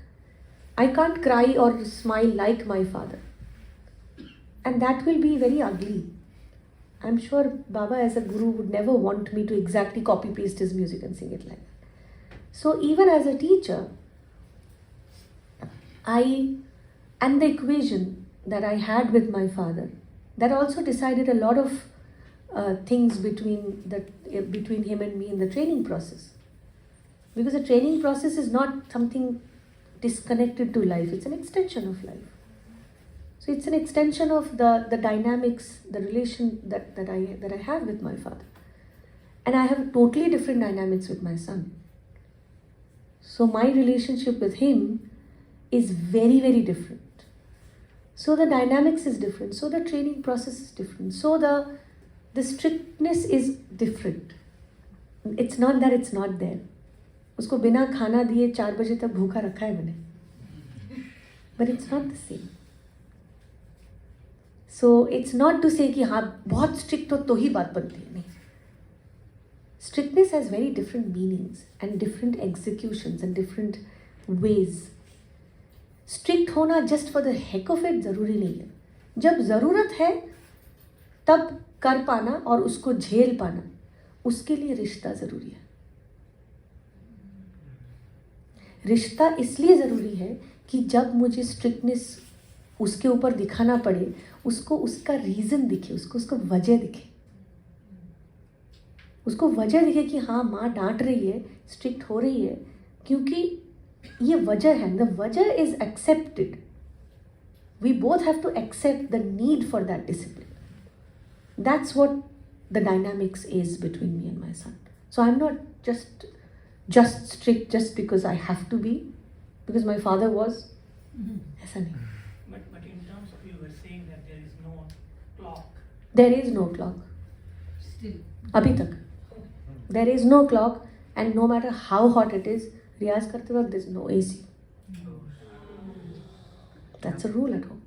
I can't cry or smile like my father. And that will be very ugly. I'm sure Baba as a guru would never want me to exactly copy paste his music and sing it like that. So even as a teacher, and the equation that I had with my father, that also decided a lot of things between him and me in the training process. Because the training process is not something disconnected to life, it's an extension of life. So it's an extension of the dynamics, the relation that I have with my father. And I have totally different dynamics with my son. So my relationship with him is very, very different. So the dynamics is different. So the training process is different. So the strictness is different. It's not that it's not there. उसको बिना खाना दिए 4 बजे तक भूखा रखा है मैंने. But it's not the same. So it's not to say कि हाँ बहुत strict हो तो ही बात बनती है, नहीं. Strictness has very different meanings and different executions and different ways. Strict होना just for the heck of it ज़रूरी नहीं है. जब ज़रूरत है तब कर पाना और उसको झेल पाना, उसके लिए रिश्ता ज़रूरी है. रिश्ता इसलिए ज़रूरी है कि जब मुझे स्ट्रिक्टनेस उसके ऊपर दिखाना पड़े, उसको उसका रीज़न दिखे, उसको वजह दिखे. उसको वजह दिखे कि हाँ माँ डांट रही है, स्ट्रिक्ट हो रही है, क्योंकि ये वजह है. द वजह is accepted. We both have to accept the need for that discipline. That's what the dynamics is between me and my son. So I am not just strict just because I have to be, because my father was. ऐसा नहीं. But in terms of, you were saying that there is no clock. There is no clock. Still. अभी तक. There is no clock, and no matter how hot it is, रियाज करते वक्त there is no AC. That's a rule at home.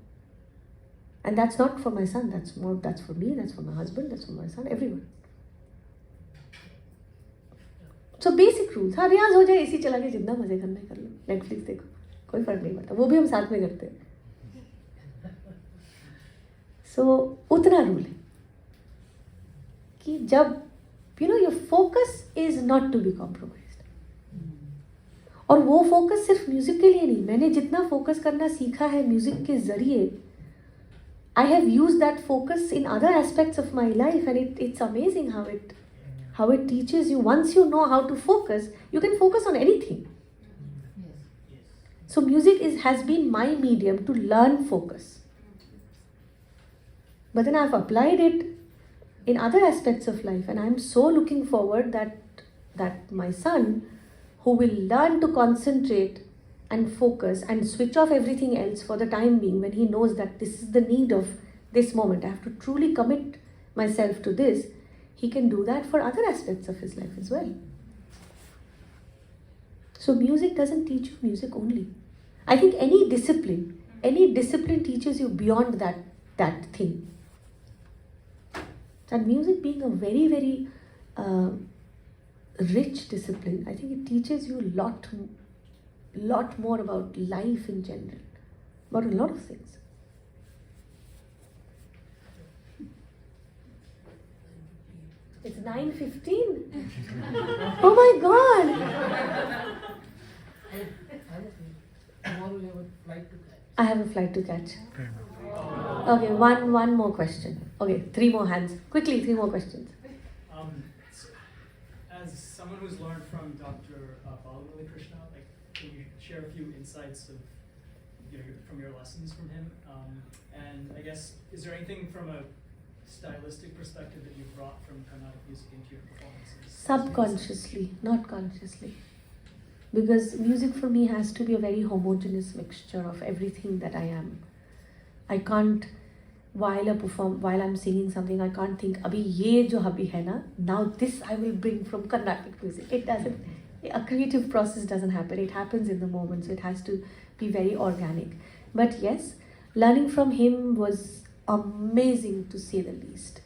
And that's not for my son. That's for me. That's for my husband. That's for my son. Everyone. So basic rules. हाँ रियाज हो जाए, AC चला के जितना मजे करना कर लो, Netflix देखो, कोई फर्क नहीं पड़ता. वो भी हम साथ में करते हैं. So उतना रूल है कि जब your focus is not to be compromised. और वो फोकस सिर्फ म्यूजिक के लिए नहीं. मैंने जितना फोकस करना सीखा है म्यूजिक के जरिए, I have used that focus in other aspects of my life, and it's amazing how it teaches you. Once you know how to focus, you can focus on anything. So music has been my medium to learn focus. But then I've applied it in other aspects of life, and I'm so looking forward that my son, who will learn to concentrate and focus and switch off everything else for the time being, when he knows that this is the need of this moment, I have to truly commit myself to this, he can do that for other aspects of his life as well. So music doesn't teach you music only. I think any discipline teaches you beyond that thing. And music being a very, very rich discipline, I think it teaches you a lot more about life in general, about a lot of things. It's 9:15. Oh my God! I have a flight to catch. Okay, one more question. Okay, 3 more hands. Quickly, 3 more questions. As someone who's learned from Dr. Balamuli Krishna, can you share a few insights from your lessons from him? And I guess, is there anything from a stylistic perspective that you brought from Carnatic music into your performances? Subconsciously, not consciously. Because music for me has to be a very homogeneous mixture of everything that I am. I can't, while I'm singing something, I can't think, abhi ye jo abhi hai na, now this I will bring from Carnatic music. It doesn't, a creative process doesn't happen. It happens in the moment, so it has to be very organic. But yes, learning from him was amazing, to say the least,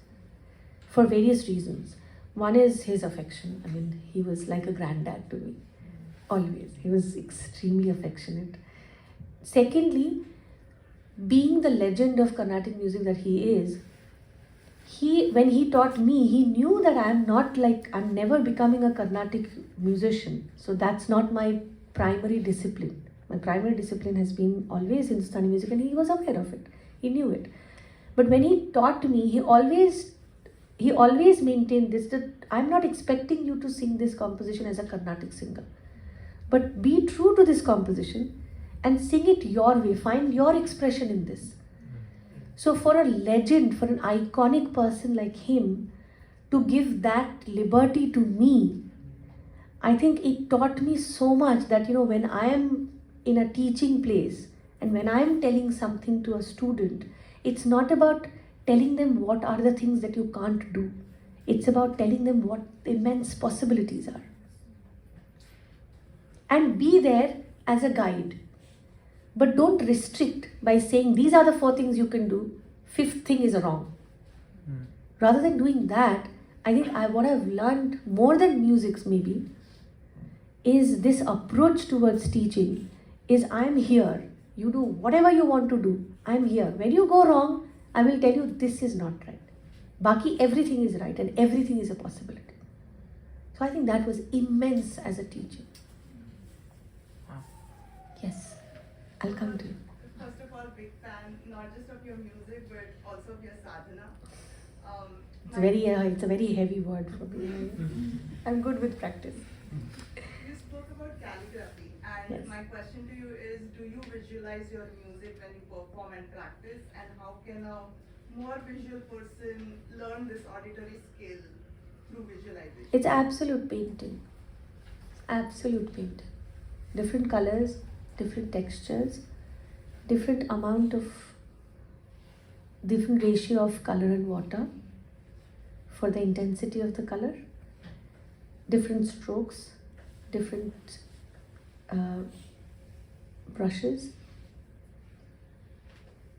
for various reasons. One is his affection. I mean, he was like a granddad to me, always. He was extremely affectionate. secondly, being the legend of Carnatic music that he is, when he taught me, he knew that I'm never becoming a Carnatic musician. So that's not my primary discipline. My primary discipline has been always Hindustani music, and he was aware of it. He knew it. But when he taught me, he always maintained this, that I'm not expecting you to sing this composition as a Carnatic singer. But be true to this composition and sing it your way. Find your expression in this. So for a legend, for an iconic person like him to give that liberty to me, I think it taught me so much that, when I am in a teaching place and when I am telling something to a student, it's not about telling them what are the things that you can't do. It's about telling them what immense possibilities are. And be there as a guide. But don't restrict by saying these are the 4 things you can do, 5th thing is wrong. Rather than doing that, I think what I've learned more than music maybe is this approach towards teaching is I'm here. You do whatever you want to do. I'm here. When you go wrong, I will tell you this is not right. Baki, everything is right and everything is a possibility. So I think that was immense as a teacher. Yes, I'll come to you. First of all, big fan, not just of your music, but also of your sadhana. It's a very heavy word for me. I'm good with practice. You spoke about calligraphy, and Yes. my question to you is, do you visualize your music when you perform and practice, and how can a more visual person learn this auditory skill through visualization? It's absolute painting. Absolute painting. Different colors, different textures, different ratio of color and water for the intensity of the color, different strokes, different brushes,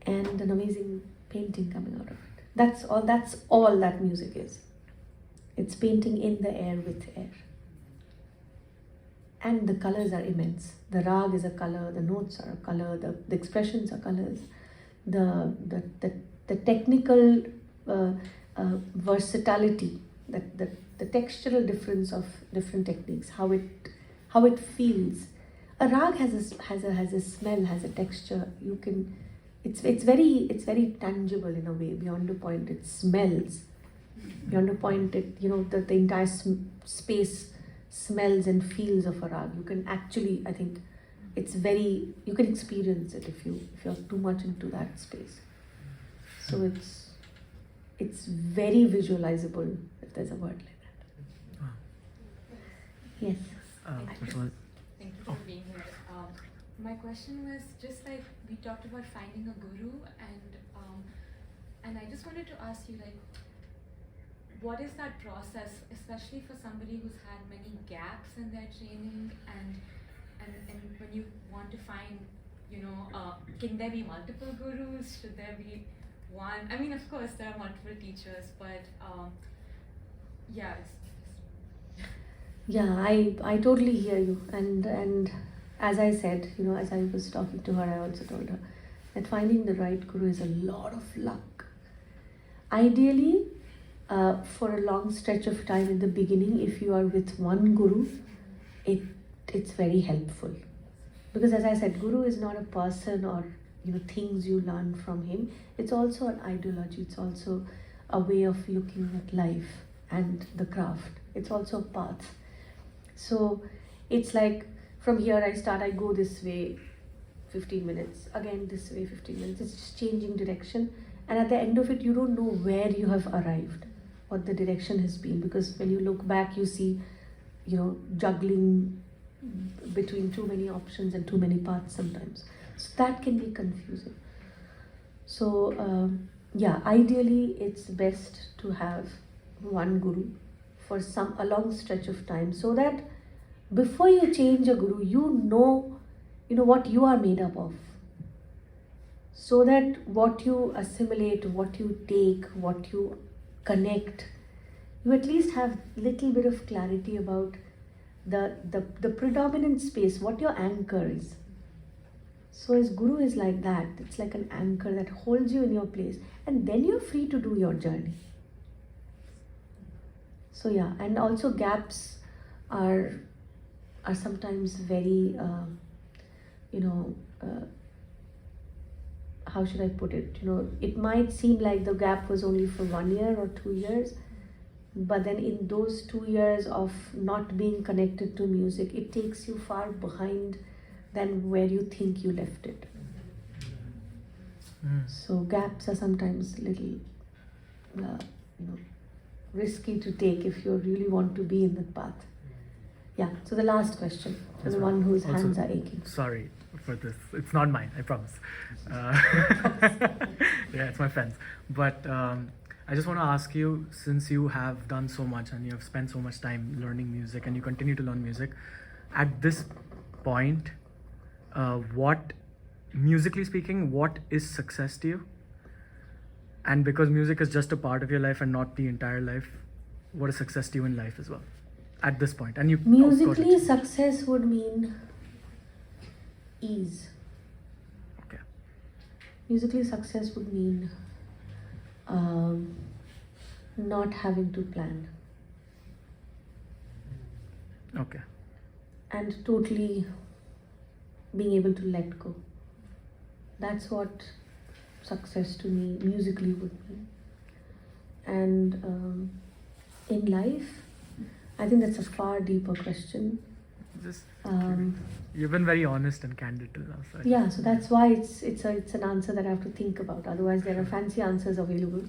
and an amazing painting coming out of it. That's all that music is. It's painting in the air with air. And the colors are immense. The rag is a color, the notes are a color, the expressions are colors, the technical versatility, the textural difference of different techniques, how it feels. A rag has a smell, has a texture. It's very tangible in a way. Beyond a point, it smells. Beyond a point, the entire space smells and feels of a rag. You can actually, I think, you can experience it if you're too much into that space. So it's very visualizable, if there's a word like that. Yes. Thank you for being here. My question was just like we talked about finding a guru, and I just wanted to ask you, like, what is that process, especially for somebody who's had many gaps in their training, and when you want to find, can there be multiple gurus? Should there be one? I mean, of course, there are multiple teachers, but yeah. Yeah, I totally hear you, and as I said, as I was talking to her, I also told her that finding the right guru is a lot of luck. Ideally, for a long stretch of time in the beginning, if you are with one guru, it's very helpful, because as I said, guru is not a person or things you learn from him. It's also an ideology. It's also a way of looking at life and the craft. It's also a path. So it's like, from here I go this way 15 minutes, again this way 15 minutes. It's just changing direction, and at the end of it, you don't know where you have arrived, what the direction has been, because when you look back, you see, juggling between too many options and too many paths sometimes. So that can be confusing. So ideally it's best to have one guru for a long stretch of time, so that before you change a guru, you know what you are made up of. So that what you assimilate, what you take, what you connect, you at least have little bit of clarity about the predominant space, what your anchor is. So his guru is like that. It's like an anchor that holds you in your place, and then you're free to do your journey. So yeah, and also gaps are sometimes very how should I put it? It might seem like the gap was only for 1 year or 2 years, but then in those 2 years of not being connected to music, it takes you far behind than where you think you left it. So gaps are sometimes little, risky to take if you really want to be in that path. Yeah. So the last question, for the one whose Also, hands are aching. Sorry for this. It's not mine, I promise. Yeah, it's my friend's. But I just want to ask you, since you have done so much and you have spent so much time learning music and you continue to learn music, at this point, what, musically speaking, what is success to you? And because music is just a part of your life and not the entire life, what is success to you in life as well? At this point, and you Musically, success would mean ease. Okay. Musically, success would mean not having to plan. Okay. And totally being able to let go. That's what success to me musically would mean. And in life, I think that's a far deeper question. Just you've been very honest and candid till now. So Yeah, so that's why it's an answer that I have to think about. Otherwise, there are fancy answers available.